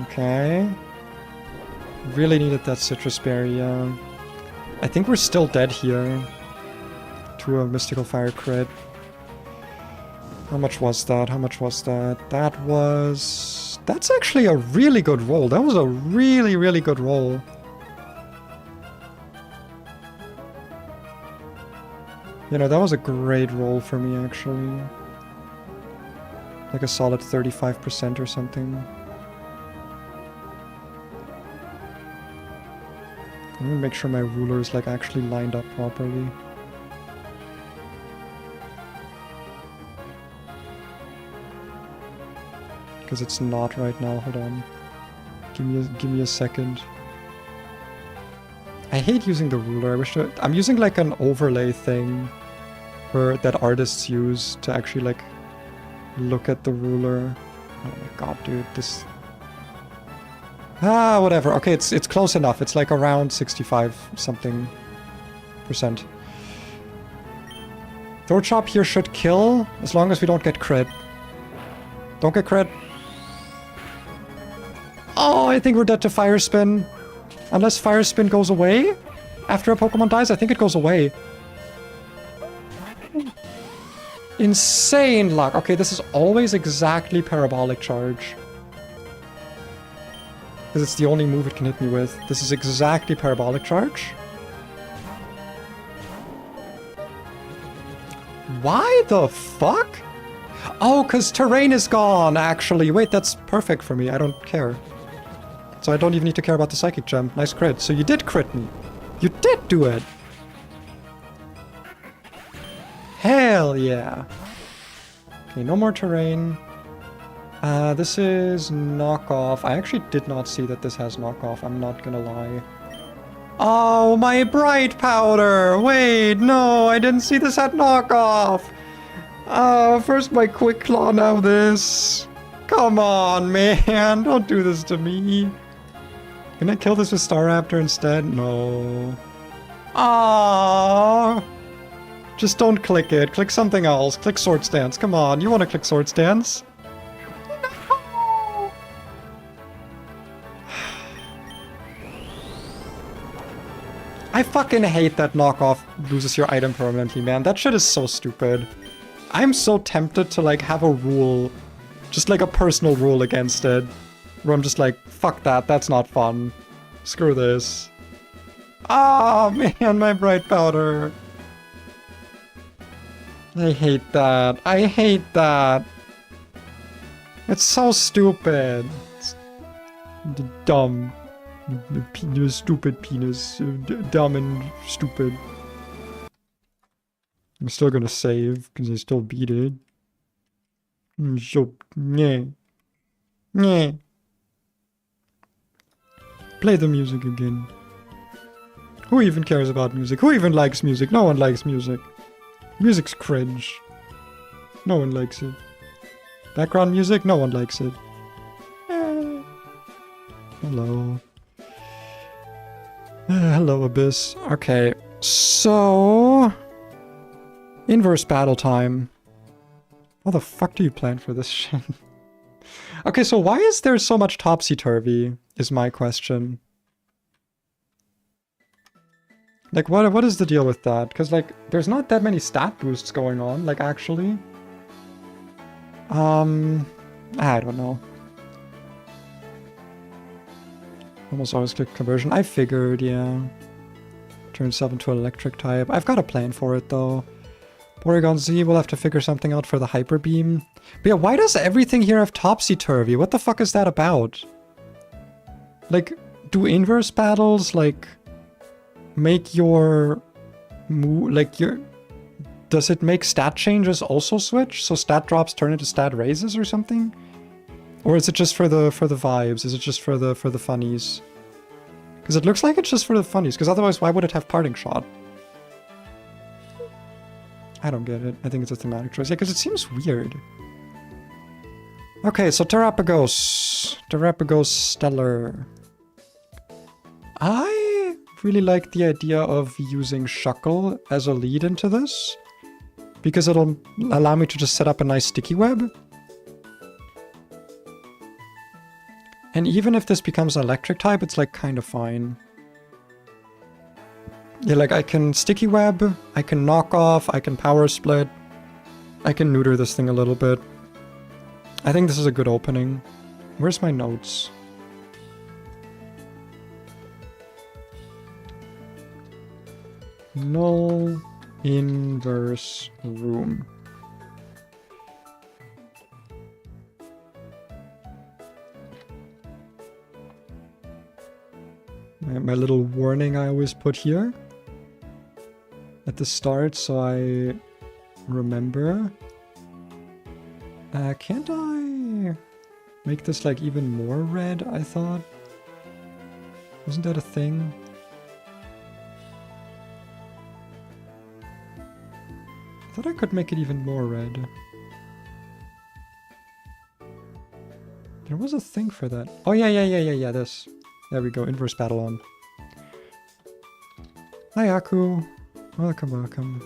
Okay. Really needed that Citrus Berry, yeah. I think we're still dead here to a Mystical Fire crit. How much was that? How much was that? That was... That's actually a really good roll. That was a really, really good roll. You know, that was a great roll for me, actually. Like a solid 35% or something. I'm gonna make sure my ruler is, like, actually lined up properly. Because it's not right now. Hold on. Give me a second. I hate using the ruler. I wish I'm using, like, an overlay thing that artists use to actually, like, look at the ruler. Oh my god, dude, this... Ah, whatever. Okay, it's close enough. It's like around 65-something %. Throat Chop here should kill, as long as we don't get crit. Don't get crit. Oh, I think we're dead to Fire Spin. Unless Fire Spin goes away after a Pokemon dies, I think it goes away. Insane luck. Okay, this is always exactly Parabolic Charge. Because it's the only move it can hit me with. This is exactly Parabolic Charge. Why the fuck? Oh, because Terrain is gone, actually. Wait, that's perfect for me. I don't care. So I don't even need to care about the Psychic Gem. Nice crit. So you did crit me. You did do it. Hell yeah. Okay, no more Terrain. This is knockoff. I actually did not see that this has knockoff. I'm not gonna lie. Oh, my Bright Powder! Wait, no, I didn't see this had knockoff. First my Quick Claw, now this. Come on, man. Don't do this to me. Can I kill this with Staraptor instead? No. Ah. Just don't click it. Click something else. Click Swords Dance. Come on, you want to click Swords Dance? No. I fucking hate that knockoff loses your item permanently, man. That shit is so stupid. I'm so tempted to, like, have a rule, just like a personal rule against it, where I'm just like, fuck that, that's not fun. Screw this. Ah, man, my Bright Powder. I hate that. I hate that. It's so stupid. It's dumb. Penis, stupid penis. Dumb and stupid. I'm still gonna save, because I still beat it. So, yeah. Yeah. Play the music again. Who even cares about music? Who even likes music? No one likes music. Music's cringe. No one likes it. Background music? No one likes it. Hello. Hello, Abyss. Okay, so... Inverse battle time. How the fuck do you plan for this shit? Okay, so why is there so much topsy-turvy, is my question. Like, what is the deal with that? Because, like, there's not that many stat boosts going on, like, actually. I don't know. Almost always click conversion. I figured, yeah. Turn itself into an electric type. I've got a plan for it, though. Porygon Z will have to figure something out for the Hyper Beam. But yeah, why does everything here have topsy-turvy? What the fuck is that about? Like, do inverse battles, like, make your move, like, your... Does it make stat changes also switch? So stat drops turn into stat raises or something? Or is it just for the vibes? Is it just for the funnies? Because it looks like it's just for the funnies, because otherwise why would it have Parting Shot? I don't get it. I think it's a thematic choice. Yeah, because it seems weird. Okay, so Terrapagos. Terrapagos Stellar. I really like the idea of using Shuckle as a lead into this, because it'll allow me to just set up a nice sticky web. And even if this becomes an electric type, it's like kind of fine. Yeah, like I can sticky web, I can knock off, I can power split, I can neuter this thing a little bit. I think this is a good opening. Where's my notes? Null inverse room. My little warning I always put here at the start, so I remember. Can't I make this like even more red, I thought? Wasn't that a thing? I thought I could make it even more red. There was a thing for that. Oh yeah, this. There we go, inverse battle on. Hi Aku. Welcome.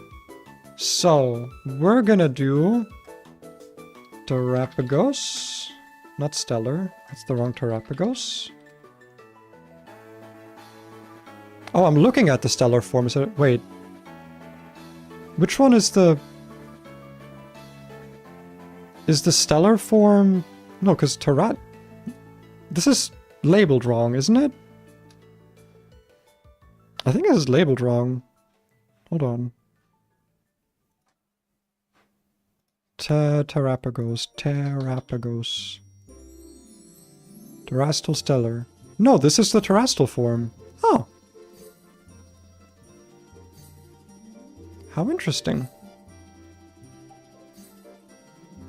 So, we're gonna do Terapagos. Not Stellar. That's the wrong Terapagos. Oh, I'm looking at the Stellar form. Is it? Wait. Which one is the... Is the Stellar form... No, because Terat... This is labeled wrong, isn't it? I think this is labeled wrong. Hold on. Terapagos. Terastal Stellar. No, this is the Terastal form. Oh. How interesting.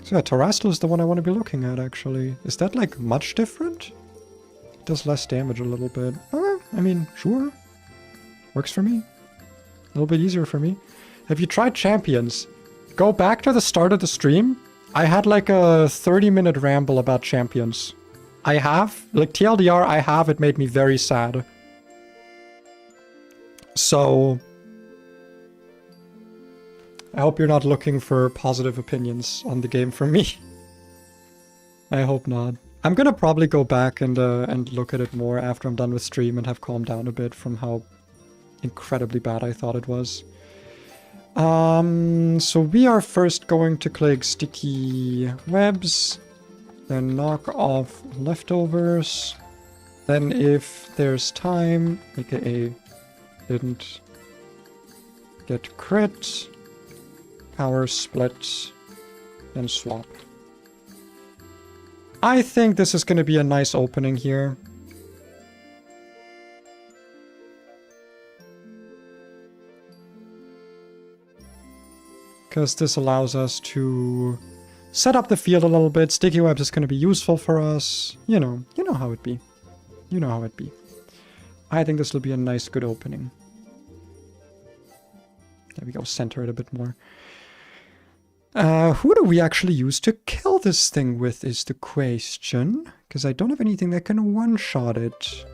So yeah, Terastal is the one I want to be looking at, actually. Is that, like, much different? It does less damage a little bit. I mean, sure. Works for me. A little bit easier for me. Have you tried Champions? Go back to the start of the stream. I had, like, a 30-minute ramble about Champions. I have. Like, TLDR, I have. It made me very sad. So... I hope you're not looking for positive opinions on the game from me. I hope not. I'm gonna probably go back and look at it more after I'm done with stream and have calmed down a bit from how incredibly bad I thought it was. So we are first going to click sticky webs, then knock off leftovers, then if there's time, aka didn't get crit, power split, then swap. I think this is going to be a nice opening here. Because this allows us to set up the field a little bit. Sticky webs is going to be useful for us. You know how it be. You know how it be. I think this will be a nice, good opening. There we go, center it a bit more. Who do we actually use to kill this thing with is the question. Because I don't have anything that can one-shot it.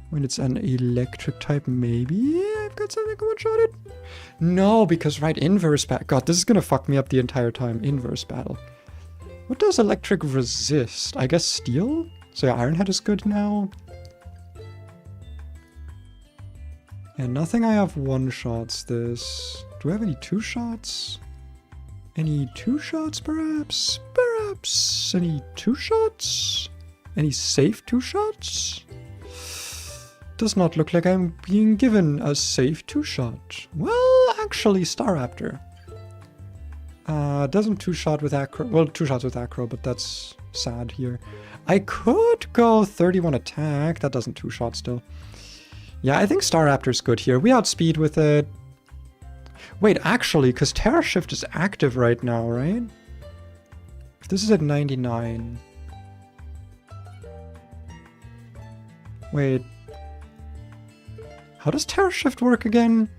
When it's an electric type, maybe I've got something that can one-shot it? No, because right, inverse battle. God, this is gonna fuck me up the entire time. Inverse battle. What does electric resist? I guess steel? So yeah, Ironhead is good now. And nothing I have one-shots this. Do I have any two-shots? Any two-shots, perhaps? Perhaps? Any two-shots? Any safe two-shots? Does not look like I'm being given a safe two-shot. Well, actually, Staraptor. Doesn't two-shot with Acro. Well, two shots with Acro, but that's sad here. I could go 31 attack. That doesn't two-shot still. Yeah, I think Staraptor's good here. We outspeed with it. Wait, actually, because Terra Shift is active right now, right? If this is at 99... Wait... How does Terra Shift work again?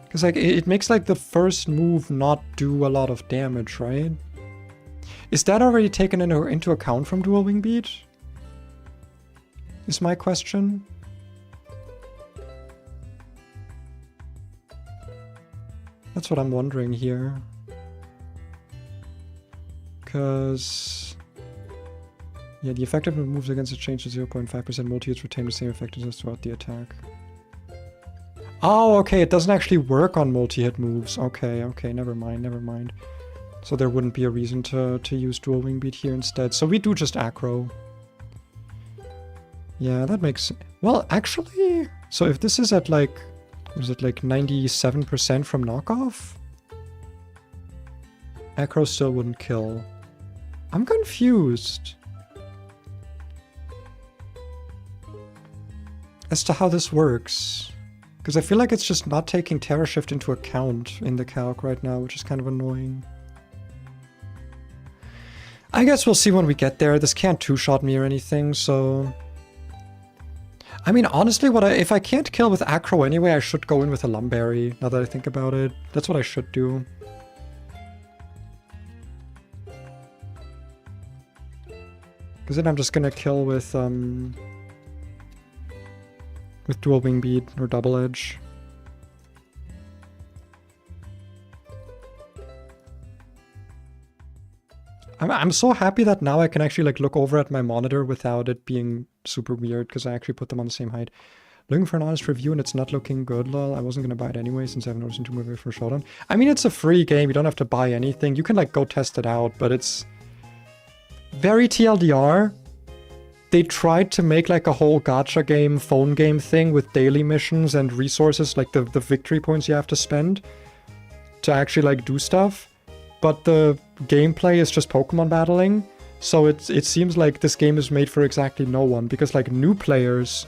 Because like it makes like the first move not do a lot of damage, right? Is that already taken into account from Dual Wing Beat? is my question. That's what I'm wondering here. Because... yeah, the effectiveness moves against a change to 0.5%. Multi-hits retain the same effectiveness throughout the attack. Oh, okay, it doesn't actually work on multi-hit moves. Okay, okay, never mind, never mind. So there wouldn't be a reason to use dual wing beat here instead. So we do just acro. Yeah, that makes... well, actually... so if this is at like... was it like 97% from knockoff? Acro still wouldn't kill. I'm confused as to how this works. Because I feel like it's just not taking Terra Shift into account in the calc right now, which is kind of annoying. I guess we'll see when we get there. This can't two-shot me or anything, so... I mean, honestly, if I can't kill with acro anyway, I should go in with a Lumberry, now that I think about it. That's what I should do. Because then I'm just gonna kill with dual wing beat or double edge. I'm so happy that now I can actually like look over at my monitor without it being super weird, because I actually put them on the same height. Looking for an honest review and it's not looking good, lol. I wasn't gonna buy it anyway since I have no reason to move it for Showdown. I mean, it's a free game, you don't have to buy anything. You can like go test it out, but it's very TLDR. They tried to make like a whole gacha game, phone game thing with daily missions and resources, like the victory points you have to spend to actually like do stuff. But the gameplay is just Pokemon battling, so it seems like this game is made for exactly no one, because like new players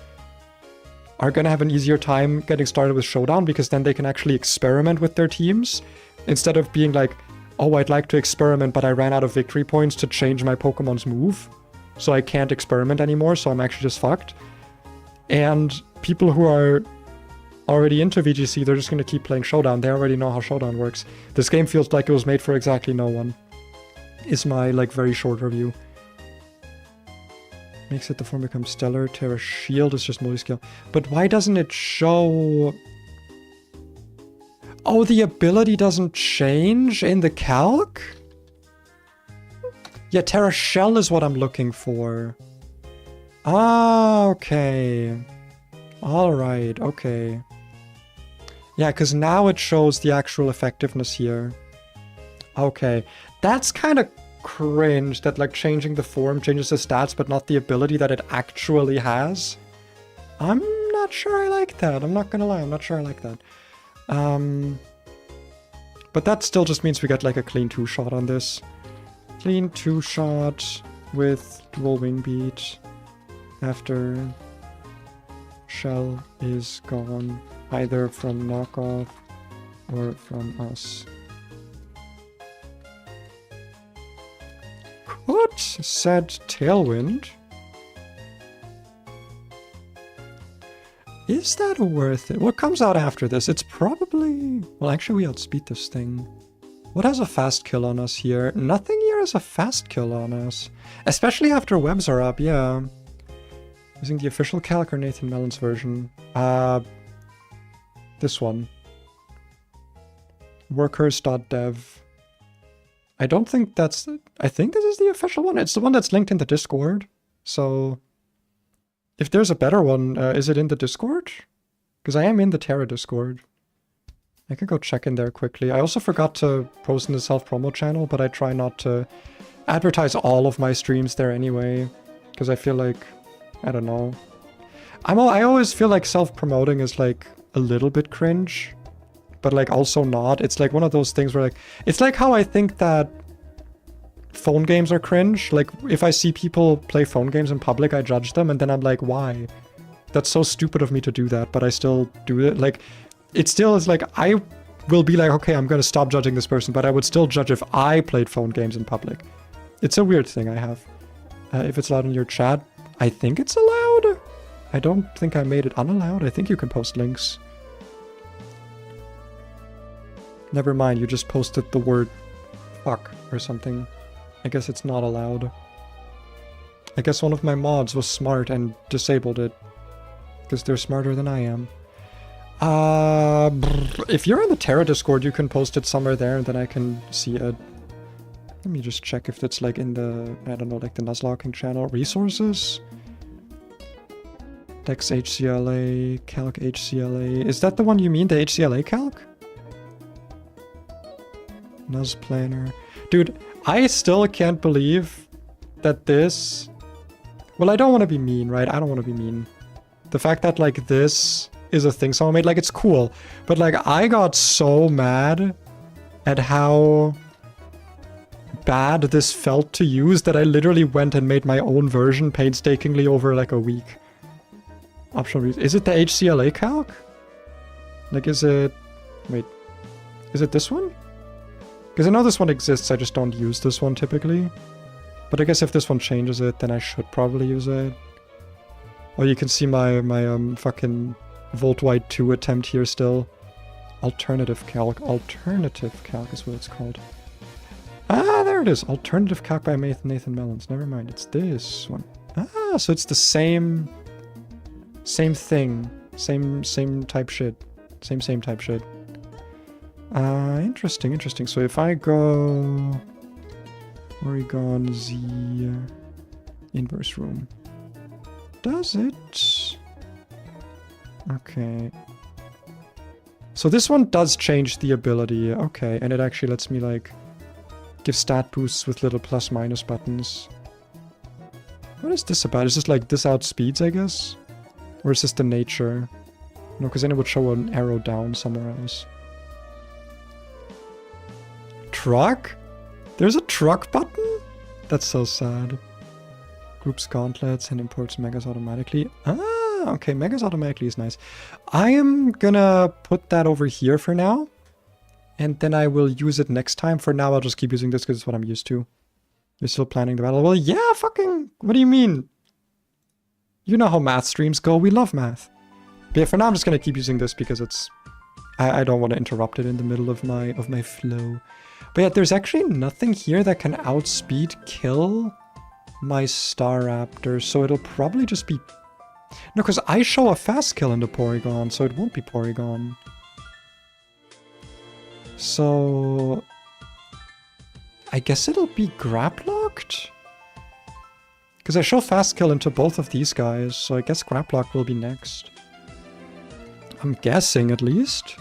are gonna have an easier time getting started with Showdown, because then they can actually experiment with their teams, instead of being like, oh, I'd like to experiment, but I ran out of victory points to change my Pokemon's move, so I can't experiment anymore, so I'm actually just fucked. And people who are already into VGC, they're just going to keep playing Showdown. They already know how Showdown works. This game feels like it was made for exactly no one. Is my, like, very short review. Makes it the form become stellar. Terra Shield is just multi-skill. But why doesn't it show... oh, the ability doesn't change in the calc? Yeah, Terra Shell is what I'm looking for. Ah, okay. Alright, okay. Yeah, because now it shows the actual effectiveness here. Okay. That's kind of cringe that like changing the form changes the stats, but not the ability that it actually has. I'm not sure I like that. I'm not gonna lie, I'm not sure I like that. But that still just means we get like a clean two-shot on this. Clean two-shot with dual wing beat after Shell is gone, either from knockoff or from us. What? Said Tailwind? Is that worth it? What comes out after this? It's probably... well, actually we outspeed this thing. What has a fast kill on us here? Nothing here has a fast kill on us. Especially after webs are up, yeah. Using the official calc or Nathan Mellon's version? This one. Workers.dev. I don't think that's... I think this is the official one. It's the one that's linked in the Discord. So... if there's a better one, is it in the Discord? Because I am in the Terra Discord. I could go check in there quickly. I also forgot to post in the self-promo channel, but I try not to advertise all of my streams there anyway. Because I feel like... I don't know. I always feel like self-promoting is like a little bit cringe. But like also not. It's like one of those things where like... it's like how I think that phone games are cringe. Like, if I see people play phone games in public, I judge them, and then I'm like, why? That's so stupid of me to do that, but I still do it. Like, it still is like, I will be like, okay, I'm gonna stop judging this person, but I would still judge if I played phone games in public. It's a weird thing I have. If it's allowed in your chat, I think it's allowed? I don't think I made it unallowed. I think you can post links. Never mind, you just posted the word fuck or something. I guess it's not allowed. I guess one of my mods was smart and disabled it. Because they're smarter than I am. If you're in the Terra Discord, you can post it somewhere there and then I can see it. Let me just check if it's like in the, I don't know, like the Nuzlocking channel. Resources? Dex HCLA, Calc HCLA. Is that the one you mean, the HCLA Calc? Nuz Planner. Dude, I still can't believe that this... Well, I don't want to be mean, right? I don't want to be mean. The fact that, like, this is a thing someone made, like, it's cool. But, like, I got so mad at how bad this felt to use that I literally went and made my own version painstakingly over, like, a week. Optional... Is it the HCLA calc? Like, is it... Wait. Is it this one? Because I know this one exists, I just don't use this one typically. But I guess if this one changes it, then I should probably use it. Oh, you can see my fucking Volt-White 2 attempt here still. Alternative calc. Alternative calc is what it's called. Ah, there it is. Alternative calc by Nathan Mellons. Never mind, it's this one. Ah, so it's the same thing. Same type shit. Same type shit. Interesting. So if I go... Oregon Z... Inverse room. Does it? Okay. So this one does change the ability. Okay, and it actually lets me, like, give stat boosts with little plus-minus buttons. What is this about? Is this, like, this outspeeds, I guess? Or is this the nature? No, because then it would show an arrow down somewhere else. Truck? There's a truck button? That's so sad. Groups gauntlets and imports megas automatically. Ah, okay, megas automatically is nice. I am gonna put that over here for now. And then I will use it next time. For now, I'll just keep using this because it's what I'm used to. You're still planning the battle? Well, yeah, fucking... What do you mean? You know how math streams go. We love math. But yeah, for now, I'm just gonna keep using this because it's... I don't want to interrupt it in the middle of my flow. But yeah, there's actually nothing here that can outspeed kill my Staraptor, so it'll probably just be... No, because I show a fast kill in the Porygon, so it won't be Porygon. So... I guess it'll be Graplocked? Because I show fast kill into both of these guys, so I guess Graplock will be next. I'm guessing, at least.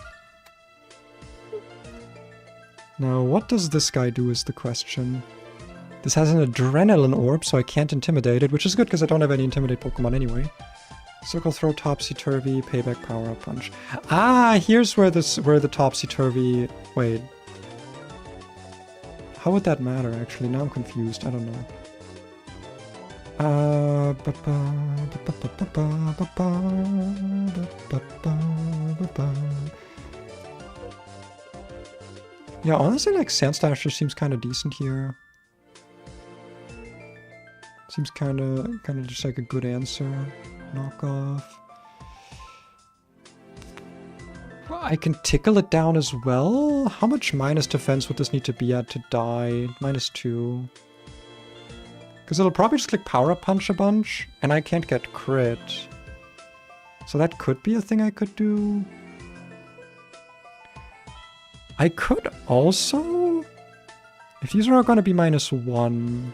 Now, what does this guy do is the question. This has an Adrenaline Orb, so I can't Intimidate it, which is good because I don't have any Intimidate Pokemon anyway. Circle Throw, Topsy-Turvy, Payback, Power-Up Punch. Ah, here's where the Topsy-Turvy... Wait. How would that matter, actually? Now I'm confused. I don't know. Yeah, honestly, like, Sandslasher seems kind of decent here. Seems kind of just like a good answer. Knockoff. I can tickle it down as well. How much minus defense would this need to be at to die? -2. Because it'll probably just click Power Up Punch a bunch, and I can't get crit. So that could be a thing I could do. I could also... If these are going to be -1,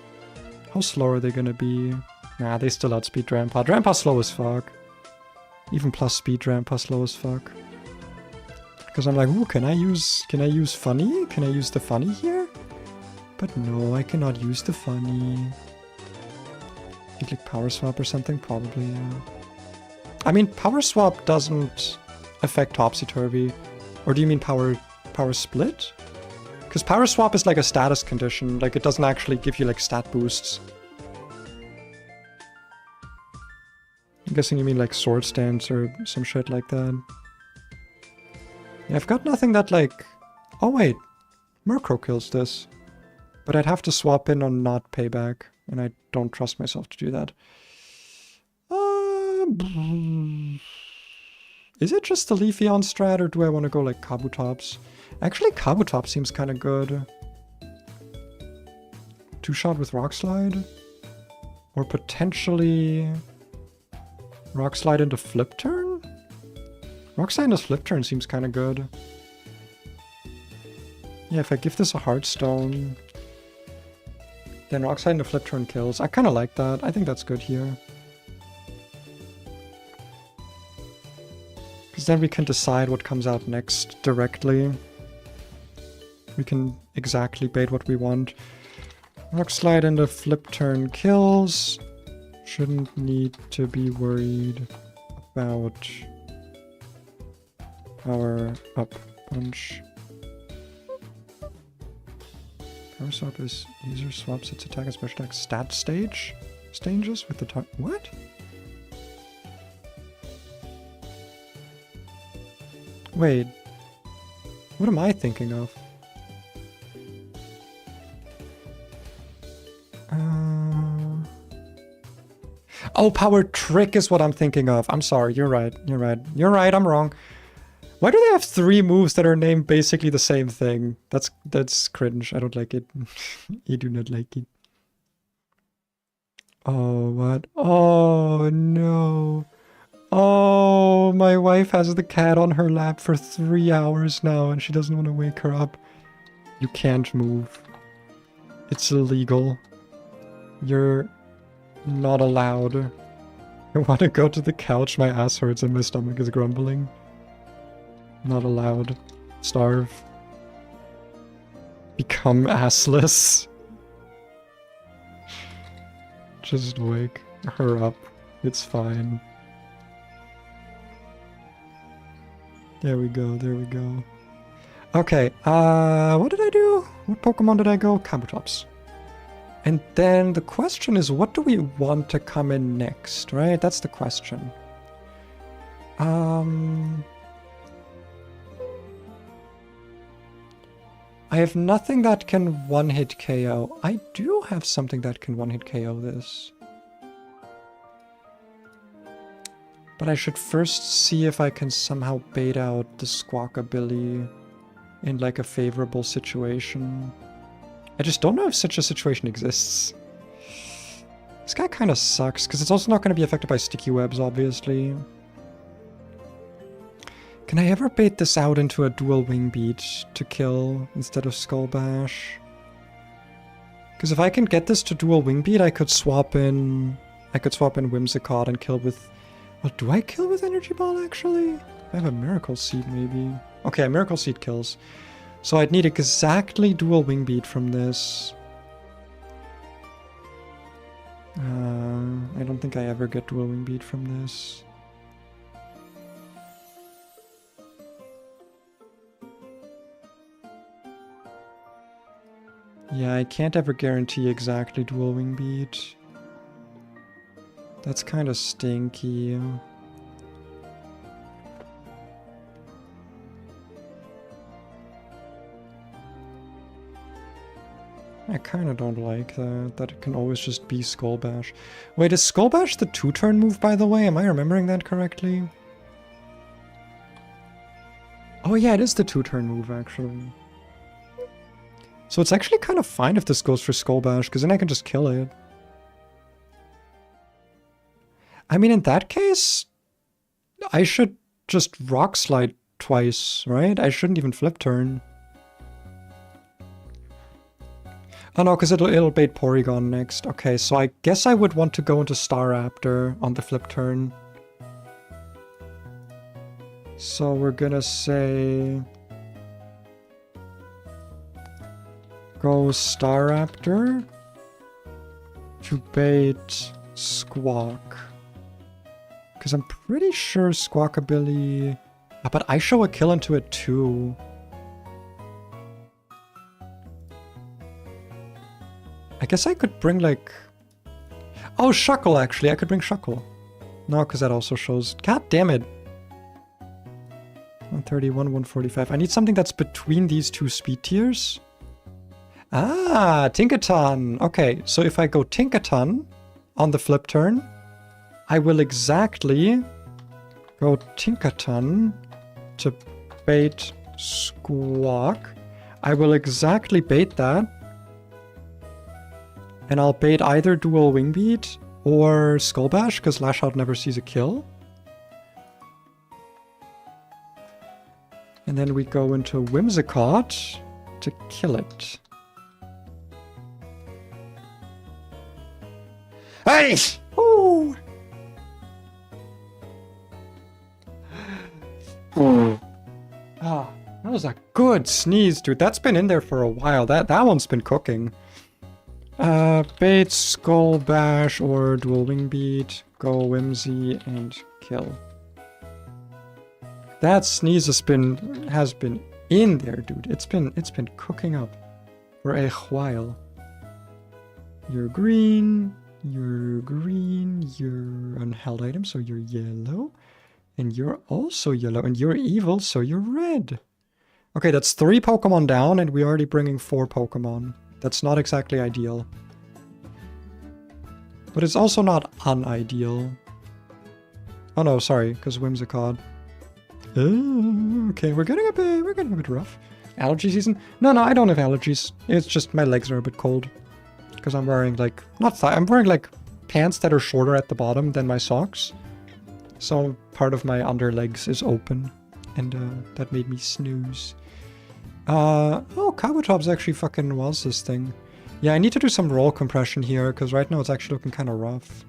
how slow are they going to be? Nah, they still outspeed Drampa. Drampa's slow as fuck. Even plus speed Drampa slow as fuck. Because I'm like, ooh, can I use Funny? Can I use the Funny here? But no, I cannot use the Funny. You click Power Swap or something? Probably, yeah. I mean, Power Swap doesn't affect Topsy-Turvy. Or do you mean Power Split? Because Power Swap is like a status condition. Like, it doesn't actually give you, like, stat boosts. I'm guessing you mean, like, Sword Stance or some shit like that. Yeah, I've got nothing that, like... Oh, wait. Murkrow kills this. But I'd have to swap in on not Payback. And I don't trust myself to do that. Is it just the Leafeon strat, or do I want to go like Kabutops? Actually, Kabutops seems kind of good. 2-shot with Rock Slide. Or potentially Rock Slide into Flip Turn? Rock Slide into Flip Turn seems kind of good. Yeah, if I give this a Heartstone, then Rock Slide into Flip Turn kills. I kind of like that. I think that's good here. Because then we can decide what comes out next directly. We can exactly bait what we want. Rock Slide into Flip Turn kills. Shouldn't need to be worried about Power Up Punch. Power Swap is user swaps its attack and special attack stat stages with the top. What? Wait. What am I thinking of? Oh, Power Trick is what I'm thinking of. I'm sorry, you're right, you're right. You're right, I'm wrong. Why do they have 3 moves that are named basically the same thing? That's cringe. I don't like it. I do not like it. Oh, what? Oh, no. Oh, my wife has the cat on her lap for 3 hours now and she doesn't want to wake her up. You can't move. It's illegal. You're not allowed. I want to go to the couch, my ass hurts and my stomach is grumbling. Not allowed. Starve. Become assless. Just wake her up. It's fine. There we go, there we go. Okay, what did I do? What Pokemon did I go? Kabutops. And then the question is, what do we want to come in next, right? That's the question. I have nothing that can one-hit KO. I do have something that can one-hit KO this. But I should first see if I can somehow bait out the Squawkabilly in like a favorable situation. I just don't know if such a situation exists. This guy kind of sucks, because it's also not going to be affected by sticky webs, obviously. Can I ever bait this out into a dual wing beat to kill instead of Skull Bash? Because if I can get this to dual wing beat, I could swap in Whimsicott and kill with... Well, do I kill with Energy Ball, actually? I have a Miracle Seed, maybe. Okay, a Miracle Seed kills. So I'd need exactly dual wing beat from this. I don't think I ever get dual wing beat from this. Yeah, I can't ever guarantee exactly dual wing beat. That's kind of stinky. I kind of don't like that it can always just be Skull Bash. Wait, is Skull Bash the 2-turn move, by the way? Am I remembering that correctly? Oh yeah, it is the 2-turn move, actually. So it's actually kind of fine if this goes for Skull Bash, because then I can just kill it. I mean, in that case, I should just Rock Slide twice, right? I shouldn't even Flip Turn. Oh no, because it'll bait Porygon next. Okay, so I guess I would want to go into Staraptor on the Flip Turn. So we're gonna say... Go Staraptor to bait Squawk. Because I'm pretty sure Squawkabilly... Ah, but I show a kill into it too. I guess I could bring like... Oh, Shuckle actually. I could bring Shuckle. No, because that also shows... God damn it. 131, 145. I need something that's between these two speed tiers. Ah, Tinkaton. Okay, so if I go Tinkaton on the Flip Turn, I will exactly go Tinkaton to bait Squawk. I will exactly bait that. And I'll bait either dual wing beat Or Skull Bash, because Lash Out never sees a kill. And then we go into Whimsicott to kill it. Hey! Ooh! Ah, that was a good sneeze, dude. That's been in there for a while. That one's been cooking. Bait, Skull Bash, or Dual Wing Beat. Go Whimsy and kill. That sneeze has been in there, dude. It's been cooking up for a while. You're green, you're unheld item, so you're yellow. And you're also yellow, and you're evil, so you're red. Okay, that's 3 Pokemon down, and we're already bringing 4 Pokemon. That's not exactly ideal. But it's also not unideal. Oh no, sorry, because Whimsicott. Okay, we're getting a bit rough. Allergy season? No, I don't have allergies. It's just my legs are a bit cold. Because I'm wearing like, I'm wearing like pants that are shorter at the bottom than my socks. So part of my underlegs is open, and that made me snooze. Oh, Kabutops actually fucking was this thing. Yeah, I need to do some roll compression here, because right now it's actually looking kind of rough.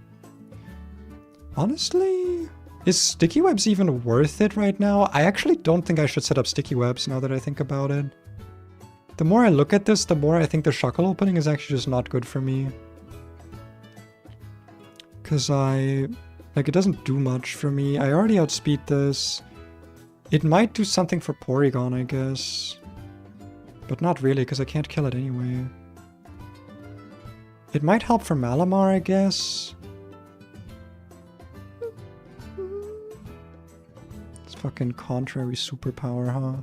Honestly, is Sticky Webs even worth it right now? I actually don't think I should set up Sticky Webs now that I think about it. The more I look at this, the more I think the Shuckle opening is actually just not good for me. Because it doesn't do much for me. I already outspeed this. It might do something for Porygon, I guess. But not really, because I can't kill it anyway. It might help for Malamar, I guess. It's fucking contrary superpower, huh?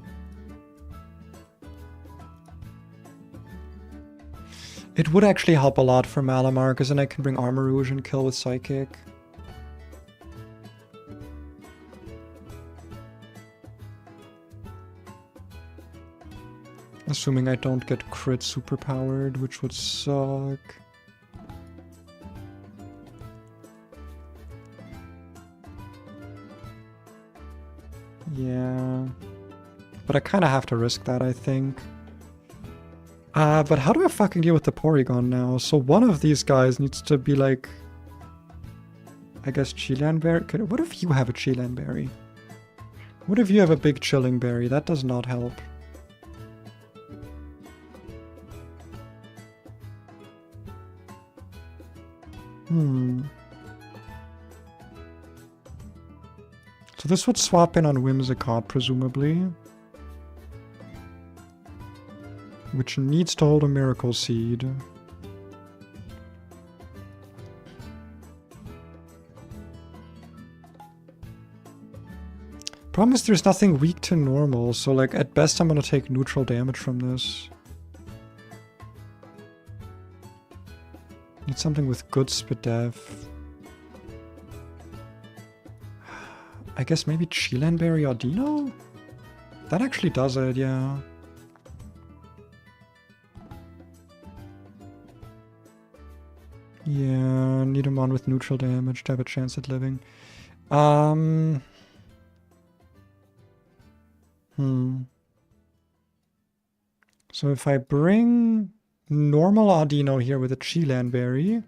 It would actually help a lot for Malamar, because then I can bring Armarouge and kill with Psychic. Assuming I don't get crit superpowered, which would suck. Yeah. But I kind of have to risk that, I think. But how do I fucking deal with the Porygon now? So one of these guys needs to be like... I guess Chilean Berry? What if you have a Chilean Berry? What if you have a big Chilling Berry? That does not help. So this would swap in on Whimsicott, presumably. Which needs to hold a Miracle Seed. Problem is there's nothing weak to normal, so like at best I'm gonna take neutral damage from this. Need something with good Spadef. I guess maybe Chilean Berry Audino? That actually does it, yeah. Yeah, need him on with neutral damage to have a chance at living. So if I bring normal Audino here with a Chilean Berry,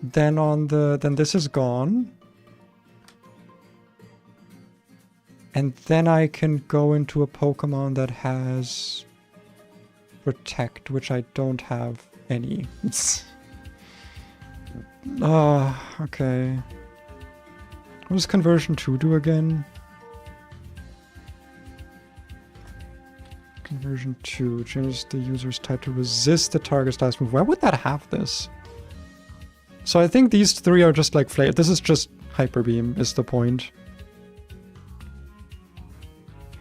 then this is gone. And then I can go into a Pokemon that has Protect, which I don't have any. Okay. What does Conversion 2 do again? Conversion 2 changes the user's type to resist the target's last move. Why would that have this? So I think these 3 are just like flame. This is just Hyper Beam is the point.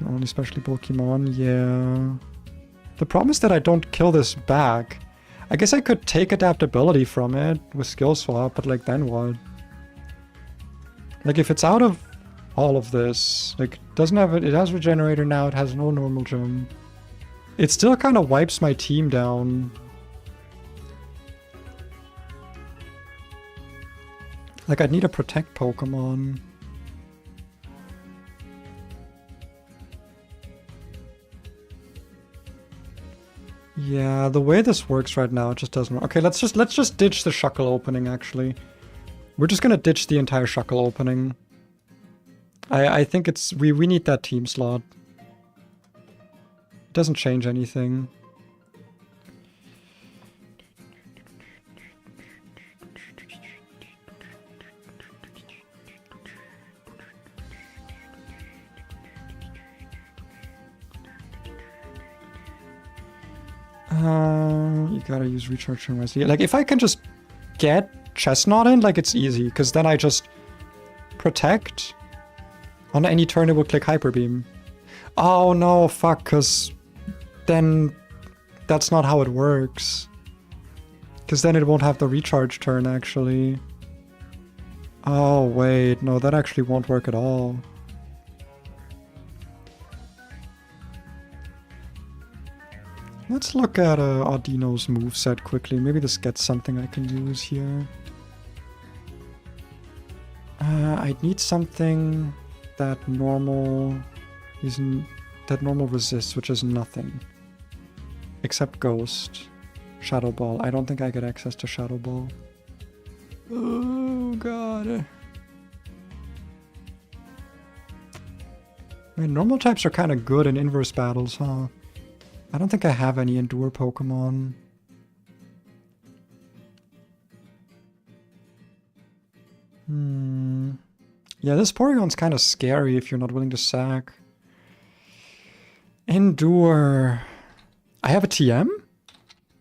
Only specially Pokemon, yeah. The problem is that I don't kill this back. I guess I could take adaptability from it with Skill Swap, but like then what? Like if it's out of all of this, like doesn't have it has Regenerator now, it has no normal jump. It still kind of wipes my team down. Like, I'd need a protect Pokemon. Yeah, the way this works right now, it just doesn't work. Okay, let's just ditch the Shuckle opening, actually. We're just gonna ditch the entire Shuckle opening. I think it's... We need that team slot. It doesn't change anything. You gotta use recharge turn wisely. Like, if I can just get Chestnut in, like, it's easy, because then I just protect. On any turn, it will click Hyper Beam. Oh no, fuck, because then that's not how it works. Because then it won't have the recharge turn, actually. Oh, wait, no, that actually won't work at all. Let's look at Audino's moveset quickly. Maybe this gets something I can use here. I'd need something that normal resists, which is nothing. Except Ghost. Shadow Ball. I don't think I get access to Shadow Ball. Oh god. I mean, normal types are kind of good in inverse battles, huh? I don't think I have any Endure Pokemon. Yeah, this Porygon's kind of scary if you're not willing to sack. Endure. I have a TM?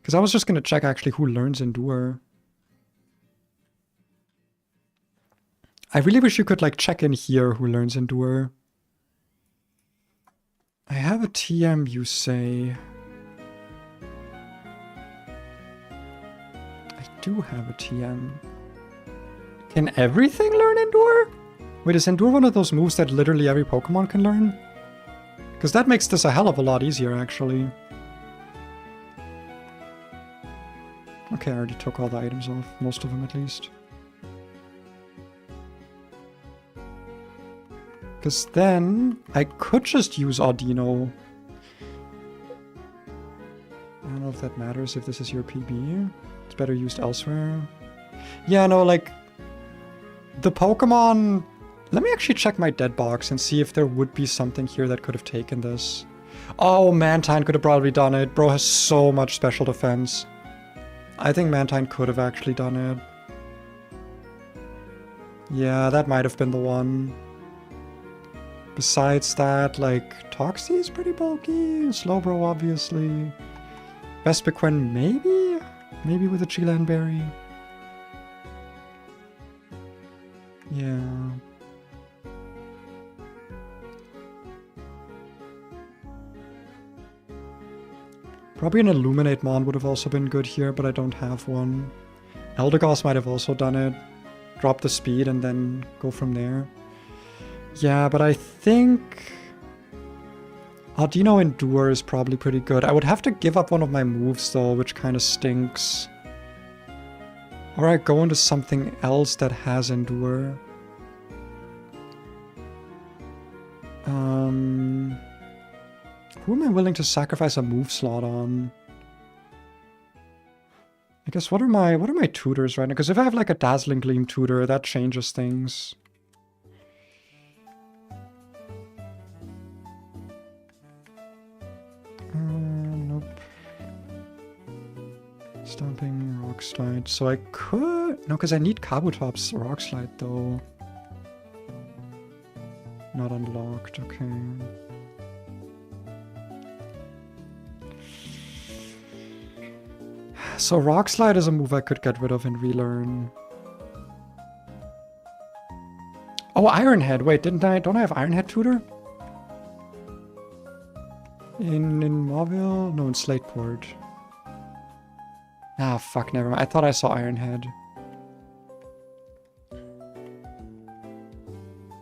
Because I was just going to check actually who learns Endure. I really wish you could like check in here who learns Endure. I have a TM, you say. I do have a TM. Can everything learn Endure? Wait, is Endure one of those moves that literally every Pokemon can learn? Because that makes this a hell of a lot easier, actually. Okay, I already took all the items off. Most of them, at least. Because then I could just use Audino. I don't know if that matters if this is your PB. It's better used elsewhere. Yeah, no, like... The Pokemon... Let me actually check my dead box and see if there would be something here that could have taken this. Oh, Mantine could have probably done it. Bro has so much special defense. I think Mantine could have actually done it. Yeah, that might have been the one. Besides that, like, Toxie is pretty bulky. Slowbro, obviously. Vespiquen, maybe? Maybe with a Chelan Berry. Yeah. Probably an Illuminate Mon would have also been good here, but I don't have one. Eldegoss might have also done it. Drop the speed and then go from there. Yeah, but I think... Audino Endure is probably pretty good. I would have to give up one of my moves though, which kind of stinks. Or I go into something else that has Endure. Who am I willing to sacrifice a move slot on? I guess what are my tutors right now? Because if I have like a Dazzling Gleam tutor, that changes things. Nope. Stomping, Rock Slide. So I could... No, because I need Kabutop's Rock Slide though. Not unlocked, okay. So Rock Slide is a move I could get rid of and relearn. Oh, Iron Head. Wait, don't I have Iron Head tutor? In Mauville? No, in Slateport. Ah, fuck, never mind. I thought I saw Iron Head.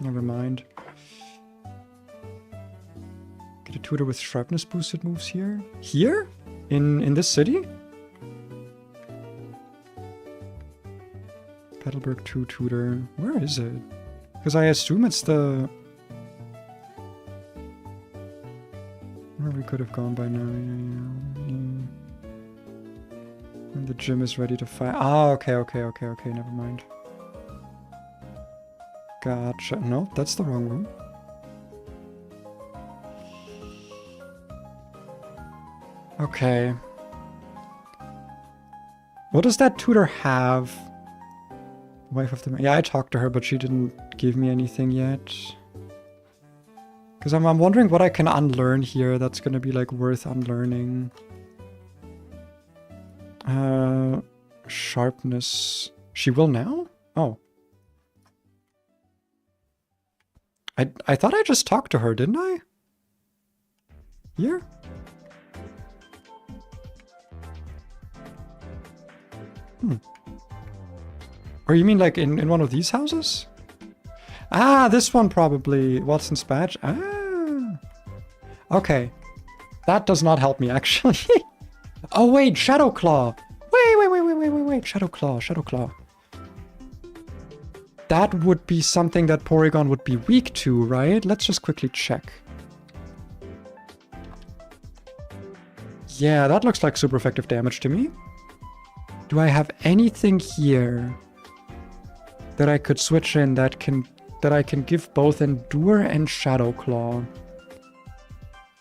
Never mind. Get a tutor with sharpness boosted moves here? Here? In this city? Petalburg 2 tutor. Where is it? Because I assume it's the... Where we could have gone by now. When the gym is ready to fight. Ah, okay, never mind. Gotcha. No, that's the wrong room. Okay. What does that tutor have? Wife of the... Yeah, I talked to her, but she didn't give me anything yet. Because I'm wondering what I can unlearn here that's going to be, like, worth unlearning. Sharpness. She will now? Oh. I thought I just talked to her, didn't I? Here? Or you mean like in one of these houses? Ah, this one probably. Watson's badge. Ah. Okay. That does not help me, actually. Oh, wait. Shadowclaw. Wait. Shadowclaw. That would be something that Porygon would be weak to, right? Let's just quickly check. Yeah, that looks like super effective damage to me. Do I have anything here that I could switch in that I can give both Endure and Shadowclaw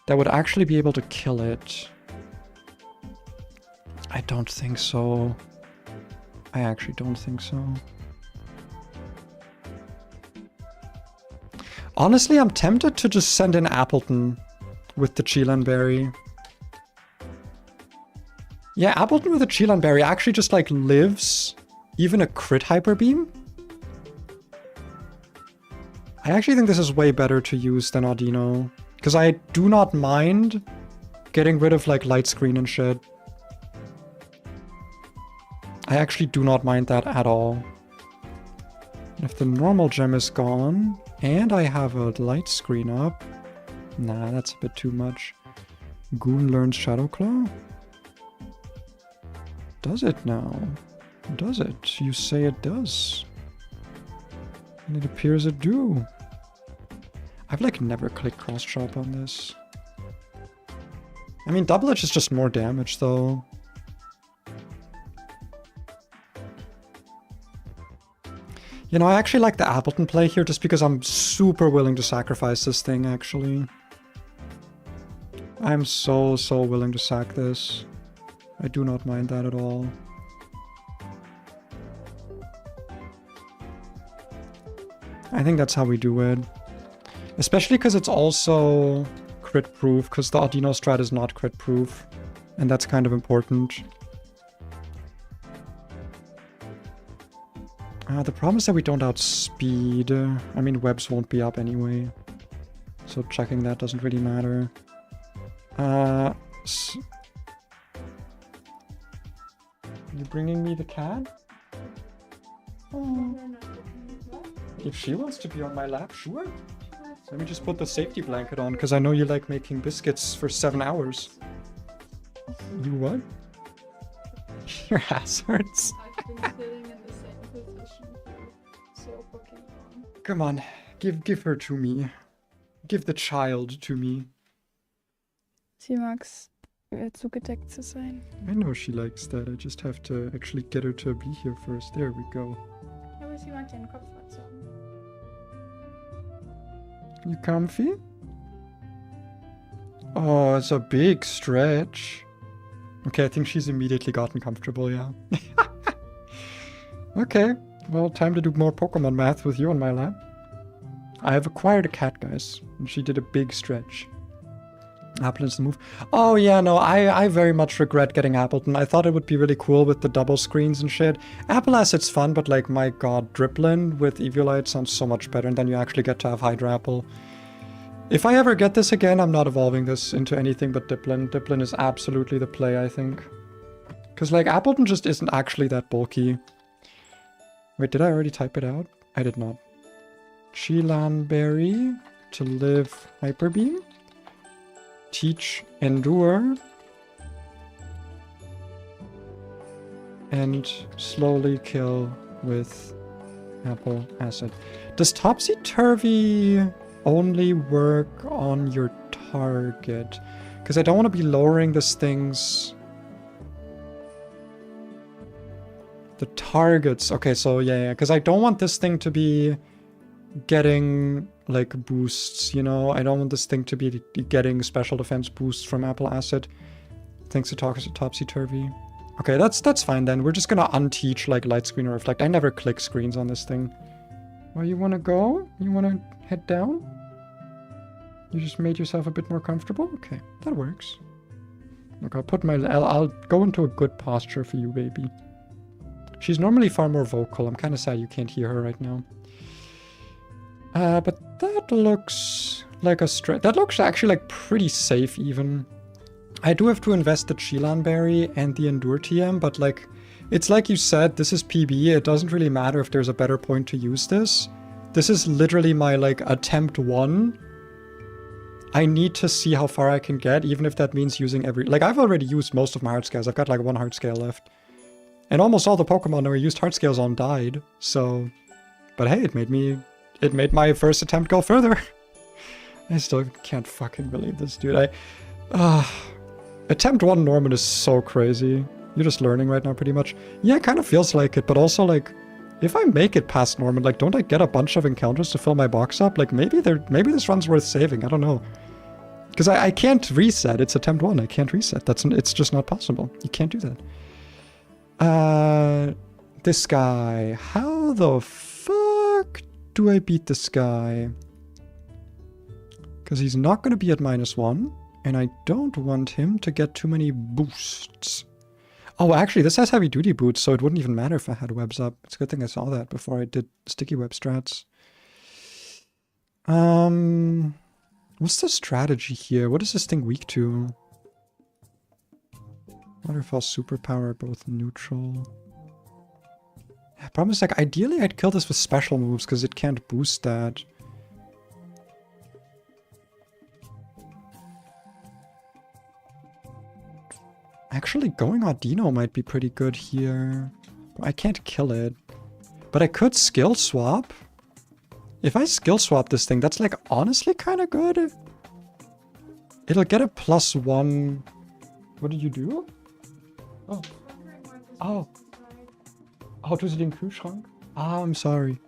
that would actually be able to kill it? I don't think so. I actually don't think so. Honestly, I'm tempted to just send in Appleton with the Chelan Berry. Yeah, Appleton with a Chelan Berry actually just like lives even a crit Hyper Beam. I actually think this is way better to use than Audino. Because I do not mind getting rid of like light screen and shit. I actually do not mind that at all. If the normal gem is gone and I have a light screen up, nah, that's a bit too much. Goon learns Shadowclaw? Does it now? Does it? You say it does. And it appears it do. I've like never clicked cross chop on this. I mean, double edge is just more damage though. You know, I actually like the Appleton play here just because I'm super willing to sacrifice this thing, actually. I'm so willing to sack this. I do not mind that at all. I think that's how we do it. Especially because it's also crit proof, because the Audino strat is not crit proof. And that's kind of important. The problem is that we don't outspeed. I mean, webs won't be up anyway. So checking that doesn't really matter. You bringing me the cat? Oh. If she wants to be on my lap, sure. Let me just put the safety blanket on, because I know you like making biscuits for 7 hours. You what? Your ass hurts. I've been sitting in the same position for so fucking long. Come on, give her to me. Give the child to me. Sie mag's, zugedeckt zu sein. I know she likes that. I just have to actually get her to be here first. There we go. Aber sie mag ihren Kopf haben. You comfy? Oh, it's a big stretch. Okay, I think she's immediately gotten comfortable, yeah. Okay, well, time to do more Pokemon math with you on my lap. I have acquired a cat, guys, and she did a big stretch. Appleton's the move. Oh yeah, no, I very much regret getting Appleton. I thought it would be really cool with the double screens and shit. Apple Acid's fun, but like, my god, Driplin with Eviolite sounds so much better, and then you actually get to have Hydra Apple. If I ever get this again, I'm not evolving this into anything but Diplin. Diplin is absolutely the play, I think. Because like, Appleton just isn't actually that bulky. Wait, did I already type it out? I did not. Chelan Berry to live Hyper Beam. Teach Endure. And slowly kill with Apple Asset. Does Topsy-Turvy only work on your target? Because I don't want to be lowering this thing's... The targets. Okay, so yeah, because I don't want this thing to be getting, like, boosts, you know? I don't want this thing to be getting special defense boosts from Apple Asset. Thanks to Topsy-Turvy. Okay, that's fine then. We're just gonna unteach, like, light screen or reflect. I never click screens on this thing. Where you wanna go? You wanna head down? You just made yourself a bit more comfortable? Okay, that works. Look, I'll go into a good posture for you, baby. She's normally far more vocal. I'm kind of sad you can't hear her right now. But that looks like that looks actually like pretty safe even. I do have to invest the Chilan Berry and the Endure TM, but like, it's like you said, this is PB. It doesn't really matter if there's a better point to use this. This is literally my, like, attempt 1. I need to see how far I can get, even if that means using every... Like, I've already used most of my heart scales. I've got, like, 1 heart scale left. And almost all the Pokemon I used heart scales on died, so... But hey, it made my first attempt go further. I still can't fucking believe this, dude. Attempt 1 Norman is so crazy. You're just learning right now, pretty much. Yeah, it kind of feels like it, but also, like, if I make it past Norman, like, don't I get a bunch of encounters to fill my box up? Like, maybe this run's worth saving. I don't know. Because I can't reset. It's attempt 1. I can't reset. It's just not possible. You can't do that. This guy. How the fuck do I beat this guy? Because he's not going to be at -1, and I don't want him to get too many boosts. Oh, actually, this has heavy duty boots, so it wouldn't even matter if I had webs up. It's a good thing I saw that before I did sticky web strats. What's the strategy here? What is this thing weak to? Waterfall superpower, both neutral. Yeah, problem is, like, ideally I'd kill this with special moves because it can't boost that. Actually, going Audino might be pretty good here. I can't kill it. But I could skill swap. If I skill swap this thing, that's, like, honestly kind of good. It'll get a +1. What did you do? Oh. Oh. Oh, du sie den Kühlschrank? Ah, I'm sorry.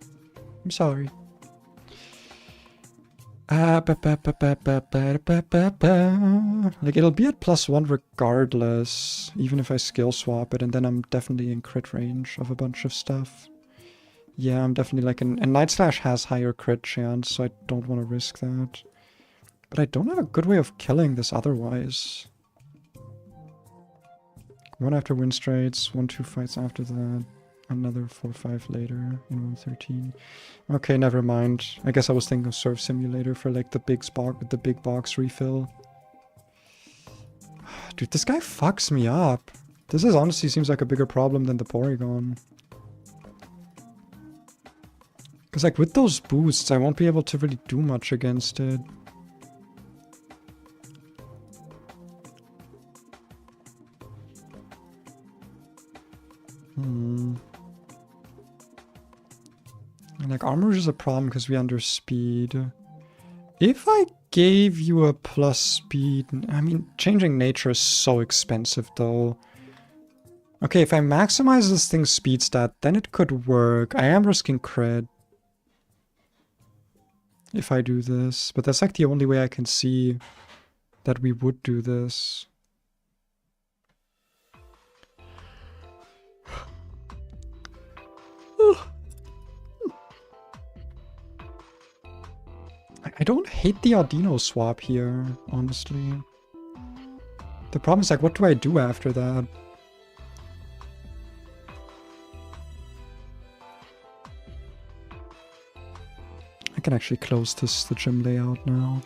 I'm sorry. Like, it'll be at +1 regardless, even if I skill swap it, and then I'm definitely in crit range of a bunch of stuff. Yeah, I'm definitely like and Night Slash has higher crit chance, so I don't want to risk that. But I don't have a good way of killing this otherwise. 1 after win straits, 1-2 fights after that. Another 4-5 later in 113. Okay, never mind. I guess I was thinking of Surf Simulator for like the big box refill. Dude, this guy fucks me up. This is honestly seems like a bigger problem than the Porygon. Because like with those boosts, I won't be able to really do much against it. And like armor is a problem because we under speed. If I gave you a plus speed, I mean, changing nature is so expensive though. Okay, if I maximize this thing's speed stat, then it could work. I am risking crit if I do this, but that's like the only way I can see that we would do this. I don't hate the Audino swap here, honestly. The problem is, like, what do I do after that? I can actually close the gym layout now.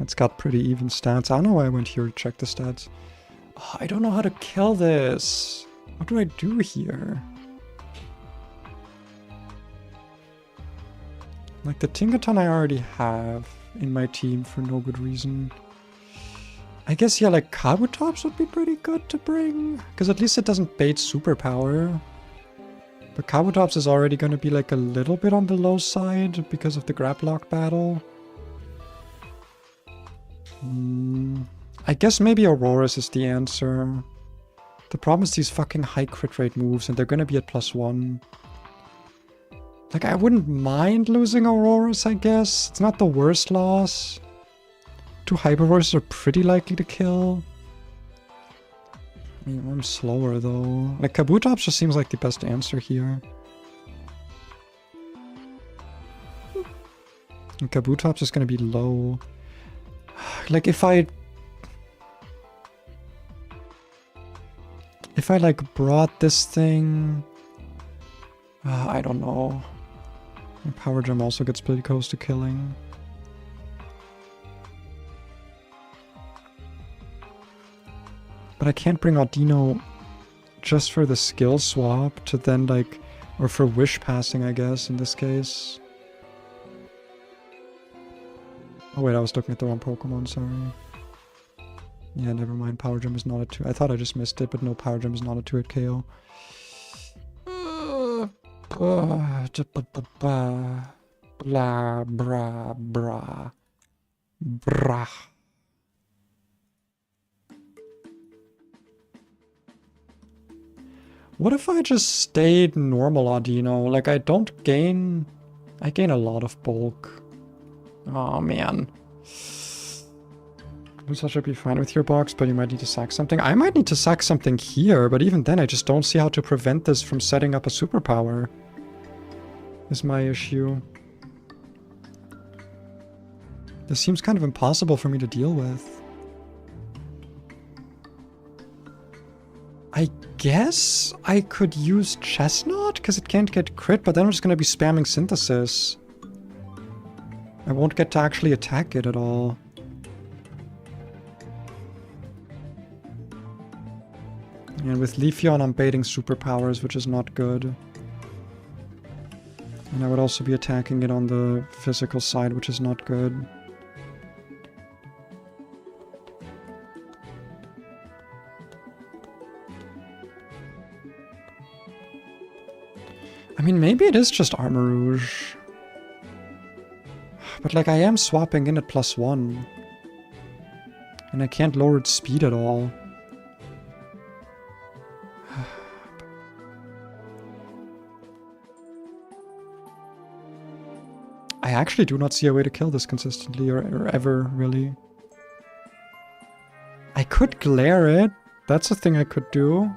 It's got pretty even stats. I don't know why I went here to check the stats. Oh, I don't know how to kill this. What do I do here? Like the Tinkaton I already have in my team for no good reason. I guess, yeah, like Kabutops would be pretty good to bring. Because at least it doesn't bait superpower. But Kabutops is already going to be like a little bit on the low side because of the Graplock battle. I guess maybe Auroras is the answer. The problem is these fucking high crit rate moves and they're going to be at +1. Like, I wouldn't mind losing Auroras, I guess. It's not the worst loss. 2 Hyper Voices are pretty likely to kill. I mean, I'm slower though. Like, Kabutops just seems like the best answer here. And Kabutops is gonna be low. Like, if I like brought this thing... I don't know. And Power Gem also gets pretty close to killing. But I can't bring Audino just for the skill swap to then like... Or for wish passing, I guess, in this case. Oh wait, I was looking at the wrong Pokemon, sorry. Yeah, never mind, Power Gem is not a 2. I thought I just missed it, but no, Power Gem is not a 2-hit KO. Blah, blah, blah, brah. What if I just stayed normal Audino? Like, I gain a lot of bulk. Oh, man. Looks like I should be fine with your box, but you might need to sack something. I might need to sack something here, but even then I just don't see how to prevent this from setting up a superpower. Is my issue. This seems kind of impossible for me to deal with. I guess I could use Chestnut, because it can't get crit, but then I'm just going to be spamming Synthesis. I won't get to actually attack it at all. And with Leafeon, I'm baiting superpowers, which is not good. And I would also be attacking it on the physical side, which is not good. I mean, maybe it is just Armarouge. But like, I am swapping in at +1. And I can't lower its speed at all. I actually do not see a way to kill this consistently or ever, really. I could glare it. That's a thing I could do.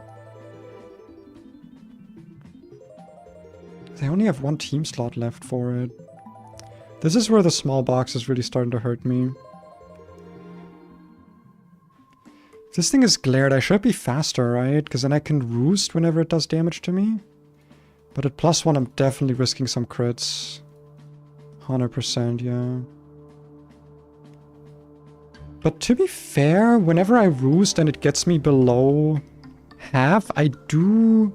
They only have 1 team slot left for it. This is where the small box is really starting to hurt me. If this thing is glared, I should be faster, right? Because then I can roost whenever it does damage to me. But at +1, I'm definitely risking some crits. 100%, yeah. But to be fair, whenever I roost and it gets me below half, I do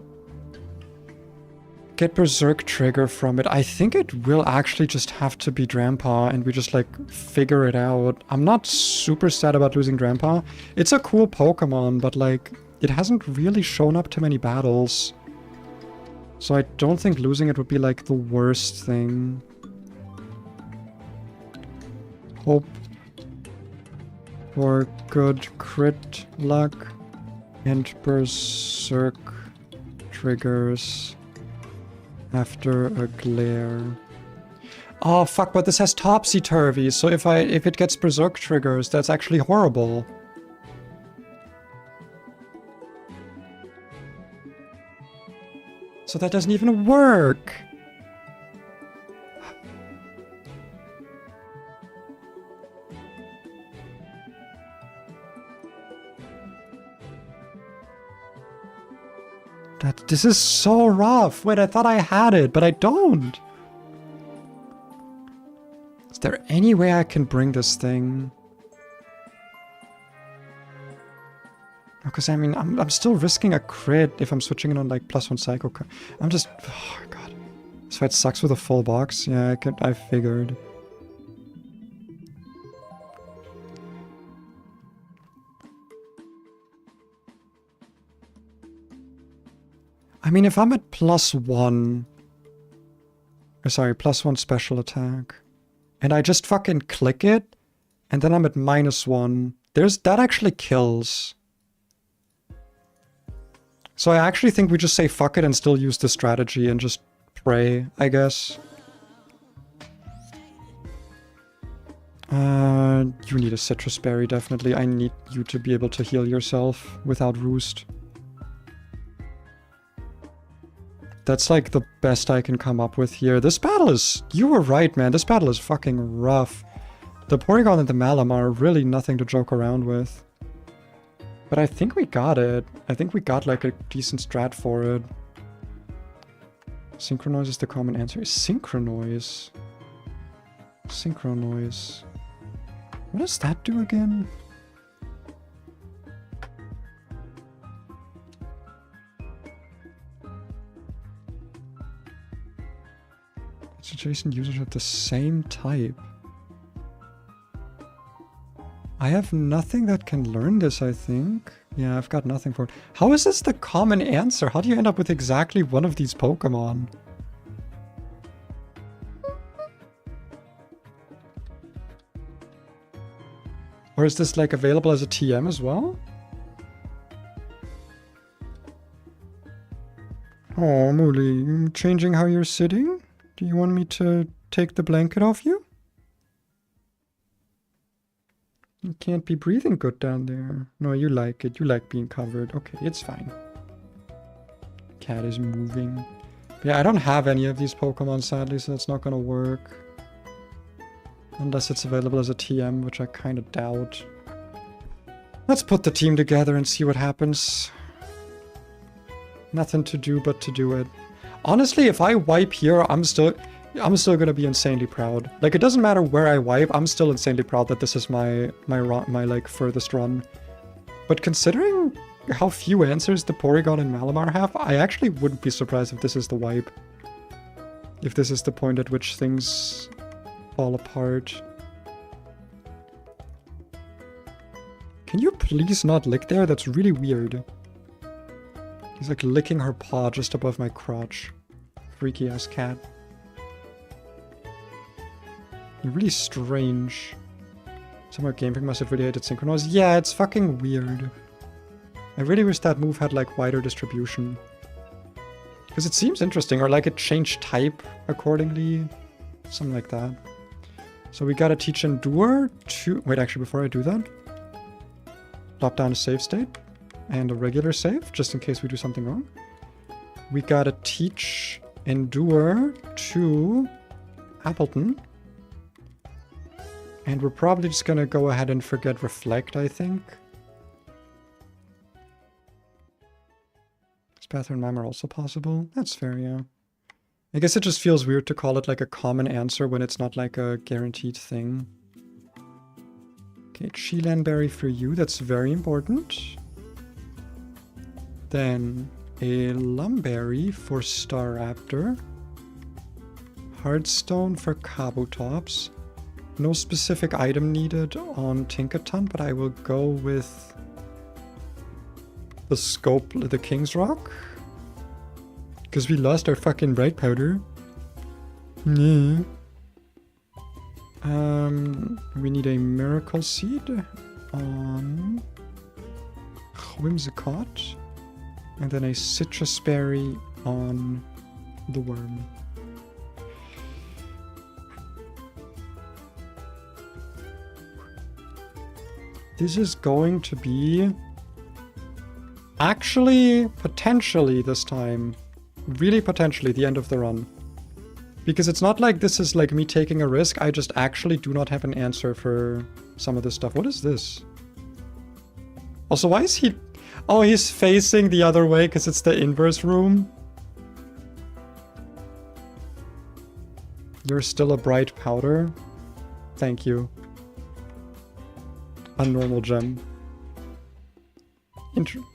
get Berserk Trigger from it. I think it will actually just have to be Drampa and we just like figure it out. I'm not super sad about losing Drampa. It's a cool Pokemon, but like it hasn't really shown up to many battles. So I don't think losing it would be like the worst thing. Hope for good crit luck and Berserk triggers after a glare. Oh fuck, but this has Topsy-Turvy, so if it gets Berserk triggers, that's actually horrible. So that doesn't even work! This is so rough. Wait, I thought I had it, but I don't. Is there any way I can bring this thing? Because I mean, I'm still risking a crit if I'm switching it on like +1 Psycho. I'm just, oh god. So it sucks with a full box. Yeah, I figured. I mean, if I'm at +1... Sorry, +1 special attack. And I just fucking click it, and then I'm at -1. That actually kills. So I actually think we just say fuck it and still use the strategy and just pray, I guess. You need a citrus berry, definitely. I need you to be able to heal yourself without roost. That's like the best I can come up with here. This battle is... You were right, man. This battle is fucking rough. The Porygon and the Malam are really nothing to joke around with. But I think we got it. I think we got like a decent strat for it. Synchronize is the common answer. Synchronize. Synchronize. What does that do again? It's adjacent users of the same type. I have nothing that can learn this, I think. Yeah, I've got nothing for it. How is this the common answer? How do you end up with exactly one of these Pokemon? Or is this like available as a TM as well? Oh, Mooley, changing how you're sitting? Do you want me to take the blanket off you? You can't be breathing good down there. No, you like it. You like being covered. Okay, it's fine. Cat is moving. But yeah, I don't have any of these Pokemon, sadly, so that's not gonna work. Unless it's available as a TM, which I kind of doubt. Let's put the team together and see what happens. Nothing to do but to do it. Honestly, if I wipe here, I'm still gonna be insanely proud. Like, it doesn't matter where I wipe, I'm still insanely proud that this is my like furthest run. But considering how few answers the Porygon and Malamar have, I actually wouldn't be surprised if this is the wipe. If this is the point at which things fall apart. Can you please not lick there? That's really weird. He's like licking her paw just above my crotch. Freaky ass cat. You're really strange. Somewhere Game Freak must have really hated Synchronize. Yeah, it's fucking weird. I really wish that move had like wider distribution. Because it seems interesting, or like it changed type accordingly. Something like that. So we gotta teach Endure to... Wait, actually, before I do that. Drop down a save state. And a regular save, just in case we do something wrong. We gotta teach Endure to Appleton. And we're probably just gonna go ahead and forget Reflect, I think. Spathor and Mime are also possible. That's fair, yeah. I guess it just feels weird to call it like a common answer when it's not like a guaranteed thing. Okay, Chilanberry for you, that's very important. Then a Lumberry for Staraptor. Heartstone for Kabutops. No specific item needed on Tinkaton, but I will go with the King's Rock. Because we lost our fucking bright powder. Yeah. We need a Miracle Seed on Whimsicott. And then a Citrus Berry on the Worm. This is going to be... Actually, potentially this time. Really potentially the end of the run. Because it's not like this is like me taking a risk. I just actually do not have an answer for some of this stuff. What is this? Also, why is he... Oh, he's facing the other way because it's the inverse room. You're still a bright powder. Thank you. A normal gem.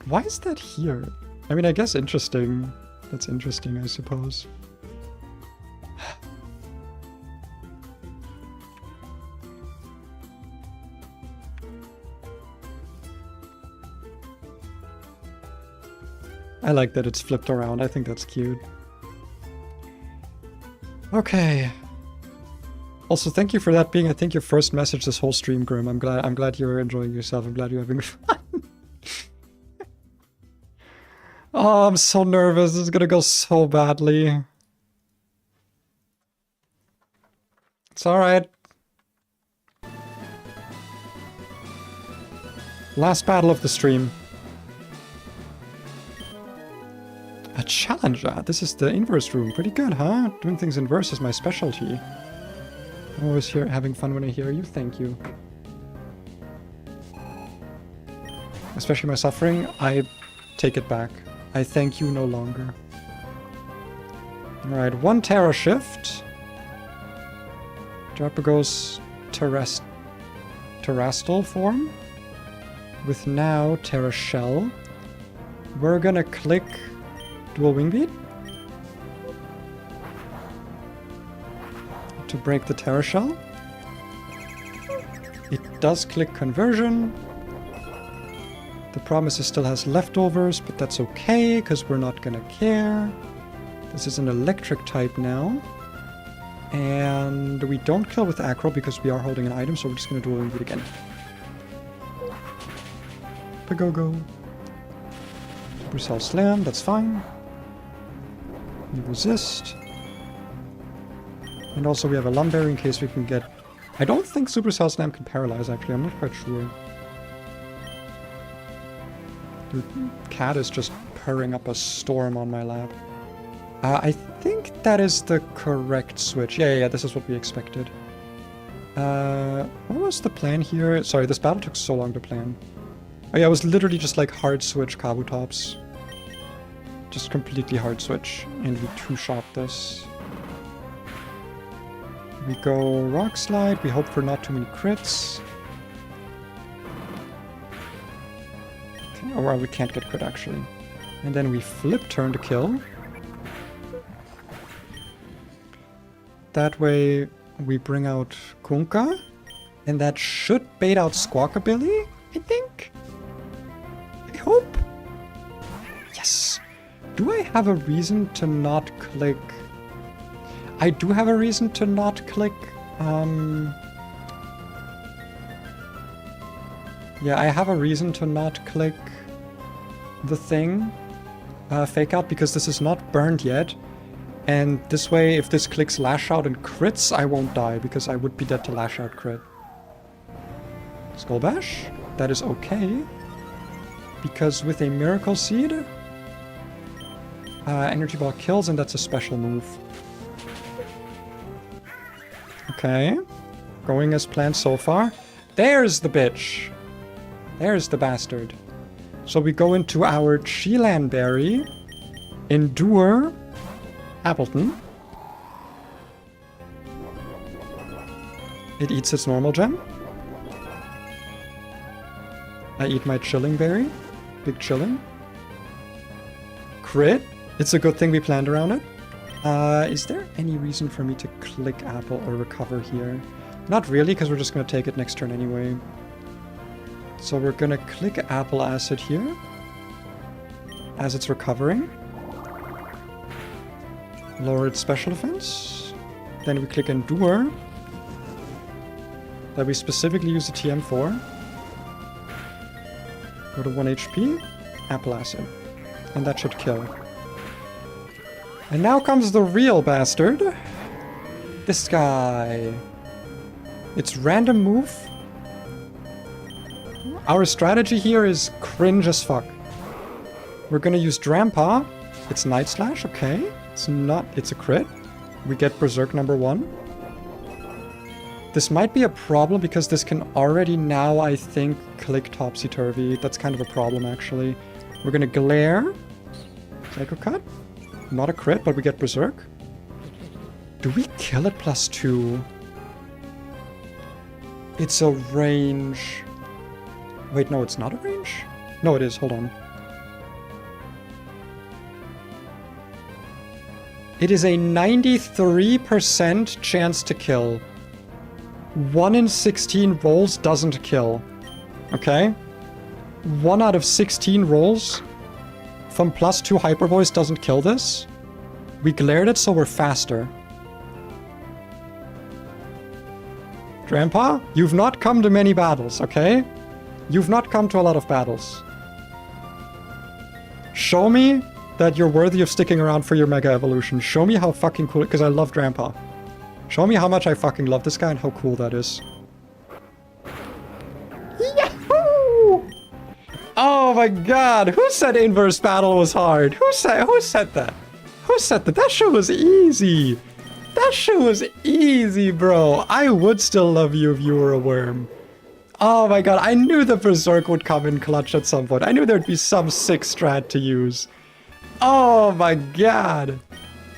Why is that here? I mean, I guess interesting. That's interesting, I suppose. I like that it's flipped around. I think that's cute. Okay. Also, thank you for that being, I think, your first message this whole stream, Grim. I'm glad you're enjoying yourself. I'm glad you're having fun. Oh, I'm so nervous. This is gonna go so badly. It's alright. Last battle of the stream. A challenger. This is the inverse room. Pretty good, huh? Doing things in verse is my specialty. I'm always here having fun when I hear you. Thank you. Especially my suffering, I take it back. I thank you no longer. Alright, 1 Terra Shift. Jarpago's Terrastal form. With now Terra Shell. We're gonna click Dual Wing Beat to break the Terra Shell. It does click Conversion. The problem is it still has leftovers, but that's okay, because we're not gonna care. This is an electric type now. And we don't kill with Acro because we are holding an item, so we're just gonna Dual Wing Beat again. Go. Supercell Slam, that's fine. We resist. And also we have a Lumberry in case we can get... I don't think Supercell Slam can paralyze, actually. I'm not quite sure. The cat is just purring up a storm on my lap. I think that is the correct switch. Yeah, this is what we expected. What was the plan here? Sorry, this battle took so long to plan. Oh yeah, it was literally just like hard switch Kabutops. Just completely hard switch. And we 2-shot this. We go Rock Slide. We hope for not too many crits. Okay, or well, we can't get crit actually. And then we flip turn to kill. That way we bring out Kunkka. And that should bait out Squawkabilly, I think? I hope? Yes! Do I have a reason to not click... I do have a reason to not click... Yeah, I have a reason to not click the thing. Fake Out, because this is not burned yet. And this way, if this clicks Lash Out and crits, I won't die, because I would be dead to Lash Out crit. Skull Bash? That is okay. Because with a Miracle Seed, Energy Ball kills, and that's a special move. Okay. Going as planned so far. There's the bitch! There's the bastard. So we go into our Chilan Berry, Endure, Appleton. It eats its normal gem. I eat my Chilling Berry. Big Chilling. Crit. It's a good thing we planned around it. Is there any reason for me to click Apple or recover here? Not really, because we're just going to take it next turn anyway. So we're going to click Apple Acid here. As it's recovering. Lower its special defense. Then we click Endure. That we specifically use the TM for. Go to 1 HP. Apple Acid. And that should kill. And now comes the real bastard. This guy. It's random move. Our strategy here is cringe as fuck. We're gonna use Drampa. It's Night Slash, okay. It's a crit. We get Berserk #1. This might be a problem because this can already now, I think, click Topsy-Turvy. That's kind of a problem, actually. We're gonna Glare. Psycho Cut. Not a crit, but we get Berserk. Do we kill it +2? It's a range. Wait, no, it's not a range? No, it is. Hold on. It is a 93% chance to kill. 1 in 16 rolls doesn't kill. Okay? 1 out of 16 rolls from +2 hyper voice doesn't kill this. We glared it so we're faster. Grandpa, you've not come to many battles, okay? You've not come to a lot of battles. Show me that you're worthy of sticking around for your Mega Evolution. Show me how fucking cool, because I love Grandpa. Show me how much I fucking love this guy and how cool that is. Yahoo! Oh my god, who said inverse battle was hard? Who said that? Who said that? That shit was easy. That shit was easy, bro. I would still love you if you were a worm. Oh my god, I knew the Berserk would come in clutch at some point. I knew there'd be some sick strat to use. Oh my god.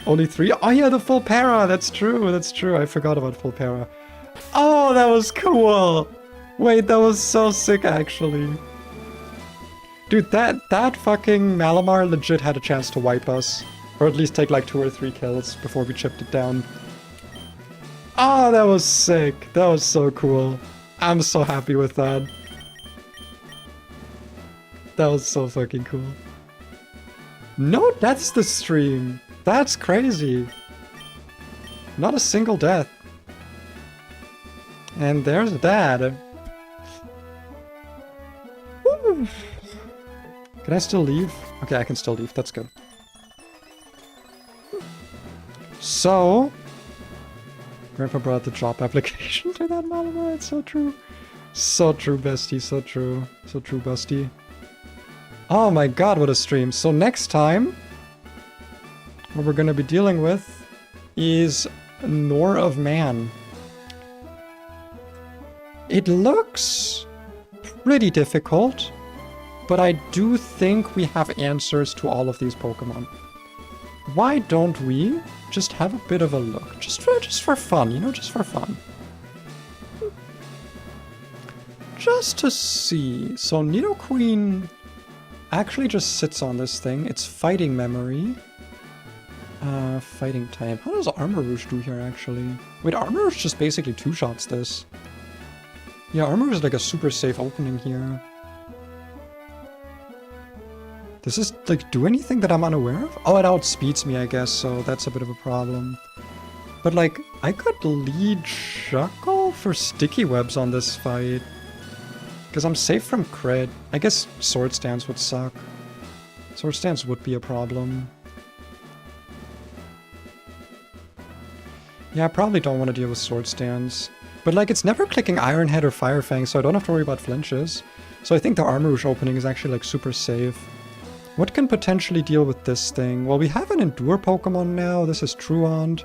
Only 3? Oh yeah, the full para. That's true, that's true. I forgot about full para. Oh, that was cool. Wait, that was so sick, actually. Dude, that fucking Malamar legit had a chance to wipe us. Or at least take like 2 or 3 kills before we chipped it down. Oh, that was sick. That was so cool. I'm so happy with that. That was so fucking cool. No deaths this stream. That's crazy. Not a single death. And there's that. Woo. Can I still leave? Okay, I can still leave. That's good. So, Grandpa brought the job application to that Malamar. It's so true. So true, bestie. So true. So true, bestie. Oh my god, what a stream. So next time, what we're going to be dealing with is Nor of Man. It looks pretty difficult, but I do think we have answers to all of these Pokemon. Why don't we just have a bit of a look? Just for fun, you know, just for fun. Just to see. So Nidoqueen actually just sits on this thing. It's fighting memory. Fighting type. How does Armor Rouge do here, actually? Wait, Armor Rouge just basically two-shots this. Yeah, Armor Rouge is like a super safe opening here. Does this, like, do anything that I'm unaware of? Oh, it outspeeds me, I guess, so that's a bit of a problem. But, like, I could lead Shuckle for sticky webs on this fight. Because I'm safe from crit. I guess Sword Stance would suck. Sword Stance would be a problem. Yeah, I probably don't want to deal with Sword Stance. But, like, it's never clicking Iron Head or Fire Fang, so I don't have to worry about flinches. So I think the Armor Rouge opening is actually, like, super safe. What can potentially deal with this thing? Well, we have an Endure Pokemon now. This is Truant.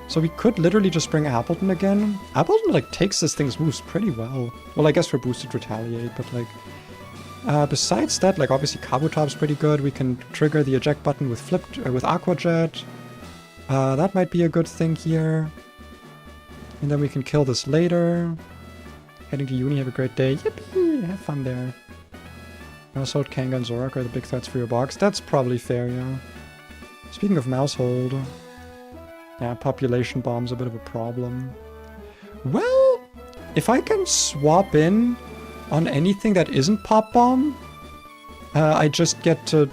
So we could literally just bring Appleton again. Appleton, like, takes this thing's moves pretty well. Well, I guess for boosted Retaliate, but, like... besides that, like, obviously Kabutop's pretty good. We can trigger the eject button with with Aqua Jet. That might be a good thing here. And then we can kill this later. Heading to uni, have a great day. Yippee! Have fun there. Mousehold, Kanga, and Zorak are the big threats for your box. That's probably fair, yeah. Speaking of Mousehold... Yeah, population bomb's a bit of a problem. Well, if I can swap in on anything that isn't Pop Bomb, I just get to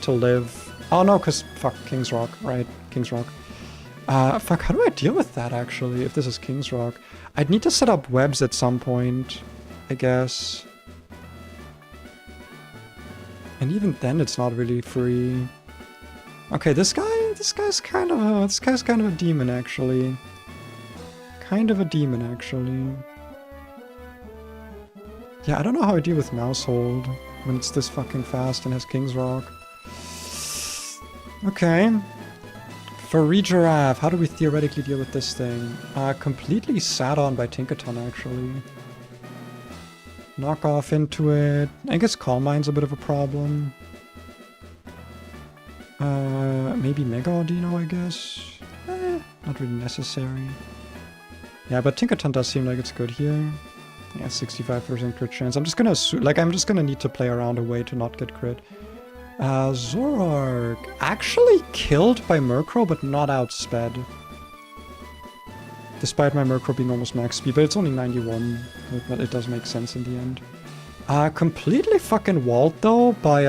live. Oh no, cause fuck, King's Rock, right? King's Rock. Fuck, how do I deal with that actually, if this is King's Rock? I'd need to set up webs at some point, I guess. And even then it's not really free. Okay, this guy's kind of a demon actually. Kind of a demon actually. Yeah, I don't know how I deal with Mousehold when it's this fucking fast and has King's Rock. Okay. For Regiraffe, how do we theoretically deal with this thing? Completely sat on by Tinkaton actually. Knock off into it. I guess Calm Mind's a bit of a problem. Maybe Mega Audino, I guess? Not really necessary. Yeah, but Tinkaton does seem like it's good here. Yeah, 65% crit chance. I'm just gonna assume, like, I'm just gonna need to play around a way to not get crit. Zoroark. Actually killed by Murkrow, but not outsped. Despite my Murkrow being almost max speed, but it's only 91. But it does make sense in the end. Completely fucking walled, though, by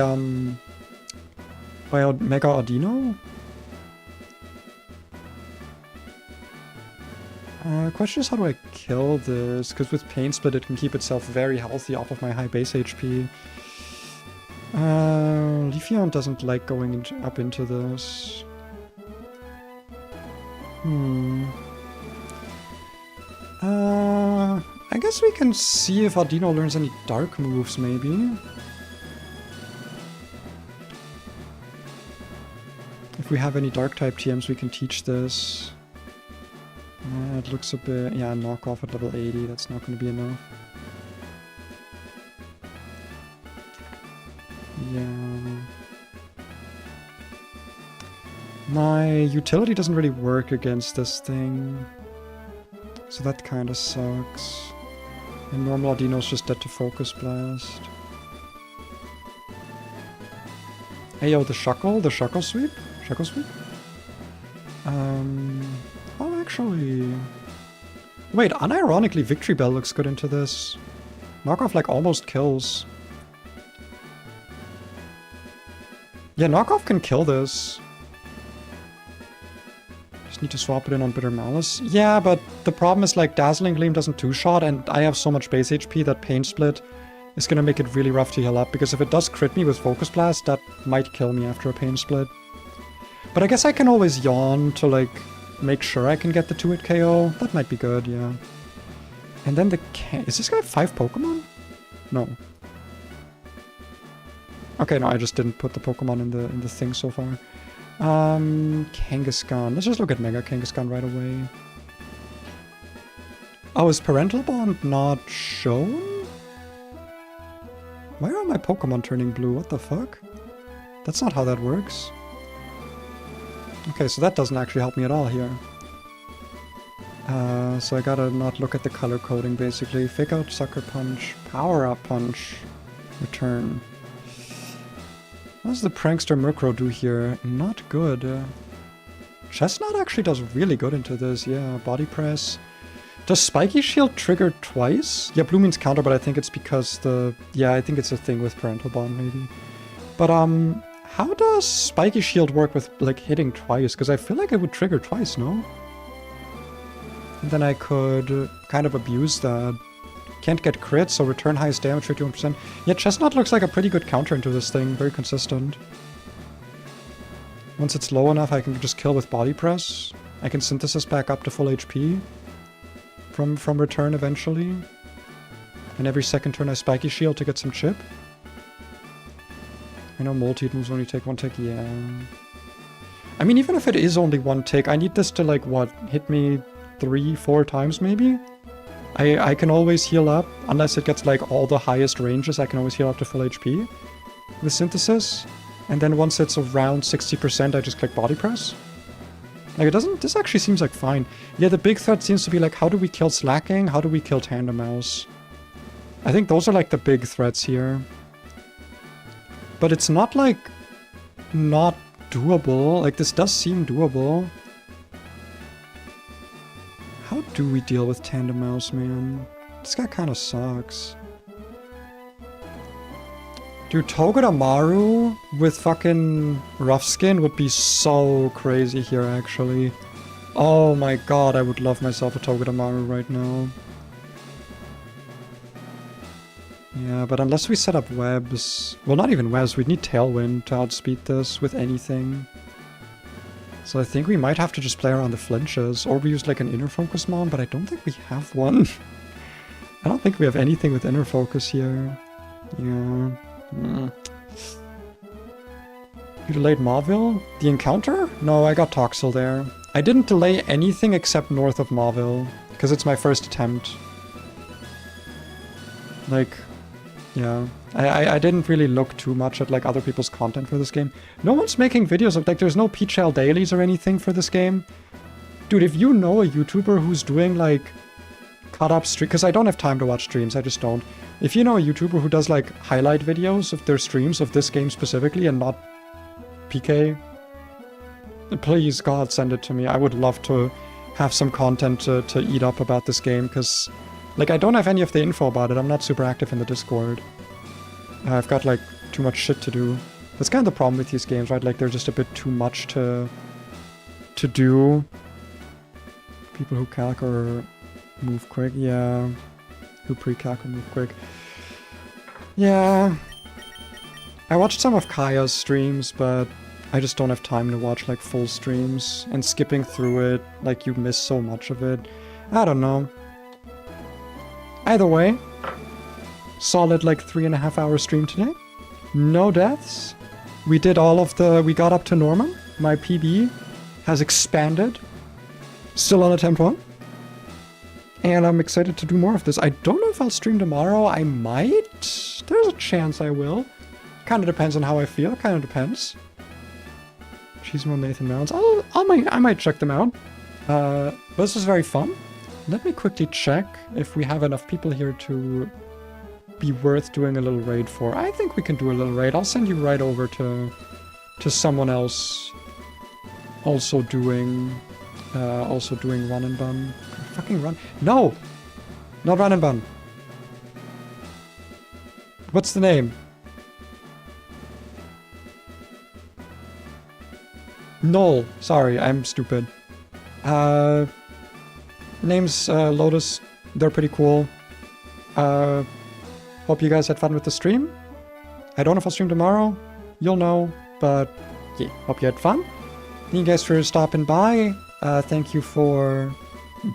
By Mega Audino? Question is, how do I kill this? Because with Pain Split it can keep itself very healthy off of my high base HP. Leafeon doesn't like going up into this. I guess we can see if Audino learns any dark moves, maybe. If we have any dark type TMs, we can teach this. It looks a bit... yeah, knockoff at level 80, that's not going to be enough. Yeah. My utility doesn't really work against this thing. So that kind of sucks. And normal Audino's just dead to Focus Blast. Hey yo, the Shuckle Sweep? Shuckle Sweep? Oh, actually... wait, unironically, Victory Bell looks good into this. Knockoff, like, almost kills. Yeah, Knockoff can kill this. Just need to swap it in on Bitter Malice. Yeah, but the problem is, like, Dazzling Gleam doesn't two-shot, and I have so much base HP that Pain Split is gonna make it really rough to heal up, because if it does crit me with Focus Blast, that might kill me after a Pain Split. But I guess I can always yawn to, like, make sure I can get the 2-hit KO. That might be good, yeah. And then the is this guy 5 Pokemon? No. Okay, no, I just didn't put the Pokemon in the thing so far. Kangaskhan. Let's just look at Mega Kangaskhan right away. Oh, is Parental Bond not shown? Why are my Pokemon turning blue? What the fuck? That's not how that works. Okay, so that doesn't actually help me at all here. So I gotta not look at the color coding, basically. Fake Out, Sucker Punch, Power Up Punch, Return. What does the Prankster Murkrow do here? Not good. Chestnut actually does really good into this, yeah. Body Press. Does Spiky Shield trigger twice? Yeah, blue means counter, but I think it's because the... yeah, I think it's a thing with Parental Bond, maybe. But, how does Spiky Shield work with, like, hitting twice? Because I feel like it would trigger twice, no? And then I could kind of abuse that. Can't get crit, so return highest damage, 51%. Yeah, Chestnut looks like a pretty good counter into this thing. Very consistent. Once it's low enough, I can just kill with Body Press. I can Synthesis back up to full HP from return eventually. And every second turn I Spiky Shield to get some chip. I know Molteed moves only take 1 tick, yeah. I mean, even if it is only 1 tick, I need this to, like, what, hit me 3-4 times maybe? I can always heal up, unless it gets, like, all the highest ranges, I can always heal up to full HP with Synthesis. And then once it's around 60%, I just click Body Press. Like, it doesn't... this actually seems like fine. Yeah, the big threat seems to be, like, how do we kill Slacking? How do we kill Tandem Mouse? I think those are, like, the big threats here. But it's not, like, not doable. Like, this does seem doable. How do we deal with Tandem Mouse, man? This guy kind of sucks. Dude, Togedemaru with fucking Rough Skin would be so crazy here, actually. Oh my god, I would love myself a Togedemaru right now. Yeah, but unless we set up webs... well, not even webs, we'd need Tailwind to outspeed this with anything. So I think we might have to just play around the flinches, or we use like an Inner Focus Mon, but I don't think we have one. I don't think we have anything with Inner Focus here. Yeah. You delayed Mauville? The encounter? No, I got Toxel there. I didn't delay anything except north of Mauville, because it's my first attempt. Like... yeah, I didn't really look too much at like other people's content for this game. No one's making videos of like, there's no Peachell dailies or anything for this game. Dude, if you know a YouTuber who's doing like cut up stream, because I don't have time to watch streams, I just don't. If you know a YouTuber who does like highlight videos of their streams of this game specifically and not PK, please God send it to me. I would love to have some content to eat up about this game, because like, I don't have any of the info about it. I'm not super active in the Discord. I've got, like, too much shit to do. That's kind of the problem with these games, right? Like, they're just a bit too much to do. People who calc or move quick, yeah. Who pre-calc or move quick. Yeah. I watched some of Kaya's streams, but I just don't have time to watch, like, full streams. And skipping through it, like, you miss so much of it. I don't know. Either way, solid, like, 3.5 hour stream today. No deaths. We did all of the... We got up to normal. My PB has expanded. Still on attempt 1. And I'm excited to do more of this. I don't know if I'll stream tomorrow. I might. There's a chance I will. Kind of depends on how I feel. Kind of depends. Cheesemore Nathan Mounds. I might check them out. But this was very fun. Let me quickly check if we have enough people here to be worth doing a little raid for. I think we can do a little raid. I'll send you right over to someone else also doing run and bun. Fucking run. No! Not run and bun. What's the name? Null. Sorry, I'm stupid. Name's Lotus. They're pretty cool. Hope you guys had fun with the stream. I don't know if I'll stream tomorrow. You'll know. But yeah, hope you had fun. Thank you guys for stopping by. Thank you for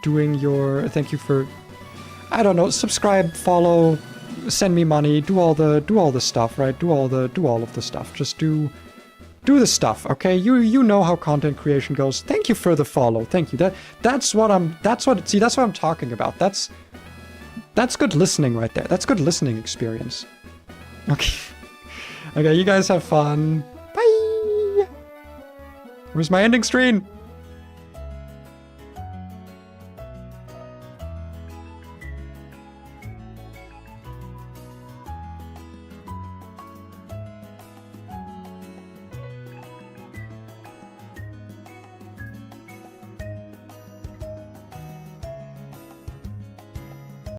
doing your... Thank you for... I don't know. Subscribe, follow, send me money, do all the stuff, right? Do all of the stuff. Just do the stuff, okay? You know how content creation goes. Thank you for the follow. Thank you. That's what I'm talking about. That's good listening right there. That's good listening experience. Okay. Okay, you guys have fun. Bye. Where's my ending screen?